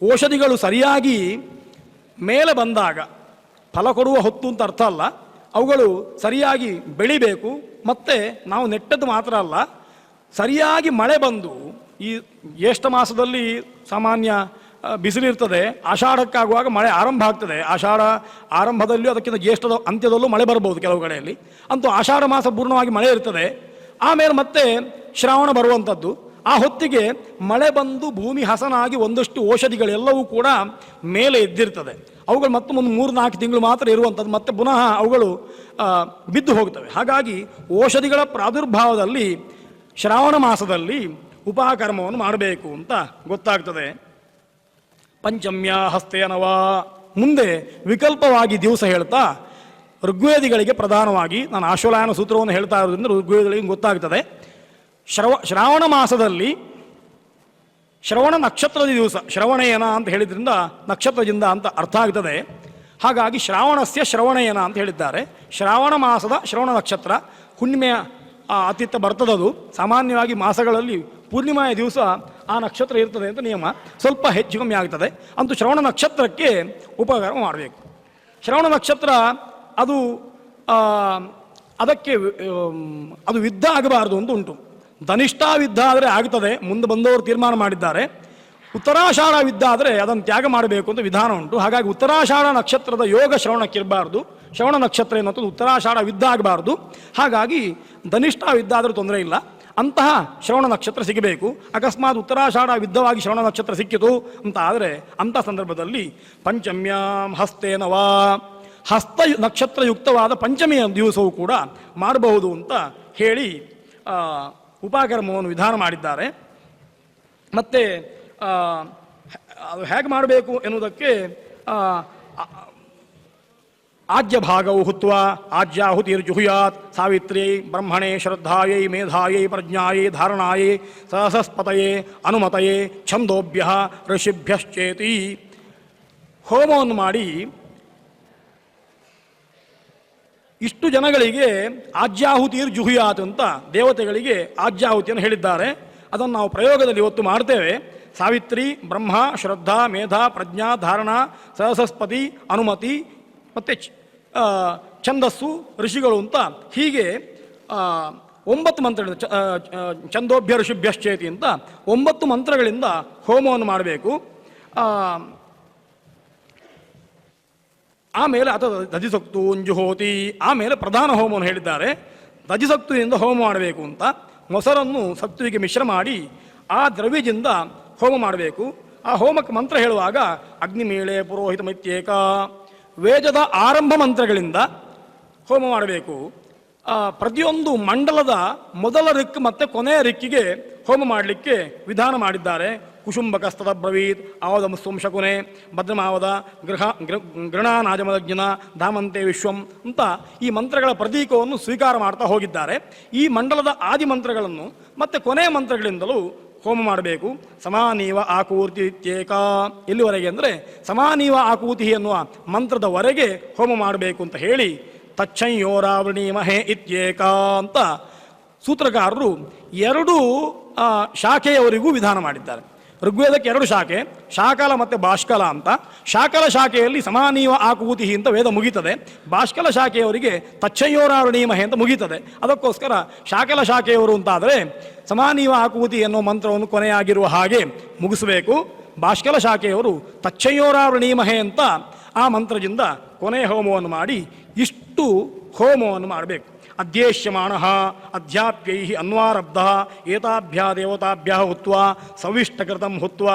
ಔಷಧಿಗಳು ಸರಿಯಾಗಿ ಮೇಲೆ ಬಂದಾಗ, ಫಲ ಕೊಡುವ ಹೊತ್ತು ಅಂತ ಅರ್ಥ ಅಲ್ಲ, ಅವುಗಳು ಸರಿಯಾಗಿ ಬೆಳಿಬೇಕು. ಮತ್ತು ನಾವು ನೆಟ್ಟದ್ದು ಮಾತ್ರ ಅಲ್ಲ, ಸರಿಯಾಗಿ ಮಳೆ ಬಂದು, ಈ ಜ್ಯೇಷ್ಠ ಮಾಸದಲ್ಲಿ ಸಾಮಾನ್ಯ ಬಿಸಿಲಿರ್ತದೆ, ಆಷಾಢಕ್ಕಾಗುವಾಗ ಮಳೆ ಆರಂಭ ಆಗ್ತದೆ. ಆಷಾಢ ಆರಂಭದಲ್ಲಿ ಅದಕ್ಕಿಂತ ಜ್ಯೇಷ್ಠದ ಅಂತ್ಯದಲ್ಲೂ ಮಳೆ ಬರ್ಬೋದು ಕೆಲವು ಕಡೆಯಲ್ಲಿ. ಅಂತೂ ಆಷಾಢ ಮಾಸ ಪೂರ್ಣವಾಗಿ ಮಳೆ ಇರ್ತದೆ. ಆಮೇಲೆ ಮತ್ತೆ ಶ್ರಾವಣ ಬರುವಂಥದ್ದು. ಆ ಹೊತ್ತಿಗೆ ಮಳೆ ಬಂದು ಭೂಮಿ ಹಸನಾಗಿ ಒಂದಷ್ಟು ಔಷಧಿಗಳೆಲ್ಲವೂ ಕೂಡ ಮೇಲೆ ಎದ್ದಿರ್ತದೆ. ಅವುಗಳು ಮತ್ತೆ ಒಂದು 3-4 ತಿಂಗಳು ಮಾತ್ರ ಇರುವಂಥದ್ದು, ಮತ್ತೆ ಪುನಃ ಅವುಗಳು ಬಿದ್ದು ಹೋಗ್ತವೆ. ಹಾಗಾಗಿ ಔಷಧಿಗಳ ಪ್ರಾದುರ್ಭಾವದಲ್ಲಿ ಶ್ರಾವಣ ಮಾಸದಲ್ಲಿ ಉಪಕರ್ಮವನ್ನು ಮಾಡಬೇಕು ಅಂತ ಗೊತ್ತಾಗ್ತದೆ. ಪಂಚಮ್ಯ ಹಸ್ತೇನವ, ಮುಂದೆ ವಿಕಲ್ಪವಾಗಿ ದಿವಸ ಹೇಳ್ತಾ ಋಗ್ವೇದಿಗಳಿಗೆ ಪ್ರಧಾನವಾಗಿ, ನಾನು ಆಶ್ವಲಾಯನ ಸೂತ್ರವನ್ನು ಹೇಳ್ತಾ ಇರೋದ್ರಿಂದ ಋಗ್ವೇದಿಗಳಿಗೆ ಗೊತ್ತಾಗ್ತದೆ. ಶ್ರಾವಣ ಮಾಸದಲ್ಲಿ ಶ್ರವಣ ನಕ್ಷತ್ರದ ದಿವಸ, ಶ್ರವಣಯನ ಅಂತ ಹೇಳಿದ್ರಿಂದ ನಕ್ಷತ್ರದಿಂದ ಅಂತ ಅರ್ಥ ಆಗ್ತದೆ. ಹಾಗಾಗಿ ಶ್ರಾವಣಸ್ಯ ಶ್ರವಣಯನ ಅಂತ ಹೇಳಿದ್ದಾರೆ. ಶ್ರಾವಣ ಮಾಸದ ಶ್ರವಣ ನಕ್ಷತ್ರ ಹುಣ್ಣಿಮೆಯ ಅತಿಥ್ಯ ಬರ್ತದದು. ಸಾಮಾನ್ಯವಾಗಿ ಮಾಸಗಳಲ್ಲಿ ಪೂರ್ಣಿಮೆಯ ದಿವಸ ಆ ನಕ್ಷತ್ರ ಇರ್ತದೆ ಅಂತ ನಿಯಮ, ಸ್ವಲ್ಪ ಹೆಚ್ಚು ಕಮ್ಮಿ ಆಗ್ತದೆ. ಅಂತೂ ಶ್ರವಣ ನಕ್ಷತ್ರಕ್ಕೆ ಉಪಕರ್ಮ ಮಾಡಬೇಕು. ಶ್ರವಣ ನಕ್ಷತ್ರ ಅದು ಅದಕ್ಕೆ ಅದು ಯುದ್ಧ ಆಗಬಾರ್ದು ಅಂತ ಉಂಟು. ಧನಿಷ್ಠ ಯುದ್ಧ ಆದರೆ ಆಗ್ತದೆ, ಮುಂದೆ ಬಂದವರು ತೀರ್ಮಾನ ಮಾಡಿದ್ದಾರೆ. ಉತ್ತರಾಷಾಢ ಯುದ್ಧ ಆದರೆ ಅದನ್ನು ತ್ಯಾಗ ಮಾಡಬೇಕು ಅಂತ ವಿಧಾನ ಉಂಟು. ಹಾಗಾಗಿ ಉತ್ತರಾಷಾಢ ನಕ್ಷತ್ರದ ಯೋಗ ಶ್ರವಣಕ್ಕಿರಬಾರ್ದು. ಶ್ರವಣ ನಕ್ಷತ್ರ ಎನ್ನುವಂಥದ್ದು ಉತ್ತರಾಷಾಢ ಯುದ್ಧ ಆಗಬಾರ್ದು. ಹಾಗಾಗಿ ಧನಿಷ್ಠ ಯುದ್ಧ ಆದರೂ ತೊಂದರೆ ಇಲ್ಲ, ಅಂತಹ ಶ್ರವಣ ನಕ್ಷತ್ರ ಸಿಗಬೇಕು. ಅಕಸ್ಮಾತ್ ಉತ್ತರಾಷಾಢ ಯುದ್ಧವಾಗಿ ಶ್ರವಣ ನಕ್ಷತ್ರ ಸಿಕ್ಕಿತು ಅಂತ ಆದರೆ ಅಂಥ ಸಂದರ್ಭದಲ್ಲಿ ಪಂಚಮ್ಯಾಂ ಹಸ್ತೇನವ, ಹಸ್ತ ನಕ್ಷತ್ರಯುಕ್ತವಾದ ಪಂಚಮಿಯ ದಿವಸವೂ ಕೂಡ ಮಾಡಬಹುದು ಅಂತ ಹೇಳಿ ಉಪಕರ್ಮವನ್ನು ವಿಧಾನ ಮಾಡಿದ್ದಾರೆ. ಮತ್ತು ಅದು ಹೇಗೆ ಮಾಡಬೇಕು ಎನ್ನುವುದಕ್ಕೆ ಆಜ್ಯ ಭಾಗವು ಹುತ್ವ ಆಜ್ಯಾಹುತಿರ್ಜುಹುಯಾತ್ ಸಾವಿತ್ರ್ಯೈ ಬ್ರಹ್ಮಣೇ ಶ್ರದ್ಧಾಯೈ ಮೇಧಾಯೈ ಪ್ರಜ್ಞಾಯೈ ಧಾರಣಾಯೈ ಸಹಸಸ್ಪತಯೇ ಅನುಮತಯೇ ಛಂದೋಭ್ಯ ಋಷಿಭ್ಯಶ್ಚೇತಿ. ಹೋಮವನ್ನು ಮಾಡಿ ಇಷ್ಟು ಜನಗಳಿಗೆ ಆಜ್ಯಾಹುತಿರ್ ಜುಹುಯಾತ್ ಅಂತ ದೇವತೆಗಳಿಗೆ ಆಜ್ಯಾಹುತಿಯನ್ನು ಹೇಳಿದ್ದಾರೆ. ಅದನ್ನು ನಾವು ಪ್ರಯೋಗದಲ್ಲಿ ಇವತ್ತು ಮಾಡ್ತೇವೆ. ಸಾವಿತ್ರಿ, ಬ್ರಹ್ಮ, ಶ್ರದ್ಧಾ, ಮೇಧಾ, ಪ್ರಜ್ಞಾ, ಧಾರಣ, ಸಹಸ್ಪತಿ, ಅನುಮತಿ ಮತ್ತು ಛಂದಸ್ಸು, ಋಷಿಗಳು ಅಂತ ಹೀಗೆ 9 ಮಂತ್ರಗಳಿಂದ ಛಂದೋಭ್ಯ ಋಷಿಭ್ಯಶ್ಚೇತಿ ಅಂತ 9 ಮಂತ್ರಗಳಿಂದ ಹೋಮವನ್ನು ಮಾಡಬೇಕು. ಆಮೇಲೆ ಅಥವಾ ದಧಿಸಕ್ತು ಉಂಜುಹೋತಿ, ಆಮೇಲೆ ಪ್ರಧಾನ ಹೋಮವನ್ನು ಹೇಳಿದ್ದಾರೆ. ದಧಿಸಕ್ತುವಿನಿಂದ ಹೋಮ ಮಾಡಬೇಕು ಅಂತ. ಮೊಸರನ್ನು ಸಕ್ತುವಿಗೆ ಮಿಶ್ರ ಮಾಡಿ ಆ ದ್ರವ್ಯದಿಂದ ಹೋಮ ಮಾಡಬೇಕು. ಆ ಹೋಮಕ್ಕೆ ಮಂತ್ರ ಹೇಳುವಾಗ ಅಗ್ನಿಮೇಳೆ ಪುರೋಹಿತ ಮೈತ್ಯೇಕ, ವೇದದ ಆರಂಭ ಮಂತ್ರಗಳಿಂದ ಹೋಮ ಮಾಡಬೇಕು. ಪ್ರತಿಯೊಂದು ಮಂಡಲದ ಮೊದಲ ರಿಕ್ ಮತ್ತು ಕೊನೆಯ ರಿಕ್ಕಿಗೆ ಹೋಮ ಮಾಡಲಿಕ್ಕೆ ವಿಧಾನ ಮಾಡಿದ್ದಾರೆ. ಕುಶುಂಬಕಸ್ತದ ಬ್ರವೀತ್ ಆವದಂ ಶಕುನೆ ಭದ್ರಮಾವದ ಗೃಣಾನಾಜಮಜ್ಞನ ಧಾಮಂತೆ ವಿಶ್ವಂ ಅಂತ ಈ ಮಂತ್ರಗಳ ಪ್ರತೀಕವನ್ನು ಸ್ವೀಕಾರ ಮಾಡ್ತಾ ಹೋಗಿದ್ದಾರೆ. ಈ ಮಂಡಲದ ಆದಿ ಮಂತ್ರಗಳನ್ನು ಮತ್ತು ಕೊನೆಯ ಮಂತ್ರಗಳಿಂದಲೂ ಹೋಮ ಮಾಡಬೇಕು. ಸಮಾನೀವ ಆಕೂರ್ತಿ ಇತ್ಯೇಕ, ಎಲ್ಲಿವರೆಗೆ ಅಂದರೆ ಸಮಾನೀವ ಆಕೂತಿ ಎನ್ನುವ ಮಂತ್ರದವರೆಗೆ ಹೋಮ ಮಾಡಬೇಕು ಅಂತ ಹೇಳಿ ತಚ್ಚಂಯೋರಾವಣಿ ಮಹೆ ಇತ್ಯೇಕ ಅಂತ ಸೂತ್ರಕಾರರು 2 ಶಾಖೆಯವರಿಗೂ ವಿಧಾನ ಮಾಡಿದ್ದಾರೆ. ಋಗ್ವೇದಕ್ಕೆ 2 ಶಾಖೆ, ಶಾಕಲ ಮತ್ತು ಭಾಷ್ಕಲ ಅಂತ. ಶಾಕಲ ಶಾಖೆಯಲ್ಲಿ ಸಮಾನೀವ ಆಕೂತಿ ಅಂತ ವೇದ ಮುಗೀತದೆ. ಭಾಷ್ಕಲ ಶಾಖೆಯವರಿಗೆ ತಚ್ಚಯ್ಯೋರಾವಣಿ ಮಹೆ ಅಂತ ಮುಗೀತದೆ. ಅದಕ್ಕೋಸ್ಕರ ಶಾಕಲ ಶಾಖೆಯವರು ಅಂತಾದರೆ ಸಮಾನೀವ ಆಕೂತಿ ಎನ್ನುವ ಮಂತ್ರವನ್ನು ಕೊನೆಯಾಗಿರುವ ಹಾಗೆ ಮುಗಿಸಬೇಕು. ಭಾಷ್ಕಲ ಶಾಖೆಯವರು ತಚ್ಚಯ್ಯೋರಾವಣಿ ಮಹೆ ಅಂತ ಆ ಮಂತ್ರದಿಂದ ಕೊನೆಯ ಹೋಮವನ್ನು ಮಾಡಿ ಇಷ್ಟು ಹೋಮವನ್ನು ಮಾಡಬೇಕು. ಅಧ್ಯೇಶ್ಯಮಾಣ ಅಧ್ಯಾಪ್ಯೈ ಅನ್ವಾರಬ್ಧ ಏತಾಭ್ಯ ದೇವತಾಭ್ಯ ಹುತ್ವ ಸವಿಷ್ಟಕೃತಂ ಹುತ್ವ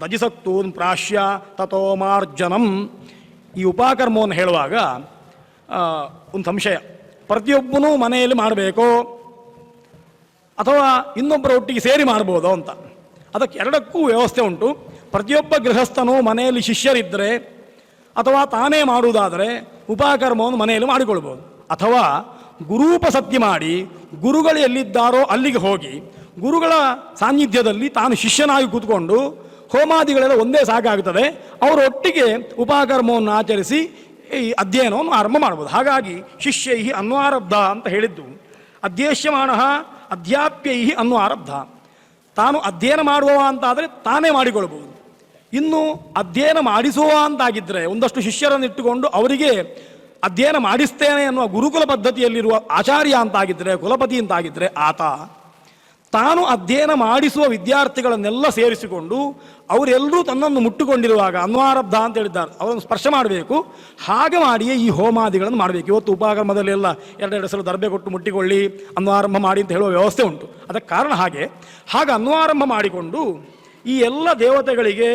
ದಜಿಸಕ್ತೂನ್ ಪ್ರಾಶ್ಯ ತಥೋ ಮಾರ್ಜನಂ. ಈ ಉಪಕರ್ಮವನ್ನು ಹೇಳುವಾಗ ಒಂದು ಸಂಶಯ, ಪ್ರತಿಯೊಬ್ಬನೂ ಮನೆಯಲ್ಲಿ ಮಾಡಬೇಕೋ ಅಥವಾ ಇನ್ನೊಬ್ಬರ ಒಟ್ಟಿಗೆ ಸೇರಿ ಮಾಡ್ಬೋದೋ ಅಂತ. ಅದಕ್ಕೆ 2ಕ್ಕೂ ವ್ಯವಸ್ಥೆ ಉಂಟು. ಪ್ರತಿಯೊಬ್ಬ ಗೃಹಸ್ಥನೂ ಮನೆಯಲ್ಲಿ ಶಿಷ್ಯರಿದ್ದರೆ ಅಥವಾ ತಾನೇ ಮಾಡುವುದಾದರೆ ಉಪಕರ್ಮವನ್ನು ಮನೆಯಲ್ಲಿ ಮಾಡಿಕೊಳ್ಬೋದು. ಅಥವಾ ಗುರೂಪಸತ್ಯ ಮಾಡಿ ಗುರುಗಳು ಎಲ್ಲಿದ್ದಾರೋ ಅಲ್ಲಿಗೆ ಹೋಗಿ ಗುರುಗಳ ಸಾನ್ನಿಧ್ಯದಲ್ಲಿ ತಾನು ಶಿಷ್ಯನಾಗಿ ಕೂತ್ಕೊಂಡು ಹೋಮಾದಿಗಳೆಲ್ಲ ಒಂದೇ ಸಾಕಾಗುತ್ತದೆ. ಅವರೊಟ್ಟಿಗೆ ಉಪಕರ್ಮವನ್ನು ಆಚರಿಸಿ ಈ ಅಧ್ಯಯನವನ್ನು ಆರಂಭ ಮಾಡ್ಬೋದು. ಹಾಗಾಗಿ ಶಿಷ್ಯೈ ಅನ್ವಾರಬ್ಧ ಅಂತ ಹೇಳಿದ್ದು. ಅಧ್ಯೇಶ್ಯಮಾಣ ಅಧ್ಯಾಪ್ಯೈ ಅನ್ವಾರಬ್ಧ, ತಾನು ಅಧ್ಯಯನ ಮಾಡುವ ಅಂತಾದರೆ ತಾನೇ ಮಾಡಿಕೊಳ್ಬೋದು. ಇನ್ನು ಅಧ್ಯಯನ ಮಾಡಿಸುವ ಅಂತಾಗಿದ್ದರೆ ಒಂದಷ್ಟು ಶಿಷ್ಯರನ್ನಿಟ್ಟುಕೊಂಡು ಅವರಿಗೆ ಅಧ್ಯಯನ ಮಾಡಿಸ್ತೇನೆ ಅನ್ನುವ ಗುರುಕುಲ ಪದ್ಧತಿಯಲ್ಲಿರುವ ಆಚಾರ್ಯ ಅಂತಾಗಿದ್ದರೆ, ಕುಲಪತಿ ಅಂತಾಗಿದ್ದರೆ ಆತ ತಾನು ಅಧ್ಯಯನ ಮಾಡಿಸುವ ವಿದ್ಯಾರ್ಥಿಗಳನ್ನೆಲ್ಲ ಸೇರಿಸಿಕೊಂಡು ಅವರೆಲ್ಲರೂ ತನ್ನನ್ನು ಮುಟ್ಟುಕೊಂಡಿರುವಾಗ ಅನ್ವಾರಬ್ಧ ಅಂತ ಹೇಳಿದ್ದಾರೆ, ಅವರನ್ನು ಸ್ಪರ್ಶ ಮಾಡಬೇಕು. ಹಾಗೆ ಮಾಡಿಯೇ ಈ ಹೋಮಾದಿಗಳನ್ನು ಮಾಡಬೇಕು. ಇವತ್ತು ಉಪಕರ್ಮದಲ್ಲೆಲ್ಲ 2 ಸಲ ದರ್ಬೆ ಕೊಟ್ಟು ಮುಟ್ಟಿಕೊಳ್ಳಿ ಅನ್ವಾರಂಭ ಮಾಡಿ ಅಂತ ಹೇಳುವ ವ್ಯವಸ್ಥೆ ಉಂಟು. ಅದಕ್ಕೆ ಕಾರಣ ಹಾಗೆ ಅನ್ವಾರಂಭ ಮಾಡಿಕೊಂಡು ಈ ಎಲ್ಲ ದೇವತೆಗಳಿಗೆ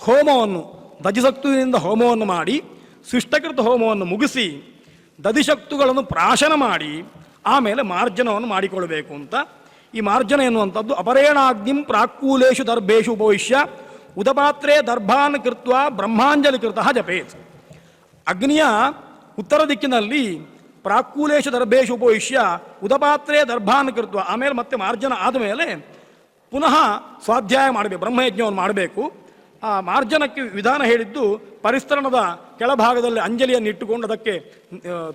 ಹೋಮವನ್ನು ದಜಿಸಕ್ತುವಿನಿಂದ ಹೋಮವನ್ನು ಮಾಡಿ ಶಿಷ್ಟಕೃತ ಹೋಮವನ್ನು ಮುಗಿಸಿ ದಧಿಶಕ್ತುಗಳನ್ನು ಪ್ರಾಶನ ಮಾಡಿ ಆಮೇಲೆ ಮಾರ್ಜನವನ್ನು ಮಾಡಿಕೊಳ್ಳಬೇಕು ಅಂತ. ಈ ಮಾರ್ಜನ ಎನ್ನುವಂಥದ್ದು ಅಪರೇಣಾಗ್ನಿಂ ಪ್ರಾಕ್ಕೂಲೇಶು ದರ್ಭೇಶು ಉಪವಿಶ್ಯ ಉದಪಾತ್ರೇ ದರ್ಭಾನ್ ಕೃತ್ವ ಬ್ರಹ್ಮಾಂಜಲಿ ಕೃತ ಜಪೇತ್. ಅಗ್ನಿಯ ಉತ್ತರ ದಿಕ್ಕಿನಲ್ಲಿ ಪ್ರಾಕ್ಕೂಲೇಶು ದರ್ಭೇಶು ಉಪವಿಶ್ಯ ಉದಪಾತ್ರೇ ದರ್ಭಾನ್ ಕೃತ್ವ, ಆಮೇಲೆ ಮತ್ತೆ ಮಾರ್ಜನ ಆದಮೇಲೆ ಪುನಃ ಸ್ವಾಧ್ಯಾಯ ಮಾಡಬೇಕು, ಬ್ರಹ್ಮಯಜ್ಞವನ್ನು ಮಾಡಬೇಕು. ಆ ಮಾರ್ಜನಕ್ಕೆ ವಿಧಾನ ಹೇಳಿದ್ದು ಪರಿಸ್ತರಣದ ಕೆಳಭಾಗದಲ್ಲಿ ಅಂಜಲಿಯನ್ನು ಇಟ್ಟುಕೊಂಡು ಅದಕ್ಕೆ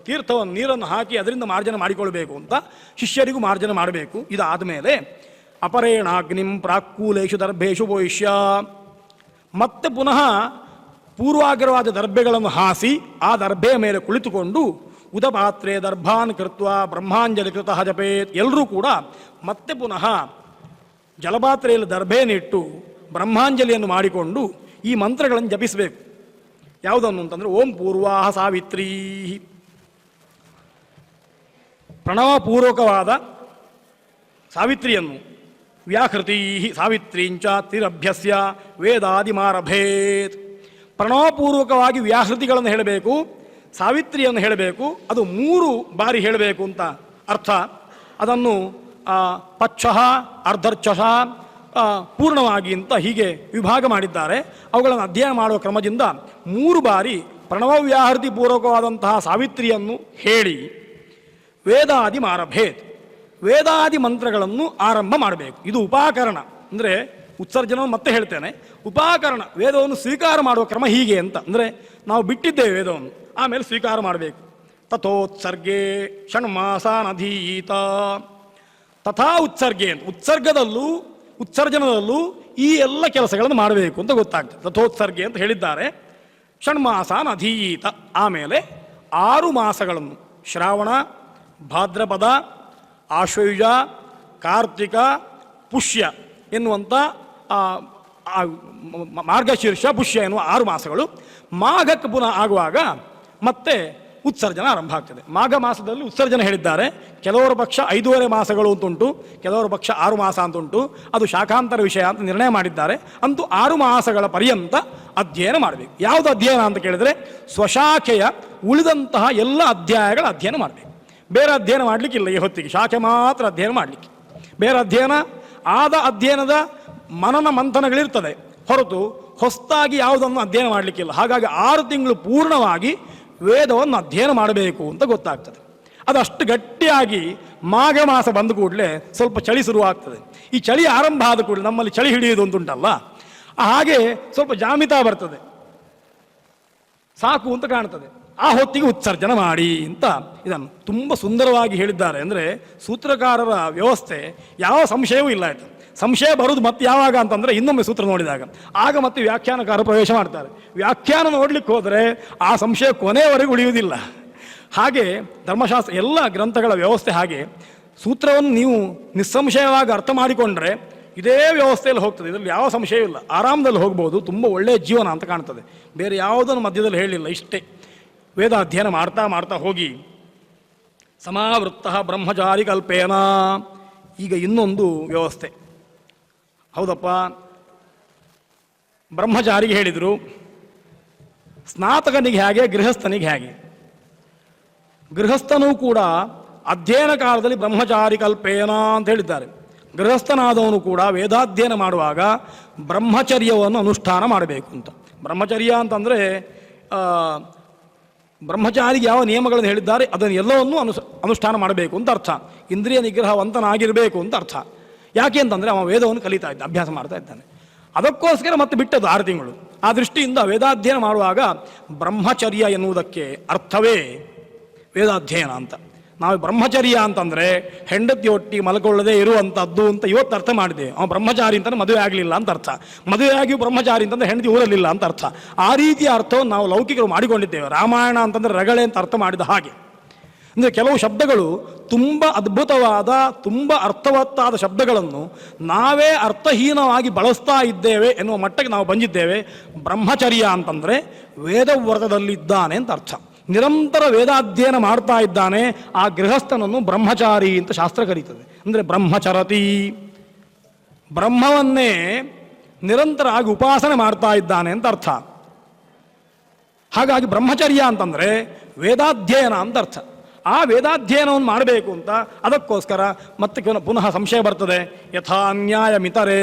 ತೀರ್ಥವನ್ನು ನೀರನ್ನು ಹಾಕಿ ಅದರಿಂದ ಮಾರ್ಜನ ಮಾಡಿಕೊಳ್ಬೇಕು ಅಂತ. ಶಿಷ್ಯರಿಗೂ ಮಾರ್ಜನ ಮಾಡಬೇಕು. ಇದಾದ ಮೇಲೆ ಅಪರೇಣಾಗ್ನಿಂ ಪ್ರಾಕ್ಕೂಲೇಶು ದರ್ಭೇಶು ಭವಿಷ್ಯ, ಮತ್ತೆ ಪುನಃ ಪೂರ್ವಾಗ್ರವಾದ ದರ್ಭೆಗಳನ್ನು ಹಾಸಿ ಆ ದರ್ಭೆಯ ಮೇಲೆ ಕುಳಿತುಕೊಂಡು ಉದಪಾತ್ರೆ ದರ್ಭಾನ್ ಕೃತ್ವ ಬ್ರಹ್ಮಾಂಜಲಿ ಕೃತ ಜಪೇತ್. ಎಲ್ಲರೂ ಕೂಡ ಮತ್ತೆ ಪುನಃ ಜಲಪಾತ್ರೆಯಲ್ಲಿ ದರ್ಭೆಯನ್ನಿಟ್ಟು ಬ್ರಹ್ಮಾಂಜಲಿಯನ್ನು ಮಾಡಿಕೊಂಡು ಈ ಮಂತ್ರಗಳನ್ನು ಜಪಿಸಬೇಕು. ಯಾವುದನ್ನು ಅಂತಂದರೆ ಓಂ ಪೂರ್ವಾಹ ಸಾವಿತ್ರೀ, ಪ್ರಣವಪೂರ್ವಕವಾದ ಸಾವಿತ್ರಿಯನ್ನು, ವ್ಯಾಹೃತೀ ಸಾವಿತ್ರೀಂಚ ತಿರಭ್ಯಸ್ಯ ವೇದಾದಿಮಾರಭೇತ್. ಪ್ರಣವಪೂರ್ವಕವಾಗಿ ವ್ಯಾಹೃತಿಗಳನ್ನು ಹೇಳಬೇಕು, ಸಾವಿತ್ರಿಯನ್ನು ಹೇಳಬೇಕು. ಅದು 3 ಬಾರಿ ಹೇಳಬೇಕು ಅಂತ ಅರ್ಥ. ಅದನ್ನು ಪಚ್ಚಃ ಅರ್ಧರ್ಚಃ ಪೂರ್ಣವಾಗಿ ಅಂತ ಹೀಗೆ ವಿಭಾಗ ಮಾಡಿದ್ದಾರೆ. ಅವುಗಳನ್ನು ಅಧ್ಯಯನ ಮಾಡುವ ಕ್ರಮದಿಂದ 3 ಬಾರಿ ಪ್ರಣವವ್ಯಾಹೃತಿ ಪೂರ್ವಕವಾದಂತಹ ಸಾವಿತ್ರಿಯನ್ನು ಹೇಳಿ ವೇದಾದಿ ಮಾರಭೇತ್, ವೇದಾದಿ ಮಂತ್ರಗಳನ್ನು ಆರಂಭ ಮಾಡಬೇಕು. ಇದು ಉಪಾಕರಣ ಅಂದರೆ ಉತ್ಸರ್ಜನವನ್ನು ಮತ್ತೆ ಹೇಳ್ತೇನೆ. ಉಪಾಕರಣ ವೇದವನ್ನು ಸ್ವೀಕಾರ ಮಾಡುವ ಕ್ರಮ ಹೀಗೆ ಅಂತ. ಅಂದರೆ ನಾವು ಬಿಟ್ಟಿದ್ದೇವೆ ವೇದವನ್ನು, ಆಮೇಲೆ ಸ್ವೀಕಾರ ಮಾಡಬೇಕು. ತಥೋತ್ಸರ್ಗೆ ಷಣ್ಮಾಸಾನಧೀತ, ತಥಾ ಉತ್ಸರ್ಗೆ ಅಂತ. ಉತ್ಸರ್ಗದಲ್ಲೂ ಉತ್ಸರ್ಜನದಲ್ಲೂ ಈ ಎಲ್ಲ ಕೆಲಸಗಳನ್ನು ಮಾಡಬೇಕು ಅಂತ ಗೊತ್ತಾಗ್ತದೆ. ತಥೋತ್ಸರ್ಗೆ ಅಂತ ಹೇಳಿದ್ದಾರೆ. ಷಣ್ಮಾಸಾನ್ ಅಧೀತ, ಆಮೇಲೆ 6 ಮಾಸಗಳನ್ನು ಶ್ರಾವಣ, ಭಾದ್ರಪದ, ಆಶ್ವಯುಜ, ಕಾರ್ತಿಕ, ಪುಷ್ಯ ಎನ್ನುವಂಥ ಮಾರ್ಗಶೀರ್ಷ, ಪುಷ್ಯ ಎನ್ನುವ 6 ಮಾಸಗಳು. ಮಾಘಕ್ಕೆ ಪುನಃ ಆಗುವಾಗ ಮತ್ತೆ ಉತ್ಸರ್ಜನ ಆರಂಭ ಆಗ್ತದೆ. ಮಾಘ ಮಾಸದಲ್ಲಿ ಉತ್ಸರ್ಜನೆ ಹೇಳಿದ್ದಾರೆ. ಕೆಲವರ ಪಕ್ಷ 5.5 ಮಾಸಗಳು ಅಂತುಂಟು, ಕೆಲವರ ಪಕ್ಷ 6 ಮಾಸ ಅಂತುಂಟು. ಅದು ಶಾಖಾಂತರ ವಿಷಯ ಅಂತ ನಿರ್ಣಯ ಮಾಡಿದ್ದಾರೆ. ಅಂತೂ 6 ಮಾಸಗಳ ಪರ್ಯಂತ ಅಧ್ಯಯನ ಮಾಡಬೇಕು. ಯಾವುದು ಅಧ್ಯಯನ ಅಂತ ಕೇಳಿದರೆ ಸ್ವಶಾಖೆಯ ಉಳಿದಂತಹ ಎಲ್ಲ ಅಧ್ಯಾಯಗಳ ಅಧ್ಯಯನ ಮಾಡಬೇಕು. ಬೇರೆ ಅಧ್ಯಯನ ಮಾಡಲಿಕ್ಕಿಲ್ಲ ಈ ಹೊತ್ತಿಗೆ, ಶಾಖೆ ಮಾತ್ರ ಅಧ್ಯಯನ ಮಾಡಲಿಕ್ಕೆ. ಬೇರೆ ಅಧ್ಯಯನ ಆದ ಅಧ್ಯಯನದ ಮನನ ಮಂಥನಗಳಿರ್ತದೆ ಹೊರತು ಹೊಸದಾಗಿ ಯಾವುದನ್ನು ಅಧ್ಯಯನ ಮಾಡಲಿಕ್ಕಿಲ್ಲ. ಹಾಗಾಗಿ 6 ತಿಂಗಳು ಪೂರ್ಣವಾಗಿ ವೇದವನ್ನು ಅಧ್ಯಯನ ಮಾಡಬೇಕು ಅಂತ ಗೊತ್ತಾಗ್ತದೆ. ಅದಷ್ಟು ಗಟ್ಟಿಯಾಗಿ ಮಾಘ ಮಾಸ ಬಂದ ಕೂಡಲೇ ಸ್ವಲ್ಪ ಚಳಿ ಶುರುವಾಗ್ತದೆ. ಈ ಚಳಿ ಆರಂಭ ಆದ ಕೂಡಲೇ ನಮ್ಮಲ್ಲಿ ಚಳಿ ಹಿಡಿಯೋದು ಅಂತುಂಟಲ್ಲ, ಹಾಗೆ ಸ್ವಲ್ಪ ಜಾಮಿತಾ ಬರ್ತದೆ, ಸಾಕು ಅಂತ ಕಾಣ್ತದೆ. ಆ ಹೊತ್ತಿಗೆ ಉತ್ಸರ್ಜನ ಮಾಡಿ ಅಂತ ಇದನ್ನು ತುಂಬ ಸುಂದರವಾಗಿ ಹೇಳಿದ್ದಾರೆ. ಅಂದರೆ ಸೂತ್ರಕಾರರ ವ್ಯವಸ್ಥೆ ಯಾವ ಸಂಶಯವೂ ಇಲ್ಲ. ಆಯಿತು, ಸಂಶಯ ಬರುವುದು ಮತ್ತೆ ಯಾವಾಗ ಅಂತಂದರೆ ಇನ್ನೊಮ್ಮೆ ಸೂತ್ರ ನೋಡಿದಾಗ, ಆಗ ಮತ್ತೆ ವ್ಯಾಖ್ಯಾನಕಾರ ಪ್ರವೇಶ ಮಾಡ್ತಾರೆ. ವ್ಯಾಖ್ಯಾನ ನೋಡ್ಲಿಕ್ಕೆ ಹೋದರೆ ಆ ಸಂಶಯ ಕೊನೆಯವರೆಗೂ ಉಳಿಯುವುದಿಲ್ಲ. ಹಾಗೆ ಧರ್ಮಶಾಸ್ತ್ರ ಎಲ್ಲ ಗ್ರಂಥಗಳ ವ್ಯವಸ್ಥೆ ಹಾಗೆ. ಸೂತ್ರವನ್ನು ನೀವು ನಿಸ್ಸಂಶಯವಾಗಿ ಅರ್ಥ ಮಾಡಿಕೊಂಡ್ರೆ ಇದೇ ವ್ಯವಸ್ಥೆಯಲ್ಲಿ ಹೋಗ್ತದೆ. ಇದರಲ್ಲಿ ಯಾವ ಸಂಶಯವಿಲ್ಲ, ಆರಾಮದಲ್ಲಿ ಹೋಗ್ಬೋದು. ತುಂಬ ಒಳ್ಳೆಯ ಜೀವನ ಅಂತ ಕಾಣ್ತದೆ. ಬೇರೆ ಯಾವುದನ್ನು ಮಧ್ಯದಲ್ಲಿ ಹೇಳಿಲ್ಲ. ಇಷ್ಟೇ ವೇದ ಅಧ್ಯಯನ ಮಾಡ್ತಾ ಮಾಡ್ತಾ ಹೋಗಿ. ಸಮಾವೃತ್ತ ಬ್ರಹ್ಮಚಾರಿ ಕಲ್ಪೇನ. ಈಗ ಇನ್ನೊಂದು ವ್ಯವಸ್ಥೆ. ಹೌದಪ್ಪ, ಬ್ರಹ್ಮಚಾರಿಗೆ ಹೇಳಿದರು, ಸ್ನಾತಕನಿಗೆ ಹೇಗೆ, ಗೃಹಸ್ಥನಿಗೆ ಹೇಗೆ. ಗೃಹಸ್ಥನೂ ಕೂಡ ಅಧ್ಯಯನ ಕಾಲದಲ್ಲಿ ಬ್ರಹ್ಮಚಾರಿ ಕಲ್ಪೇನ ಅಂತ ಹೇಳಿದ್ದಾರೆ. ಗೃಹಸ್ಥನಾದವನು ಕೂಡ ವೇದಾಧ್ಯಯನ ಮಾಡುವಾಗ ಬ್ರಹ್ಮಚರ್ಯವನ್ನು ಅನುಷ್ಠಾನ ಮಾಡಬೇಕು ಅಂತ. ಬ್ರಹ್ಮಚರ್ಯ ಅಂತಂದರೆ ಬ್ರಹ್ಮಚಾರಿಗೆ ಯಾವ ನಿಯಮಗಳನ್ನು ಹೇಳಿದ್ದಾರೆ ಅದನ್ನು ಎಲ್ಲವನ್ನೂ ಅನುಷ್ಠಾನ ಮಾಡಬೇಕು ಅಂತ ಅರ್ಥ. ಇಂದ್ರಿಯ ನಿಗ್ರಹವಂತನಾಗಿರಬೇಕು ಅಂತ ಅರ್ಥ. ಯಾಕೆ ಅಂತಂದರೆ ಅವ ವೇದವನ್ನು ಕಲಿತಾ ಇದ್ದ, ಅಭ್ಯಾಸ ಮಾಡ್ತಾ ಇದ್ದಾನೆ. ಅದಕ್ಕೋಸ್ಕರ ಮತ್ತೆ ಬಿಟ್ಟದ್ದು 6 ತಿಂಗಳು. ಆ ದೃಷ್ಟಿಯಿಂದ ವೇದಾಧ್ಯಯನ ಮಾಡುವಾಗ ಬ್ರಹ್ಮಚರ್ಯ ಎನ್ನುವುದಕ್ಕೆ ಅರ್ಥವೇ ವೇದಾಧ್ಯಯನ ಅಂತ. ನಾವು ಬ್ರಹ್ಮಚರ್ಯ ಅಂತಂದರೆ ಹೆಂಡತಿ ಒಟ್ಟಿಗೆ ಮಲ್ಕೊಳ್ಳದೆ ಇರುವಂಥದ್ದು ಅಂತ ಇವತ್ತು ಅರ್ಥ ಮಾಡಿದ್ದೇವೆ. ಅವ ಬ್ರಹ್ಮಚಾರಿ ಅಂತಂದ್ರೆ ಮದುವೆ ಆಗಲಿಲ್ಲ ಅಂತ ಅರ್ಥ. ಮದುವೆ ಆಗಿಯೂ ಬ್ರಹ್ಮಚಾರಿ ಅಂತಂದ್ರೆ ಹೆಂಡತಿ ಊರಲ್ಲಿಲ್ಲ ಅಂತ ಅರ್ಥ. ಆ ರೀತಿಯ ಅರ್ಥವನ್ನು ನಾವು ಲೌಕಿಕರು ಮಾಡಿಕೊಂಡಿದ್ದೇವೆ. ರಾಮಾಯಣ ಅಂತಂದರೆ ರಗಳೆ ಅಂತ ಅರ್ಥ ಮಾಡಿದ ಹಾಗೆ. ಅಂದರೆ ಕೆಲವು ಶಬ್ದಗಳು ತುಂಬ ಅದ್ಭುತವಾದ, ತುಂಬ ಅರ್ಥವತ್ತಾದ ಶಬ್ದಗಳನ್ನು ನಾವೇ ಅರ್ಥಹೀನವಾಗಿ ಬಳಸ್ತಾ ಇದ್ದೇವೆ ಎನ್ನುವ ಮಟ್ಟಕ್ಕೆ ನಾವು ಬಂದಿದ್ದೇವೆ. ಬ್ರಹ್ಮಚರ್ಯ ಅಂತಂದರೆ ವೇದವ್ರತದಲ್ಲಿದ್ದಾನೆ ಅಂತ ಅರ್ಥ. ನಿರಂತರ ವೇದಾಧ್ಯಯನ ಮಾಡ್ತಾ ಇದ್ದಾನೆ. ಆ ಗೃಹಸ್ಥನನ್ನು ಬ್ರಹ್ಮಚಾರಿ ಅಂತ ಶಾಸ್ತ್ರ ಕರೀತದೆ. ಅಂದರೆ ಬ್ರಹ್ಮಚರತಿ, ಬ್ರಹ್ಮವನ್ನೇ ನಿರಂತರ ಆಗಿ ಉಪಾಸನೆ ಮಾಡ್ತಾ ಇದ್ದಾನೆ ಅಂತ ಅರ್ಥ. ಹಾಗಾಗಿ ಬ್ರಹ್ಮಚರ್ಯ ಅಂತಂದರೆ ವೇದಾಧ್ಯಯನ ಅಂತ ಅರ್ಥ. ಆ ವೇದಾಧ್ಯಯನವನ್ನು ಮಾಡಬೇಕು ಅಂತ ಅದಕ್ಕೋಸ್ಕರ ಮತ್ತೆ ಪುನಃ ಸಂಶಯ ಬರ್ತದೆ. ಯಥಾ ನ್ಯಾಯ ಮಿತರೇ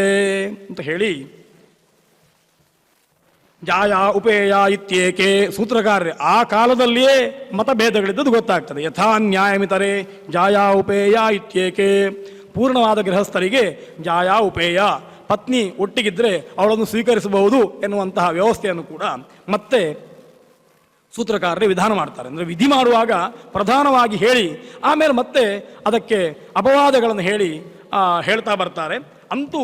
ಅಂತ ಹೇಳಿ ಜಾಯ ಉಪೇಯ ಇತ್ಯೇಕೆ ಸೂತ್ರಕಾರ್ಯ ಆ ಕಾಲದಲ್ಲಿಯೇ ಮತಭೇದಗಳಿದ್ದದ್ದು ಗೊತ್ತಾಗ್ತದೆ. ಯಥಾ ನ್ಯಾಯಮಿತರೆ ಜಾಯ ಉಪೇಯ ಇತ್ಯೇಕೆ. ಪೂರ್ಣವಾದ ಗೃಹಸ್ಥರಿಗೆ ಜಾಯ ಉಪೇಯ, ಪತ್ನಿ ಒಟ್ಟಿಗಿದ್ರೆ ಅವಳನ್ನು ಸ್ವೀಕರಿಸಬಹುದು ಎನ್ನುವಂತಹ ವ್ಯವಸ್ಥೆಯನ್ನು ಕೂಡ ಮತ್ತೆ ಸೂತ್ರಕಾರರೇ ವಿಧಾನ ಮಾಡ್ತಾರೆ. ಅಂದರೆ ವಿಧಿ ಮಾಡುವಾಗ ಪ್ರಧಾನವಾಗಿ ಹೇಳಿ ಆಮೇಲೆ ಮತ್ತೆ ಅದಕ್ಕೆ ಅಪವಾದಗಳನ್ನು ಹೇಳ್ತಾ ಬರ್ತಾರೆ. ಅಂತೂ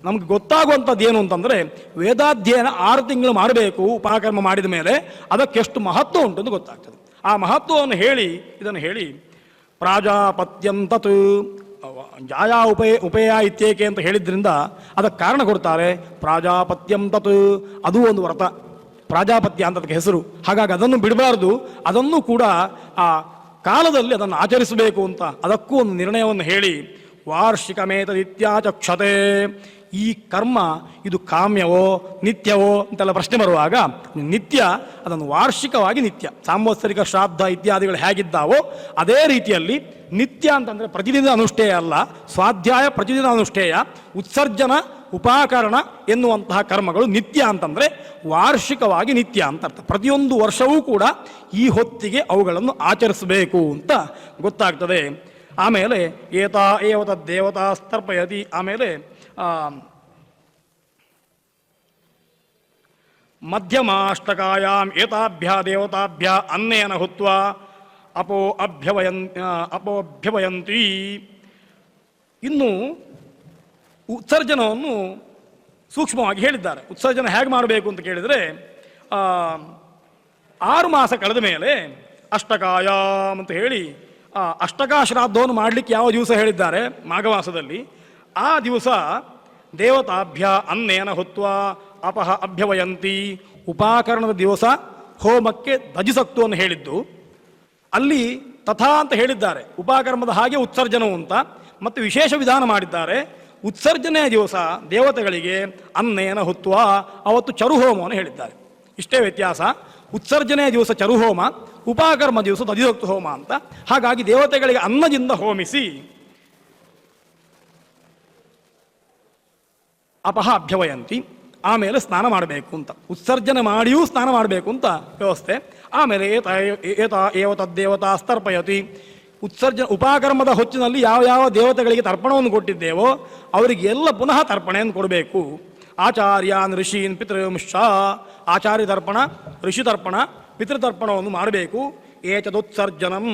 ನಮ್ಗೆ ಗೊತ್ತಾಗುವಂಥದ್ದು ಏನು ಅಂತಂದರೆ ವೇದಾಧ್ಯಯನ 6 ತಿಂಗಳು ಮಾಡಬೇಕು. ಉಪಕರ್ಮ ಮಾಡಿದ ಮೇಲೆ ಅದಕ್ಕೆಷ್ಟು ಮಹತ್ವ ಉಂಟು ಅಂತ ಗೊತ್ತಾಗ್ತದೆ. ಆ ಮಹತ್ವವನ್ನು ಇದನ್ನು ಹೇಳಿ ಪ್ರಾಜಾಪತ್ಯಂ ತತ್ ಜಾಯಾ ಉಪೇಯ ಇತ್ಯೇಕೆ ಅಂತ ಹೇಳಿದ್ರಿಂದ ಅದಕ್ಕೆ ಕಾರಣ ಕೊಡ್ತಾರೆ. ಪ್ರಾಜಾಪತ್ಯಂ ತತ್ ಅದು ಒಂದು ವ್ರತ, ಪ್ರಾಜಾಪತ್ಯ ಅಂತ ಅದಕ್ಕೆ ಹೆಸರು. ಹಾಗಾಗಿ ಅದನ್ನು ಬಿಡಬಾರ್ದು, ಅದನ್ನು ಕೂಡ ಆ ಕಾಲದಲ್ಲಿ ಅದನ್ನು ಆಚರಿಸಬೇಕು ಅಂತ ಅದಕ್ಕೂ ಒಂದು ನಿರ್ಣಯವನ್ನು ಹೇಳಿ ವಾರ್ಷಿಕಮೇತದಿತ್ಯಾಚಕ್ಷತೆ. ಈ ಕರ್ಮ ಇದು ಕಾಮ್ಯವೋ ನಿತ್ಯವೋ ಅಂತೆಲ್ಲ ಪ್ರಶ್ನೆ ಬರುವಾಗ ನಿತ್ಯ, ಅದನ್ನು ವಾರ್ಷಿಕವಾಗಿ ನಿತ್ಯ, ಸಾಂವತ್ಸರಿಕ ಶ್ರಾದ್ದ ಇತ್ಯಾದಿಗಳು ಹೇಗಿದ್ದಾವೋ ಅದೇ ರೀತಿಯಲ್ಲಿ ನಿತ್ಯ ಅಂತಂದರೆ ಪ್ರತಿದಿನ ಅನುಷ್ಠೇಯ ಅಲ್ಲ, ಸ್ವಾಧ್ಯಾಯ ಪ್ರತಿದಿನ ಅನುಷ್ಠೇಯ, ಉತ್ಸರ್ಜನ ಉಪಾಕರಣ ಎನ್ನುವಂತಹ ಕರ್ಮಗಳು ನಿತ್ಯ ಅಂತಂದರೆ ವಾರ್ಷಿಕವಾಗಿ ನಿತ್ಯ ಅಂತ ಅರ್ಥ. ಪ್ರತಿಯೊಂದು ವರ್ಷವೂ ಕೂಡ ಈ ಹೊತ್ತಿಗೆ ಅವುಗಳನ್ನು ಆಚರಿಸಬೇಕು ಅಂತ ಗೊತ್ತಾಗ್ತದೆ. ಆಮೇಲೆ ಏತಾ ಏವತ ದೇವತಾ ಸ್ತರ್ಪಯತಿ. ಆಮೇಲೆ ಮಧ್ಯಮಾಷ್ಟಕಾಯಾಮ್ ಏತಾಭ್ಯ ದೇವತಾಭ್ಯ ಅನ್ನೇನ ಹುತ್ವ ಅಪೋಭ್ಯವಯಂತಿ. ಇನ್ನು ಉತ್ಸರ್ಜನವನ್ನು ಸೂಕ್ಷ್ಮವಾಗಿ ಹೇಳಿದ್ದಾರೆ. ಉತ್ಸರ್ಜನ ಹೇಗೆ ಮಾಡಬೇಕು ಅಂತ ಕೇಳಿದರೆ 6 ಮಾಸ ಕಳೆದ ಮೇಲೆ ಅಷ್ಟಕಾಯಾಮ್ ಅಂತ ಹೇಳಿ ಅಷ್ಟಕಾ ಶ್ರಾದ್ದವನ್ನು ಮಾಡಲಿಕ್ಕೆ ಯಾವ ದಿವಸ ಹೇಳಿದ್ದಾರೆ ಮಾಘಮಾಸದಲ್ಲಿ, ಆ ದಿವಸ ದೇವತಾಭ್ಯ ಅನ್ನೇನ ಹುತ್ವ ಅಪಹ ಅಭ್ಯವಯಂತಿ, ಉಪಾಕರಣದ ದಿವಸ ಹೋಮಕ್ಕೆ ಧಜಿಸಕ್ತುವನ್ನು ಹೇಳಿದ್ದು. ಅಲ್ಲಿ ತಥಾ ಅಂತ ಹೇಳಿದ್ದಾರೆ, ಉಪಕರ್ಮದ ಹಾಗೆ ಉತ್ಸರ್ಜನವು ಅಂತ. ಮತ್ತು ವಿಶೇಷ ವಿಧಾನ ಮಾಡಿದ್ದಾರೆ, ಉತ್ಸರ್ಜನೆಯ ದಿವಸ ದೇವತೆಗಳಿಗೆ ಅನ್ನೇನ ಹುತ್ವ, ಅವತ್ತು ಚರುಹೋಮವನ್ನು ಹೇಳಿದ್ದಾರೆ. ಇಷ್ಟೇ ವ್ಯತ್ಯಾಸ. ಉತ್ಸರ್ಜನೆಯ ದಿವಸ ಚರುಹೋಮ, ಉಪಕರ್ಮ ದಿವಸ ದಧಿಸಕ್ತು ಹೋಮ ಅಂತ. ಹಾಗಾಗಿ ದೇವತೆಗಳಿಗೆ ಅನ್ನದಿಂದ ಹೋಮಿಸಿ ಅಪಹ ಅಭ್ಯವಯಂತಿ, ಆಮೇಲೆ ಸ್ನಾನ ಮಾಡಬೇಕು ಅಂತ, ಉತ್ಸರ್ಜನೆ ಮಾಡಿಯೂ ಸ್ನಾನ ಮಾಡಬೇಕು ಅಂತ ವ್ಯವಸ್ಥೆ. ಆಮೇಲೆ ಏವ ತದ್ದೇವತಾ ಸ್ತರ್ಪಯತಿ, ಉಪಕರ್ಮದ ಹೊಚ್ಚಿನಲ್ಲಿ ಯಾವ ಯಾವ ದೇವತೆಗಳಿಗೆ ತರ್ಪಣವನ್ನು ಕೊಟ್ಟಿದ್ದೇವೋ ಅವರಿಗೆಲ್ಲ ಪುನಃ ತರ್ಪಣೆಯನ್ನು ಕೊಡಬೇಕು. ಆಚಾರ್ಯಾನ್ ಋಷೀನ್ ಪಿತೃಂಶ, ಆಚಾರ್ಯ ತರ್ಪಣ, ಋಷಿ ತರ್ಪಣ, ಪಿತೃತರ್ಪಣವನ್ನು ಮಾಡಬೇಕು. ಏತದುತ್ಸರ್ಜನಂ,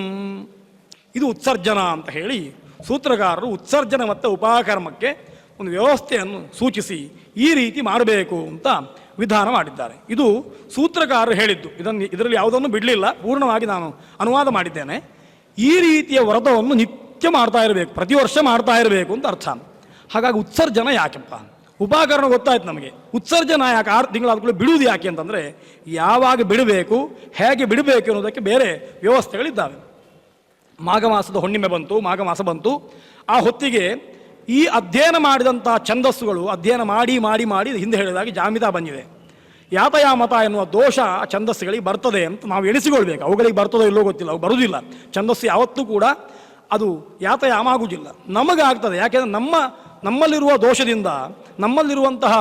ಇದು ಉತ್ಸರ್ಜನ ಅಂತ ಹೇಳಿ ಸೂತ್ರಕಾರರು ಉತ್ಸರ್ಜನ ಮತ್ತು ಉಪಕರ್ಮಕ್ಕೆ ಒಂದು ವ್ಯವಸ್ಥೆಯನ್ನು ಸೂಚಿಸಿ ಈ ರೀತಿ ಮಾಡಬೇಕು ಅಂತ ವಿಧಾನ ಮಾಡಿದ್ದಾರೆ. ಇದು ಸೂತ್ರಕಾರರು ಹೇಳಿದ್ದು. ಇದರಲ್ಲಿ ಯಾವುದನ್ನು ಬಿಡಲಿಲ್ಲ, ಪೂರ್ಣವಾಗಿ ನಾನು ಅನುವಾದ ಮಾಡಿದ್ದೇನೆ. ಈ ರೀತಿಯ ವ್ರತವನ್ನು ನಿತ್ಯ ಮಾಡ್ತಾ ಇರಬೇಕು, ಪ್ರತಿ ವರ್ಷ ಮಾಡ್ತಾ ಇರಬೇಕು ಅಂತ ಅರ್ಥ. ಹಾಗಾಗಿ ಉತ್ಸರ್ಜನ ಯಾಕೆಪ್ಪ, ಉಪಕರಣ ಗೊತ್ತಾಯ್ತು ನಮಗೆ. ಉತ್ಸರ್ಜನ ಯಾಕೆ 6 ತಿಂಗಳಾದ ಬಿಡುವುದು ಯಾಕೆ ಅಂತಂದರೆ, ಯಾವಾಗ ಬಿಡಬೇಕು, ಹೇಗೆ ಬಿಡಬೇಕು ಅನ್ನೋದಕ್ಕೆ ಬೇರೆ ವ್ಯವಸ್ಥೆಗಳಿದ್ದಾವೆ. ಮಾಘ ಮಾಸದ ಹುಣ್ಣಿಮೆ ಬಂತು, ಮಾಘ ಮಾಸ ಬಂತು. ಆ ಹೊತ್ತಿಗೆ ಈ ಅಧ್ಯಯನ ಮಾಡಿದಂಥ ಛಂದಸ್ಸುಗಳು ಅಧ್ಯಯನ ಮಾಡಿ ಮಾಡಿ ಮಾಡಿ ಹಿಂದೆ ಹೇಳಿದಾಗೆ ಜಾಮಿತಾ ಬಂದಿದೆ. ಯಾತಯಾಮತ ಎನ್ನುವ ದೋಷ ಛಂದಸ್ಸುಗಳಿಗೆ ಬರ್ತದೆ ಅಂತ ನಾವು ಎಣಿಸಿಕೊಳ್ಬೇಕು. ಅವುಗಳಿಗೆ ಬರ್ತದೋ ಇಲ್ಲೋ ಗೊತ್ತಿಲ್ಲ, ಅವು ಬರುವುದಿಲ್ಲ. ಛಂದಸ್ಸು ಯಾವತ್ತೂ ಕೂಡ ಅದು ಯಾತಯಾಮ ಆಗುವುದಿಲ್ಲ, ನಮಗಾಗ್ತದೆ. ಯಾಕೆಂದರೆ ನಮ್ಮಲ್ಲಿರುವ ದೋಷದಿಂದ, ನಮ್ಮಲ್ಲಿರುವಂತಹ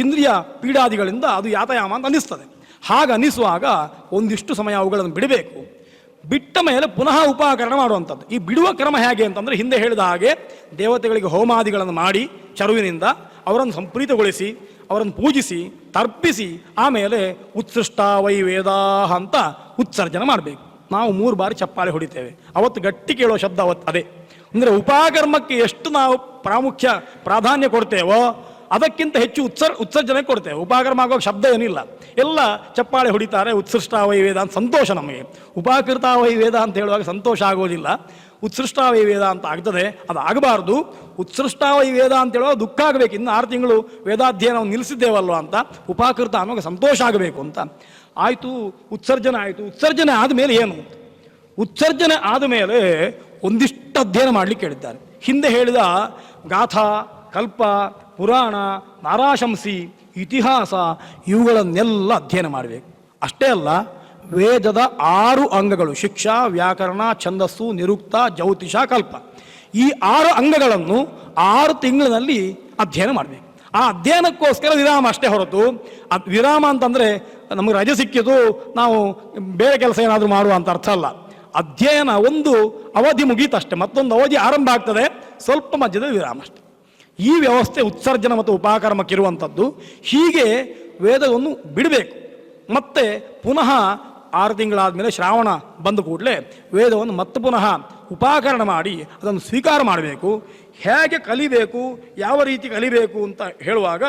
ಇಂದ್ರಿಯ ಪೀಡಾದಿಗಳಿಂದ ಅದು ಯಾತಯಾಮ ಅಂತ ಅನ್ನಿಸ್ತದೆ. ಹಾಗೆ ಅನ್ನಿಸುವಾಗ ಒಂದಿಷ್ಟು ಸಮಯ ಅವುಗಳನ್ನು ಬಿಡಬೇಕು. ಬಿಟ್ಟ ಮೇಲೆ ಪುನಃ ಉಪಕರಣ ಮಾಡುವಂಥದ್ದು. ಈ ಬಿಡುವ ಕ್ರಮ ಹೇಗೆ ಅಂತಂದರೆ, ಹಿಂದೆ ಹೇಳಿದ ಹಾಗೆ ದೇವತೆಗಳಿಗೆ ಹೋಮಾದಿಗಳನ್ನು ಮಾಡಿ ಚರುವಿನಿಂದ ಅವರನ್ನು ಸಂಪ್ರೀತಗೊಳಿಸಿ, ಅವರನ್ನು ಪೂಜಿಸಿ, ತರ್ಪಿಸಿ, ಆಮೇಲೆ ಉತ್ಸೃಷ್ಟ ವೈ ವೇದಾಹ ಅಂತ ಉತ್ಸರ್ಜನೆ ಮಾಡಬೇಕು. ನಾವು 3 ಬಾರಿ ಚಪ್ಪಾಳೆ ಹೊಡಿತೇವೆ, ಅವತ್ತು ಗಟ್ಟಿ ಕೇಳೋ ಶಬ್ದ ಅವತ್ತು ಅದೇ. ಅಂದರೆ ಉಪಕರ್ಮಕ್ಕೆ ಎಷ್ಟು ನಾವು ಪ್ರಾಧಾನ್ಯ ಕೊಡ್ತೇವೋ ಅದಕ್ಕಿಂತ ಹೆಚ್ಚು ಉತ್ಸರ್ಜನೆ ಕೊಡ್ತೇವೆ. ಉಪಕರ್ಮ ಆಗುವಾಗ ಶಬ್ದ ಏನಿಲ್ಲ, ಎಲ್ಲ ಚಪ್ಪಾಳೆ ಹೊಡಿತಾರೆ. ಉತ್ಸೃಷ್ಟ ವೈವೇದ ಅಂತ ಸಂತೋಷ ನಮಗೆ. ಉಪಕೃತ ವೈವೇದ ಅಂತ ಹೇಳುವಾಗ ಸಂತೋಷ ಆಗೋದಿಲ್ಲ, ಉತ್ಸೃಷ್ಟ ವೈವೇದ ಅಂತ ಆಗ್ತದೆ. ಅದು ಆಗಬಾರ್ದು. ಉತ್ಸೃಷ್ಟ ವೈವೇದ ಅಂತ ಹೇಳುವಾಗ ದುಃಖ ಆಗಬೇಕು, ಇನ್ನು 6 ತಿಂಗಳು ವೇದಾಧ್ಯಯನವನ್ನು ನಿಲ್ಲಿಸಿದ್ದೇವಲ್ವ ಅಂತ. ಉಪಕೃತ ಅನ್ನೋವಾಗ ಸಂತೋಷ ಆಗಬೇಕು ಅಂತ. ಆಯಿತು, ಉತ್ಸರ್ಜನೆ ಆಯಿತು. ಉತ್ಸರ್ಜನೆ ಆದಮೇಲೆ ಏನು? ಉತ್ಸರ್ಜನೆ ಆದಮೇಲೆ ಒಂದಿಷ್ಟು ಅಧ್ಯಯನ ಮಾಡಲಿಕ್ಕೆ ಹೇಳಿದ್ದಾರೆ. ಹಿಂದೆ ಹೇಳಿದ ಗಾಥಾ, ಕಲ್ಪ, ಪುರಾಣ, ನಾರಾಶಂಸಿ, ಇತಿಹಾಸ ಇವುಗಳನ್ನೆಲ್ಲ ಅಧ್ಯಯನ ಮಾಡಬೇಕು. ಅಷ್ಟೇ ಅಲ್ಲ, ವೇದದ 6 ಅಂಗಗಳು ಶಿಕ್ಷಾ, ವ್ಯಾಕರಣ, ಛಂದಸ್ಸು, ನಿರುಕ್ತ, ಜ್ಯೋತಿಷ, ಕಲ್ಪ, ಈ 6 ಅಂಗಗಳನ್ನು 6 ತಿಂಗಳಿನಲ್ಲಿ ಅಧ್ಯಯನ ಮಾಡಬೇಕು. ಆ ಅಧ್ಯಯನಕ್ಕೋಸ್ಕರ ವಿರಾಮ ಅಷ್ಟೇ ಹೊರತು, ವಿರಾಮ ಅಂತಂದರೆ ನಮಗೆ ರಜೆ ಸಿಕ್ಕಿದ್ದು ನಾವು ಬೇರೆ ಕೆಲಸ ಏನಾದರೂ ಮಾಡುವ ಅಂತ ಅರ್ಥ ಅಲ್ಲ. ಅಧ್ಯಯನ ಒಂದು ಅವಧಿ ಮುಗೀತಷ್ಟೇ, ಮತ್ತೊಂದು ಅವಧಿ ಆರಂಭ ಆಗ್ತದೆ, ಸ್ವಲ್ಪ ಮಧ್ಯದಲ್ಲಿ ವಿರಾಮ ಅಷ್ಟೆ. ಈ ವ್ಯವಸ್ಥೆ ಉತ್ಸರ್ಜನ ಮತ್ತು ಉಪಕರ್ಮಕ್ಕಿರುವಂಥದ್ದು. ಹೀಗೆ ವೇದವನ್ನು ಬಿಡಬೇಕು. ಮತ್ತೆ ಪುನಃ 6 ತಿಂಗಳಾದ ಮೇಲೆ ಶ್ರಾವಣ ಬಂದ ಕೂಡಲೇ ವೇದವನ್ನು ಮತ್ತೆ ಪುನಃ ಉಪಕರಣ ಮಾಡಿ ಅದನ್ನು ಸ್ವೀಕಾರ ಮಾಡಬೇಕು. ಹೇಗೆ ಕಲಿಬೇಕು, ಯಾವ ರೀತಿ ಕಲಿಬೇಕು ಅಂತ ಹೇಳುವಾಗ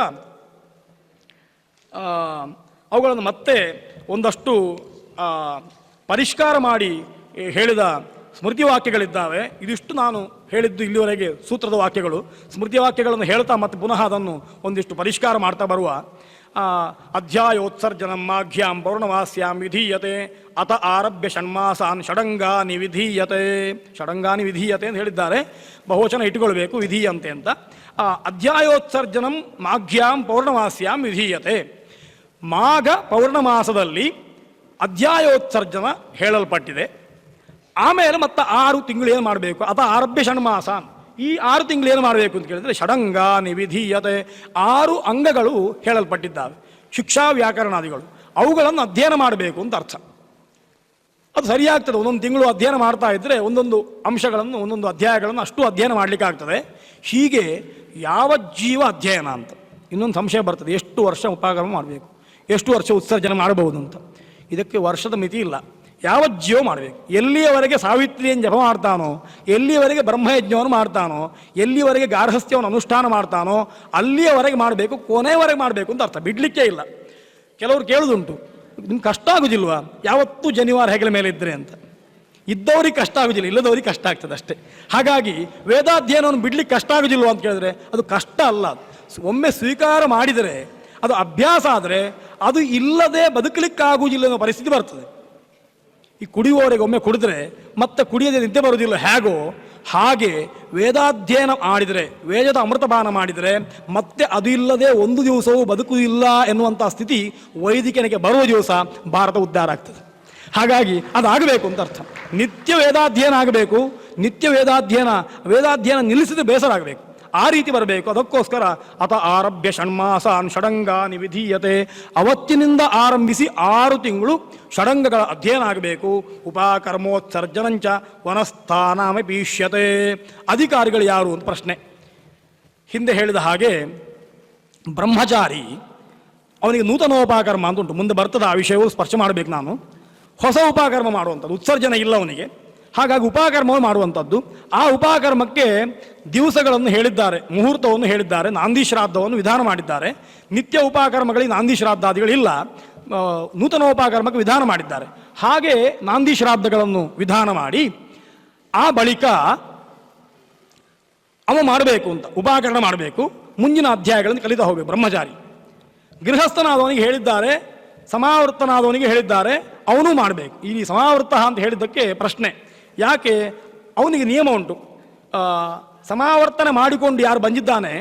ಅವುಗಳನ್ನು ಮತ್ತೆ ಒಂದಷ್ಟು ಪರಿಷ್ಕಾರ ಮಾಡಿ ಹೇಳಿದ ಸ್ಮೃತಿ ವಾಕ್ಯಗಳಿದ್ದಾವೆ. ಇದಿಷ್ಟು ನಾನು ಹೇಳಿದ್ದು ಇಲ್ಲಿವರೆಗೆ ಸೂತ್ರದ ವಾಕ್ಯಗಳು. ಸ್ಮೃತಿ ವಾಕ್ಯಗಳನ್ನು ಹೇಳ್ತಾ ಮತ್ತೆ ಪುನಃ ಅದನ್ನು ಒಂದಿಷ್ಟು ಪರಿಷ್ಕಾರ ಮಾಡ್ತಾ ಬರುವ. ಅಧ್ಯಾಯೋತ್ಸರ್ಜನಂ ಮಾಘ್ಯಾಂ ಪೌರ್ಣಮಾಸ್ಯಾಂ ವಿಧೀಯತೆ ಅತ ಆರಭ್ಯ ಷಣ್ಮಾಸಾನ್ ಷಡಂಗಾನಿ ವಿಧೀಯತೆ. ಷಡಂಗಾನಿ ವಿಧೀಯತೆ ಅಂತ ಹೇಳಿದ್ದಾರೆ, ಬಹುವಚನ ಇಟ್ಟುಕೊಳ್ಬೇಕು, ವಿಧೀಯಂತೆ ಅಂತ. ಅಧ್ಯಾಯೋತ್ಸರ್ಜನಂ ಮಾಘ್ಯಾಂ ಪೌರ್ಣಮಾಸ್ಯಾಂ ವಿಧೀಯತೆ. ಮಾಘ ಪೌರ್ಣಮಾಸದಲ್ಲಿ ಅಧ್ಯಾಯೋತ್ಸರ್ಜನ ಹೇಳಲ್ಪಟ್ಟಿದೆ. ಆಮೇಲೆ ಮತ್ತೆ 6 ತಿಂಗಳು ಏನು ಮಾಡಬೇಕು? ಅತ ಆರಭ್ಯ ಷಣ್ಮಾಸ. ಈ 6 ತಿಂಗಳು ಏನು ಮಾಡಬೇಕು ಅಂತ ಕೇಳಿದರೆ ಷಡಂಗಾನಿ ವಿಧೀಯತೆ, 6 ಅಂಗಗಳು ಹೇಳಲ್ಪಟ್ಟಿದ್ದಾವೆ. ಶಿಕ್ಷಾ, ವ್ಯಾಕರಣಾದಿಗಳು, ಅವುಗಳನ್ನು ಅಧ್ಯಯನ ಮಾಡಬೇಕು ಅಂತ ಅರ್ಥ. ಅದು ಸರಿಯಾಗ್ತದೆ. ಒಂದೊಂದು ತಿಂಗಳು ಅಧ್ಯಯನ ಮಾಡ್ತಾ ಇದ್ದರೆ ಒಂದೊಂದು ಅಂಶಗಳನ್ನು, ಒಂದೊಂದು ಅಧ್ಯಾಯಗಳನ್ನು ಅಷ್ಟು ಅಧ್ಯಯನ ಮಾಡಲಿಕ್ಕೆ ಆಗ್ತದೆ. ಹೀಗೆ ಯಾವ ಜೀವ ಅಧ್ಯಯನ ಅಂತ ಇನ್ನೊಂದು ಸಂಶಯ ಬರ್ತದೆ, ಎಷ್ಟು ವರ್ಷ ಉಪಕರ್ಮ ಮಾಡಬೇಕು, ಎಷ್ಟು ವರ್ಷ ಉತ್ಸರ್ಜನೆ ಮಾಡಬಹುದು ಅಂತ. ಇದಕ್ಕೆ ವರ್ಷದ ಮಿತಿ ಇಲ್ಲ. ಯಾವಜ್ಜಿಯೋ ಮಾಡಬೇಕು. ಎಲ್ಲಿಯವರೆಗೆ ಸಾವಿತ್ರಿಯನ್ನು ಜಪ ಮಾಡ್ತಾನೋ, ಎಲ್ಲಿಯವರೆಗೆ ಬ್ರಹ್ಮಯಜ್ಞವನ್ನು ಮಾಡ್ತಾನೋ, ಎಲ್ಲಿಯವರೆಗೆ ಗಾರ್ಹಸ್ಥ್ಯವನ್ನು ಅನುಷ್ಠಾನ ಮಾಡ್ತಾನೋ ಅಲ್ಲಿಯವರೆಗೆ ಮಾಡಬೇಕು, ಕೊನೆಯವರೆಗೆ ಮಾಡಬೇಕು ಅಂತ ಅರ್ಥ. ಬಿಡಲಿಕ್ಕೆ ಇಲ್ಲ. ಕೆಲವರು ಕೇಳೋದುಂಟು, ನಿಮ್ಗೆ ಕಷ್ಟ ಆಗೋದಿಲ್ವಾ ಯಾವತ್ತೂ ಜನಿವಾರ ಹೆಗಲ ಮೇಲೆ ಇದ್ದರೆ ಅಂತ. ಇದ್ದವ್ರಿಗೆ ಕಷ್ಟ ಆಗೋದಿಲ್ಲ, ಇಲ್ಲದವ್ರಿಗೆ ಕಷ್ಟ ಆಗ್ತದೆ ಅಷ್ಟೇ. ಹಾಗಾಗಿ ವೇದಾಧ್ಯಯನವನ್ನು ಬಿಡ್ಲಿಕ್ಕೆ ಕಷ್ಟ ಆಗೋದಿಲ್ವ ಅಂತ ಕೇಳಿದ್ರೆ ಅದು ಕಷ್ಟ ಅಲ್ಲ. ಒಮ್ಮೆ ಸ್ವೀಕಾರ ಮಾಡಿದರೆ, ಅದು ಅಭ್ಯಾಸ ಆದರೆ ಅದು ಇಲ್ಲದೆ ಬದುಕಲಿಕ್ಕಾಗುವುದಿಲ್ಲ ಅನ್ನೋ ಪರಿಸ್ಥಿತಿ ಬರ್ತದೆ. ಈ ಕುಡಿಯುವವರೆಗೆ ಒಮ್ಮೆ ಕುಡಿದ್ರೆ ಮತ್ತೆ ಕುಡಿಯದೆ ನಿದ್ದೆ ಬರುವುದಿಲ್ಲ ಹೇಗೋ ಹಾಗೆ ವೇದಾಧ್ಯಯನ ಮಾಡಿದರೆ, ವೇದದ ಅಮೃತಪಾನ ಮಾಡಿದರೆ ಮತ್ತೆ ಅದು ಇಲ್ಲದೆ ಒಂದು ದಿವಸವೂ ಬದುಕುವುದಿಲ್ಲ ಎನ್ನುವಂಥ ಸ್ಥಿತಿ ವೈದಿಕನಿಗೆ ಬರುವ ದಿವಸ ಭಾರತ ಉದ್ಧಾರ ಆಗ್ತದೆ. ಹಾಗಾಗಿ ಅದಾಗಬೇಕು ಅಂತ ಅರ್ಥ. ನಿತ್ಯ ವೇದಾಧ್ಯಯನ ಆಗಬೇಕು. ನಿತ್ಯ ವೇದಾಧ್ಯಯನ ನಿಲ್ಲಿಸಿದ್ರೆ ಬೇಸರ ಆಗಬೇಕು. ಆ ರೀತಿ ಬರಬೇಕು. ಅದಕ್ಕೋಸ್ಕರ ಅತ ಆರಭ್ಯ ಷಣ್ಮಾಸಾನ್ ಷಡಂಗಾನಿ ವಿಧೀಯತೆ. ಅವತ್ತಿನಿಂದ ಆರಂಭಿಸಿ 6 ತಿಂಗಳು ಷಡಂಗಗಳ ಅಧ್ಯಯನ ಆಗಬೇಕು. ಉಪಕರ್ಮೋತ್ಸರ್ಜನಂಚ ವನಸ್ಥಾನಮಪೀಷ್ಯತೆ. ಅಧಿಕಾರಿಗಳು ಯಾರು ಅಂತ ಪ್ರಶ್ನೆ. ಹಿಂದೆ ಹೇಳಿದ ಹಾಗೆ ಬ್ರಹ್ಮಚಾರಿ ಅವನಿಗೆ ನೂತನೋಪಕರ್ಮ ಅಂತ ಉಂಟು, ಮುಂದೆ ಬರ್ತದೆ, ಆ ವಿಷಯವು ಸ್ಪರ್ಶ ಮಾಡಬೇಕು ನಾನು. ಹೊಸ ಉಪಕರ್ಮ ಮಾಡುವಂಥದ್ದು, ಉತ್ಸರ್ಜನೆ ಇಲ್ಲ ಅವನಿಗೆ. ಹಾಗಾಗಿ ಉಪಕರ್ಮವನ್ನು ಮಾಡುವಂಥದ್ದು. ಆ ಉಪಕರ್ಮಕ್ಕೆ ದಿವಸಗಳನ್ನು ಹೇಳಿದ್ದಾರೆ, ಮುಹೂರ್ತವನ್ನು ಹೇಳಿದ್ದಾರೆ, ನಾಂದಿ ಶ್ರಾದ್ದವನ್ನು ವಿಧಾನ ಮಾಡಿದ್ದಾರೆ. ನಿತ್ಯ ಉಪಕರ್ಮಗಳಿಗೆ ನಾಂದಿ ಶ್ರಾದ್ದಾದಿಗಳಿಲ್ಲ, ನೂತನೋಪಕರ್ಮಕ್ಕೆ ವಿಧಾನ ಮಾಡಿದ್ದಾರೆ. ಹಾಗೆ ನಾಂದಿ ಶ್ರಾದ್ದಗಳನ್ನು ವಿಧಾನ ಮಾಡಿ ಆ ಬಳಿಕ ಅವ ಮಾಡಬೇಕು ಅಂತ ಉಪಕರಣ ಮಾಡಬೇಕು. ಮುಂದಿನ ಅಧ್ಯಾಯಗಳನ್ನು ಕಲಿತಾ ಹೋಗಬೇಕು ಬ್ರಹ್ಮಚಾರಿ. ಗೃಹಸ್ಥನಾದವನಿಗೆ ಹೇಳಿದ್ದಾರೆ, ಸಮಾವರ್ತನಾದವನಿಗೆ ಹೇಳಿದ್ದಾರೆ, ಅವನು ಮಾಡಬೇಕು. ಈ ಸಮಾವೃತ್ತ ಅಂತ ಹೇಳಿದ್ದಕ್ಕೆ ಪ್ರಶ್ನೆ, ಯಾಕೆ? ಅವನಿಗೆ ನಿಯಮ ಉಂಟು. ಸಮಾವರ್ತನೆ ಮಾಡಿಕೊಂಡು ಯಾರು ಬಂದಿದ್ದಾನೆ,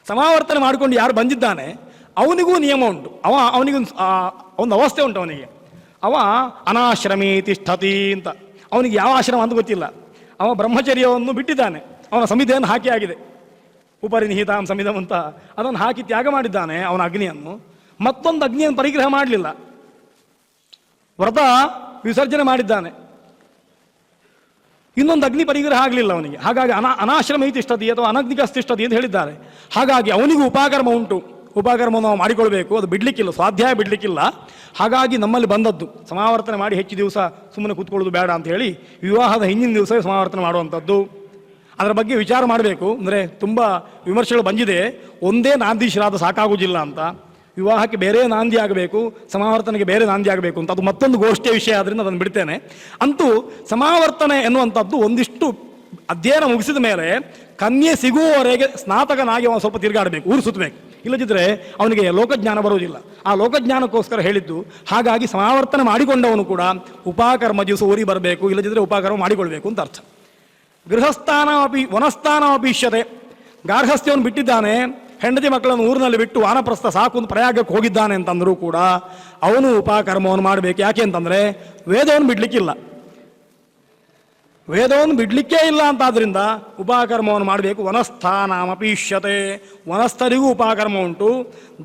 ಸಮಾವರ್ತನೆ ಮಾಡಿಕೊಂಡು ಯಾರು ಬಂದಿದ್ದಾನೆ ಅವನಿಗೂ ನಿಯಮ ಉಂಟು. ಅವನಿಗೆ ಒಂದು ಅವಸ್ಥೆ ಉಂಟು. ಅವನಿಗೆ ಅನಾಶ್ರಮೀ ತಿಷ್ಠತಿ ಅಂತ. ಅವನಿಗೆ ಯಾವ ಆಶ್ರಮ ಅಂತ ಗೊತ್ತಿಲ್ಲ. ಅವ ಬ್ರಹ್ಮಚರ್ಯವನ್ನು ಬಿಟ್ಟಿದ್ದಾನೆ, ಅವನ ಸಮಿತಿಯನ್ನು ಹಾಕಿ ಆಗಿದೆ. ಉಪರಿನಿಹಿತಾಂ ಸಮಿಧಂ ಅಂತ ಅದನ್ನು ಹಾಕಿ ತ್ಯಾಗ ಮಾಡಿದ್ದಾನೆ ಅವನ ಅಗ್ನಿಯನ್ನು. ಮತ್ತೊಂದು ಅಗ್ನಿಯನ್ನು ಪರಿಗ್ರಹ ಮಾಡಲಿಲ್ಲ, ವ್ರತ ವಿಸರ್ಜನೆ ಮಾಡಿದ್ದಾನೆ, ಇನ್ನೊಂದು ಅಗ್ನಿ ಪರಿಗ್ರಹ ಆಗಲಿಲ್ಲ ಅವನಿಗೆ. ಹಾಗಾಗಿ ಅನಾಶ್ರಮ ತಿಷ್ಠತಿ ಅಥವಾ ಅನಗ್ನಿಕ ತಿಷ್ಠತಿ ಅಂತ ಹೇಳಿದ್ದಾರೆ. ಹಾಗಾಗಿ ಅವನಿಗೂ ಉಪಕರ್ಮ ಉಂಟು. ಉಪಕರ್ಮವನ್ನು ನಾವು ಮಾಡಿಕೊಳ್ಬೇಕು, ಅದು ಬಿಡ್ಲಿಕ್ಕಿಲ್ಲ, ಸ್ವಾಧ್ಯಾಯ ಬಿಡ್ಲಿಕ್ಕಿಲ್ಲ. ಹಾಗಾಗಿ ನಮ್ಮಲ್ಲಿ ಬಂದದ್ದು ಸಮಾವರ್ತನೆ ಮಾಡಿ ಹೆಚ್ಚು ದಿವಸ ಸುಮ್ಮನೆ ಕೂತ್ಕೊಳ್ಳೋದು ಬೇಡ ಅಂತ ಹೇಳಿ ವಿವಾಹದ ಹಿಂದಿನ ದಿವಸವೇ ಸಮಾವರ್ತನೆ ಮಾಡುವಂಥದ್ದು. ಅದರ ಬಗ್ಗೆ ವಿಚಾರ ಮಾಡಬೇಕು. ಅಂದರೆ ತುಂಬ ವಿಮರ್ಶೆಗಳು ಬಂದಿದೆ. ಒಂದೇ ನಾಂದಿ ಶ್ರಾದ್ದ ಸಾಕಾಗುವುದಿಲ್ಲ ಅಂತ, ವಿವಾಹಕ್ಕೆ ಬೇರೆ ನಾಂದಿ ಆಗಬೇಕು, ಸಮಾವರ್ತನೆಗೆ ಬೇರೆ ನಾಂದಿ ಆಗಬೇಕು ಅಂತ. ಅದು ಮತ್ತೊಂದು ಗೋಷ್ಠಿಯ ವಿಷಯ, ಆದ್ದರಿಂದ ಅದನ್ನು ಬಿಡ್ತೇನೆ. ಅಂತೂ ಸಮಾವರ್ತನೆ ಎನ್ನುವಂಥದ್ದು ಒಂದಿಷ್ಟು ಅಧ್ಯಯನ ಮುಗಿಸಿದ ಮೇಲೆ ಕನ್ಯೆ ಸಿಗುವವರೆಗೆ ಸ್ನಾತಕನಾಗಿ ಅವನು ಸ್ವಲ್ಪ ತಿರುಗಾಡಬೇಕು, ಊರು ಸುತ್ತಬೇಕು. ಇಲ್ಲದಿದ್ದರೆ ಅವನಿಗೆ ಲೋಕಜ್ಞಾನ ಬರುವುದಿಲ್ಲ. ಆ ಲೋಕಜ್ಞಾನಕ್ಕೋಸ್ಕರ ಹೇಳಿದ್ದು. ಹಾಗಾಗಿ ಸಮಾವರ್ತನೆ ಮಾಡಿಕೊಂಡವನು ಕೂಡ ಉಪಕರ್ಮ ದಿವಸ ಊರಿಗೆ ಬರಬೇಕು, ಇಲ್ಲದಿದ್ದರೆ ಉಪಕರ್ಮ ಮಾಡಿಕೊಳ್ಬೇಕು ಅಂತ ಅರ್ಥ. ವನಸ್ಥಾನಮಪೀಷ್ಯತೆ. ಗಾರ್ಹಸ್ಥ್ಯವನ್ನು ಬಿಟ್ಟಿದ್ದಾನೆ, ಹೆಂಡತಿ ಮಕ್ಕಳನ್ನು ಊರಿನಲ್ಲಿ ಬಿಟ್ಟು ವಾನಪ್ರಸ್ಥ ಸಾಕು ಅಂತ ಪ್ರಯಾಗಕ್ಕೆ ಹೋಗಿದ್ದಾನೆ ಅಂತಂದರೂ ಕೂಡ ಅವನು ಉಪಕರ್ಮವನ್ನು ಮಾಡಬೇಕು. ಯಾಕೆ ಅಂತಂದರೆ ವೇದವನ್ನು ಬಿಡಲಿಕ್ಕಿಲ್ಲ, ವೇದವನ್ನು ಬಿಡಲಿಕ್ಕೇ ಇಲ್ಲ ಅಂತಾದ್ರಿಂದ ಉಪಕರ್ಮವನ್ನು ಮಾಡಬೇಕು. ವನಸ್ಥಾನಮಪೀಷ್ಯತೆ. ವನಸ್ಥರಿಗೂ ಉಪಕರ್ಮ ಉಂಟು.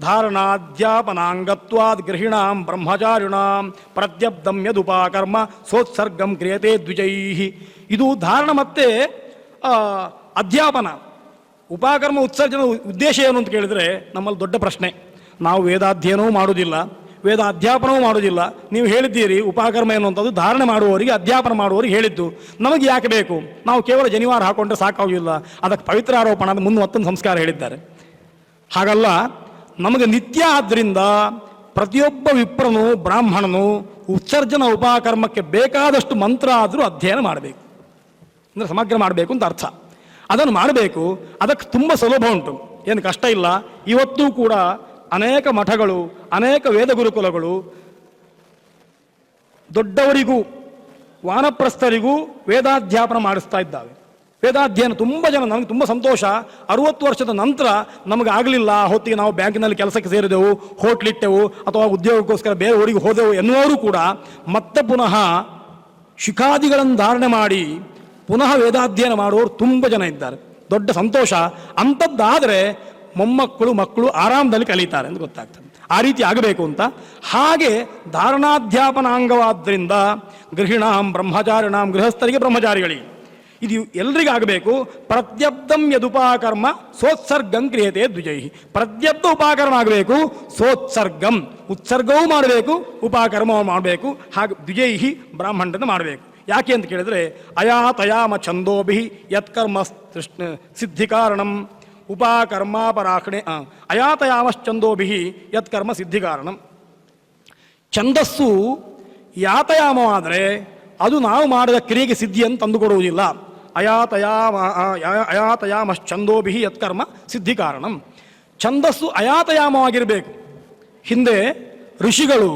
ಧಾರಣಾಧ್ಯಾಪನಾಂಗತ್ವಾದ್ ಗೃಹಿಣಾಂ ಬ್ರಹ್ಮಚಾರಿಣಾಂ ಪ್ರತ್ಯಬ್ಧಂ ಯದುಪಕರ್ಮ ಸೋತ್ಸರ್ಗಂ ಕ್ರಿಯತೆ ದ್ವಿಜೈಹಿ. ಇದು ಧಾರಣ ಮತ್ತು ಅಧ್ಯಾಪನ. ಉಪಕರ್ಮ ಉತ್ಸರ್ಜನ ಉದ್ದೇಶ ಏನು ಅಂತ ಕೇಳಿದರೆ ನಮ್ಮಲ್ಲಿ ದೊಡ್ಡ ಪ್ರಶ್ನೆ. ನಾವು ವೇದಾಧ್ಯಯನವೂ ಮಾಡುವುದಿಲ್ಲ, ವೇದ ಅಧ್ಯಾಪನವೂ ಮಾಡುವುದಿಲ್ಲ. ನೀವು ಹೇಳಿದ್ದೀರಿ ಉಪಕರ್ಮ ಎನ್ನುವಂಥದ್ದು ಧಾರಣೆ ಮಾಡುವವರಿಗೆ, ಅಧ್ಯಾಪನ ಮಾಡುವವರಿಗೆ ಹೇಳಿದ್ದು. ನಮಗೆ ಯಾಕೆ ಬೇಕು? ನಾವು ಕೇವಲ ಜನಿವಾರ ಹಾಕೊಂಡ್ರೆ ಸಾಕಾಗುವುದಿಲ್ಲ, ಅದಕ್ಕೆ ಪವಿತ್ರ ಆರೋಪಣ ಅಂತ ಮುಂದೆ ಮತ್ತೊಂದು ಸಂಸ್ಕಾರ ಹೇಳಿದ್ದಾರೆ. ಹಾಗಲ್ಲ, ನಮಗೆ ನಿತ್ಯ ಆದ್ದರಿಂದ ಪ್ರತಿಯೊಬ್ಬ ವಿಪ್ರನು ಬ್ರಾಹ್ಮಣನು ಉತ್ಸರ್ಜನ ಉಪಕರ್ಮಕ್ಕೆ ಬೇಕಾದಷ್ಟು ಮಂತ್ರ ಆದರೂ ಅಧ್ಯಯನ ಮಾಡಬೇಕು, ಅಂದರೆ ಸಮಗ್ರ ಮಾಡಬೇಕು ಅಂತ ಅರ್ಥ. ಅದನ್ನು ಮಾಡಬೇಕು. ಅದಕ್ಕೆ ತುಂಬ ಸುಲಭ ಉಂಟು, ಏನು ಕಷ್ಟ ಇಲ್ಲ. ಇವತ್ತೂ ಕೂಡ ಅನೇಕ ಮಠಗಳು, ಅನೇಕ ವೇದ ಗುರುಕುಲಗಳು ದೊಡ್ಡವರಿಗೂ ವಾನಪ್ರಸ್ಥರಿಗೂ ವೇದಾಧ್ಯಾಪನ ಮಾಡಿಸ್ತಾ ಇದ್ದಾವೆ. ವೇದಾಧ್ಯಯನ ತುಂಬ ಜನ, ನನಗೆ ತುಂಬ ಸಂತೋಷ. 60 ವರ್ಷದ ನಂತರ ನಮಗೆ ಆಗಲಿಲ್ಲ, ಹೊತ್ತಿಗೆ ನಾವು ಬ್ಯಾಂಕಿನಲ್ಲಿ ಕೆಲಸಕ್ಕೆ ಸೇರಿದೆವು, ಹೋಟ್ಲಿಟ್ಟೆವು, ಅಥವಾ ಉದ್ಯೋಗಕ್ಕೋಸ್ಕರ ಬೇರೆ ಊರಿಗೆ ಹೋದೆವು ಎನ್ನುವರು ಕೂಡ ಮತ್ತೆ ಪುನಃ ಶಿಖಾದಿಗಳನ್ನು ಧಾರಣೆ ಮಾಡಿ ಪುನಃ ವೇದಾಧ್ಯಯನ ಮಾಡುವವರು ತುಂಬ ಜನ ಇದ್ದಾರೆ. ದೊಡ್ಡ ಸಂತೋಷ. ಅಂಥದ್ದಾದರೆ ಮೊಮ್ಮಕ್ಕಳು ಮಕ್ಕಳು ಆರಾಮದಲ್ಲಿ ಕಲಿತಾರೆ ಅಂತ ಗೊತ್ತಾಗ್ತದೆ. ಆ ರೀತಿ ಆಗಬೇಕು ಅಂತ. ಹಾಗೆ ಧಾರಣಾಧ್ಯಾಪನಾಂಗವಾದ್ದರಿಂದ ಗೃಹಿಣಾಂ ಬ್ರಹ್ಮಚಾರಿಣಾಂ, ಗೃಹಸ್ಥರಿಗೆ ಬ್ರಹ್ಮಚಾರಿಗಳಿಗೆ ಇದು ಎಲ್ರಿಗಾಗಬೇಕು. ಪ್ರತ್ಯಬ್ಧಂ ಯದುಪಾಕರ್ಮ ಸೋತ್ಸರ್ಗಂ ಕ್ರಿಯತೆ ದ್ವಿಜೈ. ಪ್ರತ್ಯಬ್ಧ ಉಪಾಕರ್ಮ ಆಗಬೇಕು, ಸೋತ್ಸರ್ಗಂ ಉತ್ಸರ್ಗವೂ ಮಾಡಬೇಕು, ಉಪಾಕರ್ಮವನ್ನು ಮಾಡಬೇಕು. ಹಾಗೆ ದ್ವಿಜೈ ಬ್ರಾಹ್ಮಣರನ್ನು ಮಾಡಬೇಕು. ಯಾಕೆ ಅಂತ ಕೇಳಿದರೆ ಅಯಾತಯಾಮ ಛಂದೋಭಿ ಯತ್ಕರ್ಮ ಸಿದ್ಧಿಕಾರಣಂ ಉಪಾಕರ್ಮಾಪರಾಖಣೆ ಅಯಾತಯಾಮಶ್ಚಂದೋಭಿ ಯತ್ಕರ್ಮ ಸಿದ್ಧಿಕಾರಣಂ. ಛಂದಸ್ಸು ಯಾತಯಾಮವಾದರೆ ಅದು ನಾವು ಮಾಡಿದ ಕ್ರಿಯೆಗೆ ಸಿದ್ಧಿಯನ್ನು ತಂದುಕೊಡುವುದಿಲ್ಲ. ಅಯಾತಯಾಮಶ್ಚಂದೋಭಿ ಯತ್ಕರ್ಮ ಸಿದ್ಧಿಕಾರಣಂ. ಛಂದಸ್ಸು ಅಯಾತಯಾಮವಾಗಿರಬೇಕು. ಹಿಂದೆ ಋಷಿಗಳು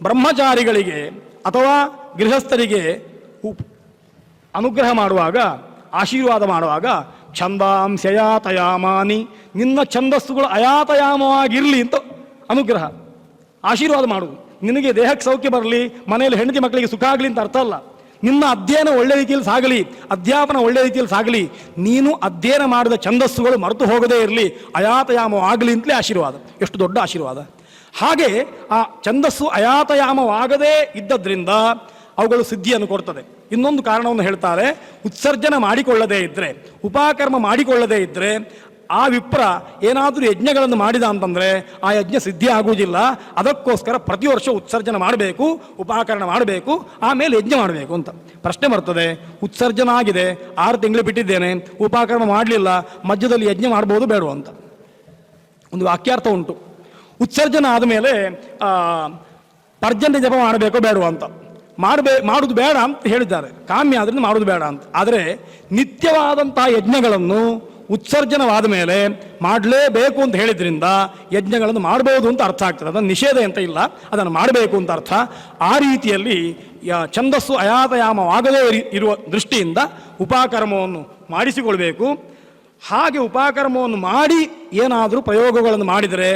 ಬ್ರಹ್ಮಚಾರಿಗಳಿಗೆ ಅಥವಾ ಗೃಹಸ್ಥರಿಗೆ ಅನುಗ್ರಹ ಮಾಡುವಾಗ, ಆಶೀರ್ವಾದ ಮಾಡುವಾಗ ಛಂದಾಂಸ್ಯಯಾತಯಾಮಾನಿ, ನಿನ್ನ ಛಂದಸ್ಸುಗಳು ಅಯಾತಯಾಮವಾಗಿರಲಿ ಅಂತ ಅನುಗ್ರಹ ಆಶೀರ್ವಾದ ಮಾಡುವುದು. ನಿನಗೆ ದೇಹಕ್ಕೆ ಸೌಖ್ಯ ಬರಲಿ, ಮನೆಯಲ್ಲಿ ಹೆಂಡತಿ ಮಕ್ಕಳಿಗೆ ಸುಖ ಆಗಲಿ ಅಂತ ಅರ್ಥ ಅಲ್ಲ. ನಿನ್ನ ಅಧ್ಯಯನ ಒಳ್ಳೆ ರೀತಿಯಲ್ಲಿ ಸಾಗಲಿ, ಅಧ್ಯಾಪನ ಒಳ್ಳೆ ರೀತಿಯಲ್ಲಿ ಸಾಗಲಿ, ನೀನು ಅಧ್ಯಯನ ಮಾಡಿದ ಛಂದಸ್ಸುಗಳು ಮರೆತು ಹೋಗದೇ ಇರಲಿ, ಅಯಾತಯಾಮವಾಗಲಿ ಅಂತಲೇ ಆಶೀರ್ವಾದ. ಎಷ್ಟು ದೊಡ್ಡ ಆಶೀರ್ವಾದ! ಹಾಗೆ ಆ ಛಂದಸ್ಸು ಅಯಾತಯಾಮವಾಗದೇ ಇದ್ದದ್ರಿಂದ ಅವುಗಳು ಸಿದ್ಧಿಯನ್ನು ಕೊಡ್ತದೆ. ಇನ್ನೊಂದು ಕಾರಣವನ್ನು ಹೇಳ್ತಾರೆ, ಉತ್ಸರ್ಜನ ಮಾಡಿಕೊಳ್ಳದೇ ಇದ್ದರೆ, ಉಪಾಕರ್ಮ ಮಾಡಿಕೊಳ್ಳದೇ ಇದ್ದರೆ ಆ ವಿಪ್ರ ಏನಾದರೂ ಯಜ್ಞಗಳನ್ನು ಮಾಡಿದ ಅಂತಂದರೆ ಆ ಯಜ್ಞ ಸಿದ್ಧಿ ಆಗುವುದಿಲ್ಲ. ಅದಕ್ಕೋಸ್ಕರ ಪ್ರತಿ ವರ್ಷ ಉತ್ಸರ್ಜನ ಮಾಡಬೇಕು, ಉಪಾಕರಣ ಮಾಡಬೇಕು, ಆಮೇಲೆ ಯಜ್ಞ ಮಾಡಬೇಕು ಅಂತ. ಪ್ರಶ್ನೆ ಬರ್ತದೆ, ಉತ್ಸರ್ಜನ ಆಗಿದೆ, 6 ತಿಂಗಳು ಬಿಟ್ಟಿದ್ದೇನೆ, ಉಪಾಕರ್ಮ ಮಾಡಲಿಲ್ಲ, ಮಧ್ಯದಲ್ಲಿ ಯಜ್ಞ ಮಾಡ್ಬೋದು ಬೇಡ ಅಂತ ಒಂದು ವಾಕ್ಯಾರ್ಥ ಉಂಟು. ಉತ್ಸರ್ಜನ ಆದಮೇಲೆ ಪರ್ಜನ್ಯ ಜಪ ಮಾಡಬೇಕೋ ಬೇಡ ಅಂತ, ಮಾಡುವುದು ಬೇಡ ಅಂತ ಹೇಳಿದ್ದಾರೆ. ಕಾಮ್ಯ ಆದ್ರಿಂದ ಮಾಡುವುದು ಬೇಡ ಅಂತ. ಆದರೆ ನಿತ್ಯವಾದಂತಹ ಯಜ್ಞಗಳನ್ನು ಉತ್ಸರ್ಜನವಾದ ಮೇಲೆ ಮಾಡಲೇಬೇಕು ಅಂತ ಹೇಳಿದ್ರಿಂದ ಯಜ್ಞಗಳನ್ನು ಮಾಡಬಹುದು ಅಂತ ಅರ್ಥ ಆಗ್ತದೆ. ಅದನ್ನು ನಿಷೇಧ ಅಂತ ಇಲ್ಲ, ಅದನ್ನು ಮಾಡಬೇಕು ಅಂತ ಅರ್ಥ. ಆ ರೀತಿಯಲ್ಲಿ ಛಂದಸ್ಸು ಅಯಾತಯಾಮವಾಗದೇ ಇರುವ ದೃಷ್ಟಿಯಿಂದ ಉಪಾಕರ್ಮವನ್ನು ಮಾಡಿಸಿಕೊಳ್ಬೇಕು. ಹಾಗೆ ಉಪಾಕರ್ಮವನ್ನು ಮಾಡಿ ಏನಾದರೂ ಪ್ರಯೋಗಗಳನ್ನು ಮಾಡಿದರೆ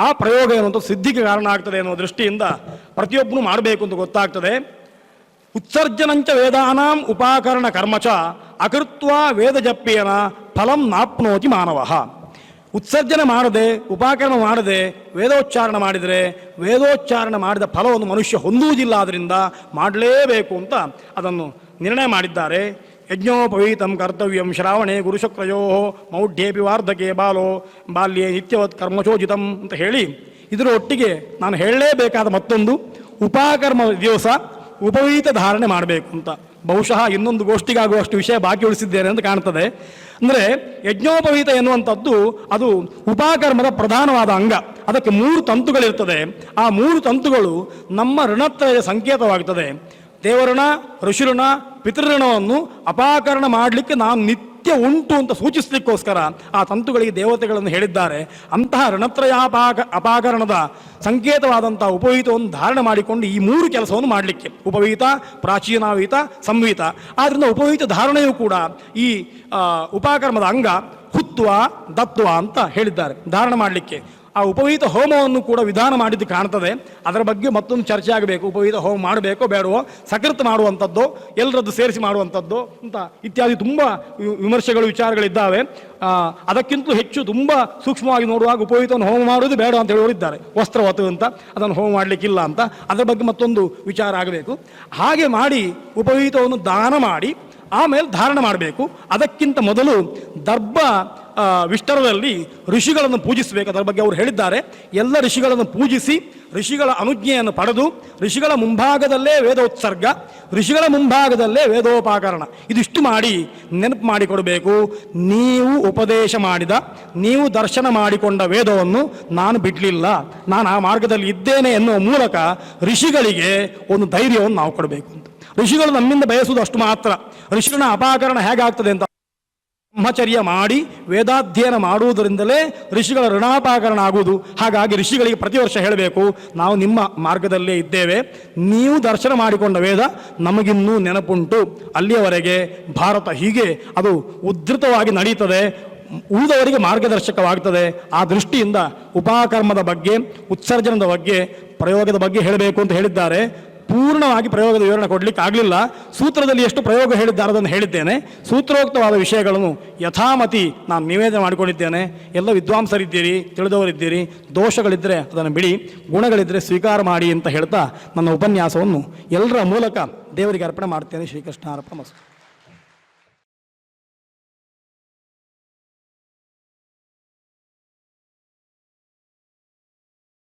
ಆ ಪ್ರಯೋಗ ಏನಂತ ಸಿದ್ಧಿಗೆ ಕಾರಣ ಆಗ್ತದೆ ಅನ್ನೋ ದೃಷ್ಟಿಯಿಂದ ಪ್ರತಿಯೊಬ್ಬನು ಮಾಡಬೇಕು ಅಂತ ಗೊತ್ತಾಗ್ತದೆ. ಉತ್ಸರ್ಜನಂಚ ವೇದಾನಾಂ ಉಪಾಕರಣ ಕರ್ಮಚ ಅಕೃತ್ವ ವೇದ ಜಪ್ಯೇನ ಫಲಂ ನಾಪ್ನೋತಿ ಮಾನವ. ಉತ್ಸರ್ಜನೆ ಮಾಡದೆ, ಉಪಾಕರ್ಮ ಮಾಡದೆ ವೇದೋಚ್ಚಾರಣ ಮಾಡಿದರೆ ವೇದೋಚ್ಚಾರಣ ಮಾಡಿದ ಫಲವನ್ನು ಮನುಷ್ಯ ಹೊಂದುವುದಿಲ್ಲ. ಆದ್ದರಿಂದ ಮಾಡಲೇಬೇಕು ಅಂತ ಅದನ್ನು ನಿರ್ಣಯ ಮಾಡಿದ್ದಾರೆ. ಯಜ್ಞೋಪವೀತಂ ಕರ್ತವ್ಯಂ ಶ್ರಾವಣೆ ಗುರುಶುಕ್ರಯೋ ಮೌಢ್ಯೇಪಿ ವಾರ್ಧಕೆ ಬಾಲ್ಯೇ ನಿತ್ಯವತ್ ಕರ್ಮಚೋಜಿತಂ ಅಂತ ಹೇಳಿ, ಇದರ ಒಟ್ಟಿಗೆ ನಾನು ಹೇಳಲೇಬೇಕಾದ ಮತ್ತೊಂದು, ಉಪಾಕರ್ಮ ದಿವಸ ಉಪವೀತ ಧಾರಣೆ ಮಾಡಬೇಕು ಅಂತ. ಬಹುಶಃ ಇನ್ನೊಂದು ಗೋಷ್ಠಿಗಾಗುವಷ್ಟು ವಿಷಯ ಬಾಕಿ ಉಳಿಸಿದ್ದೇನೆ ಅಂತ ಕಾಣ್ತದೆ. ಅಂದರೆ ಯಜ್ಞೋಪವೀತ ಎನ್ನುವಂಥದ್ದು ಅದು ಉಪಾಕರ್ಮದ ಪ್ರಧಾನವಾದ ಅಂಗ. ಅದಕ್ಕೆ 3 ತಂತುಗಳಿರ್ತದೆ. ಆ 3 ತಂತುಗಳು ನಮ್ಮ ಋಣತ್ರಯದ ಸಂಕೇತವಾಗುತ್ತದೆ. ದೇವಋಣ, ಋಷಿಋಣ, ಪಿತೃಋಣವನ್ನು ಅಪಾಕರಣ ಮಾಡಲಿಕ್ಕೆ ನಾನು ನಿತ್ಯ ಉಂಟು ಅಂತ ಸೂಚಿಸಲಿಕ್ಕೋಸ್ಕರ ಆ ತಂತುಗಳಿಗೆ ದೇವತೆಗಳನ್ನು ಹೇಳಿದ್ದಾರೆ. ಅಂತಹ ಋಣತ್ರಯ ಅಪಾಕರಣದ ಸಂಕೇತವಾದಂಥ ಉಪವೀತವನ್ನು ಧಾರಣೆ ಮಾಡಿಕೊಂಡು ಈ 3 ಕೆಲಸವನ್ನು ಮಾಡಲಿಕ್ಕೆ, ಉಪವೀತ, ಪ್ರಾಚೀನಾವೀತ, ಸಂವೀತ. ಆದ್ದರಿಂದ ಉಪವೀತ ಧಾರಣೆಯೂ ಕೂಡ ಈ ಉಪಾಕರ್ಮದ ಅಂಗ. ಹುತ್ವ ದತ್ವ ಅಂತ ಹೇಳಿದ್ದಾರೆ ಧಾರಣ ಮಾಡಲಿಕ್ಕೆ. ಆ ಉಪವೀತ ಹೋಮವನ್ನು ಕೂಡ ವಿಧಾನ ಮಾಡಿದ್ದು ಕಾಣ್ತದೆ. ಅದರ ಬಗ್ಗೆ ಮತ್ತೊಂದು ಚರ್ಚೆ ಆಗಬೇಕು. ಉಪವೀತ ಹೋಮ ಮಾಡಬೇಕೋ ಬೇಡವೋ, ಸಕೃತ್ ಮಾಡುವಂಥದ್ದು, ಎಲ್ಲರದ್ದು ಸೇರಿಸಿ ಮಾಡುವಂಥದ್ದು ಅಂತ ಇತ್ಯಾದಿ ತುಂಬ ವಿಮರ್ಶೆಗಳು, ವಿಚಾರಗಳಿದ್ದಾವೆ. ಅದಕ್ಕಿಂತಲೂ ಹೆಚ್ಚು ತುಂಬ ಸೂಕ್ಷ್ಮವಾಗಿ ನೋಡುವಾಗ ಉಪವೀತವನ್ನು ಹೋಮ ಮಾಡುವುದು ಬೇಡ ಅಂತ ಹೇಳೋರಿದ್ದಾರೆ. ವಸ್ತ್ರವತು ಅಂತ, ಅದನ್ನು ಹೋಮ ಮಾಡಲಿಕ್ಕಿಲ್ಲ ಅಂತ. ಅದರ ಬಗ್ಗೆ ಮತ್ತೊಂದು ವಿಚಾರ ಆಗಬೇಕು. ಹಾಗೆ ಮಾಡಿ ಉಪವೀತವನ್ನು ದಾನ ಮಾಡಿ ಆಮೇಲೆ ಧಾರಣ ಮಾಡಬೇಕು. ಅದಕ್ಕಿಂತ ಮೊದಲು ದರ್ಭ ವಿಷ್ಟರದಲ್ಲಿ ಋಷಿಗಳನ್ನು ಪೂಜಿಸಬೇಕು. ಅದರ ಬಗ್ಗೆ ಅವರು ಹೇಳಿದ್ದಾರೆ. ಎಲ್ಲ ಋಷಿಗಳನ್ನು ಪೂಜಿಸಿ ಋಷಿಗಳ ಅನುಜ್ಞೆಯನ್ನು ಪಡೆದು ಋಷಿಗಳ ಮುಂಭಾಗದಲ್ಲೇ ವೇದೋತ್ಸರ್ಗ, ಋಷಿಗಳ ಮುಂಭಾಗದಲ್ಲೇ ವೇದೋಪಾಕರಣ, ಇದಿಷ್ಟು ಮಾಡಿ ನೆನಪು ಮಾಡಿಕೊಡಬೇಕು. ನೀವು ಉಪದೇಶ ಮಾಡಿದ, ನೀವು ದರ್ಶನ ಮಾಡಿಕೊಂಡ ವೇದವನ್ನು ನಾನು ಬಿಡಲಿಲ್ಲ, ನಾನು ಆ ಮಾರ್ಗದಲ್ಲಿ ಇದ್ದೇನೆ ಎನ್ನುವ ಮೂಲಕ ಋಷಿಗಳಿಗೆ ಒಂದು ಧೈರ್ಯವನ್ನು ನಾವು ಕೊಡಬೇಕು ಅಂತ. ಋಷಿಗಳು ನಮ್ಮಿಂದ ಬಯಸುವುದು ಅಷ್ಟು ಮಾತ್ರ. ಋಷಿಗಳ ಅಪಾಕರಣ ಹೇಗಾಗ್ತದೆ ಅಂತ ಬ್ರಹ್ಮಚರ್ಯ ಮಾಡಿ ವೇದಾಧ್ಯಯನ ಮಾಡುವುದರಿಂದಲೇ ಋಷಿಗಳ ಋಣಾಪಾಕರಣ ಆಗುವುದು. ಹಾಗಾಗಿ ಋಷಿಗಳಿಗೆ ಪ್ರತಿ ವರ್ಷ ಹೇಳಬೇಕು, ನಾವು ನಿಮ್ಮ ಮಾರ್ಗದಲ್ಲೇ ಇದ್ದೇವೆ, ನೀವು ದರ್ಶನ ಮಾಡಿಕೊಂಡ ವೇದ ನಮಗಿನ್ನೂ ನೆನಪುಂಟು. ಅಲ್ಲಿಯವರೆಗೆ ಭಾರತ ಹೀಗೆ ಅದು ಉದ್ಧೃತವಾಗಿ ನಡೀತದೆ, ಉಳಿದವರಿಗೆ ಮಾರ್ಗದರ್ಶಕವಾಗ್ತದೆ. ಆ ದೃಷ್ಟಿಯಿಂದ ಉಪಾಕರ್ಮದ ಬಗ್ಗೆ, ಉತ್ಸರ್ಜನದ ಬಗ್ಗೆ, ಪ್ರಯೋಗದ ಬಗ್ಗೆ ಹೇಳಬೇಕು ಅಂತ ಹೇಳಿದ್ದಾರೆ. ಪೂರ್ಣವಾಗಿ ಪ್ರಯೋಗದ ವಿವರಣೆ ಕೊಡಲಿಕ್ಕೆ ಆಗಲಿಲ್ಲ. ಸೂತ್ರದಲ್ಲಿ ಎಷ್ಟು ಪ್ರಯೋಗ ಹೇಳಿದ್ದಾರೆ ಅದನ್ನು ಹೇಳಿದ್ದೇನೆ. ಸೂತ್ರೋಕ್ತವಾದ ವಿಷಯಗಳನ್ನು ಯಥಾಮತಿ ನಾನು ನಿವೇದನೆ ಮಾಡಿಕೊಂಡಿದ್ದೇನೆ. ಎಲ್ಲ ವಿದ್ವಾಂಸರಿದ್ದೀರಿ, ತಿಳಿದವರಿದ್ದೀರಿ. ದೋಷಗಳಿದ್ದರೆ ಅದನ್ನು ಬಿಡಿ, ಗುಣಗಳಿದ್ದರೆ ಸ್ವೀಕಾರ ಮಾಡಿ ಅಂತ ಹೇಳ್ತಾ ನನ್ನ ಉಪನ್ಯಾಸವನ್ನು ಎಲ್ಲರ ಮೂಲಕ ದೇವರಿಗೆ ಅರ್ಪಣೆ ಮಾಡ್ತೇನೆ. ಶ್ರೀಕೃಷ್ಣ ಅರ್ಪಣಮಸ್ತು.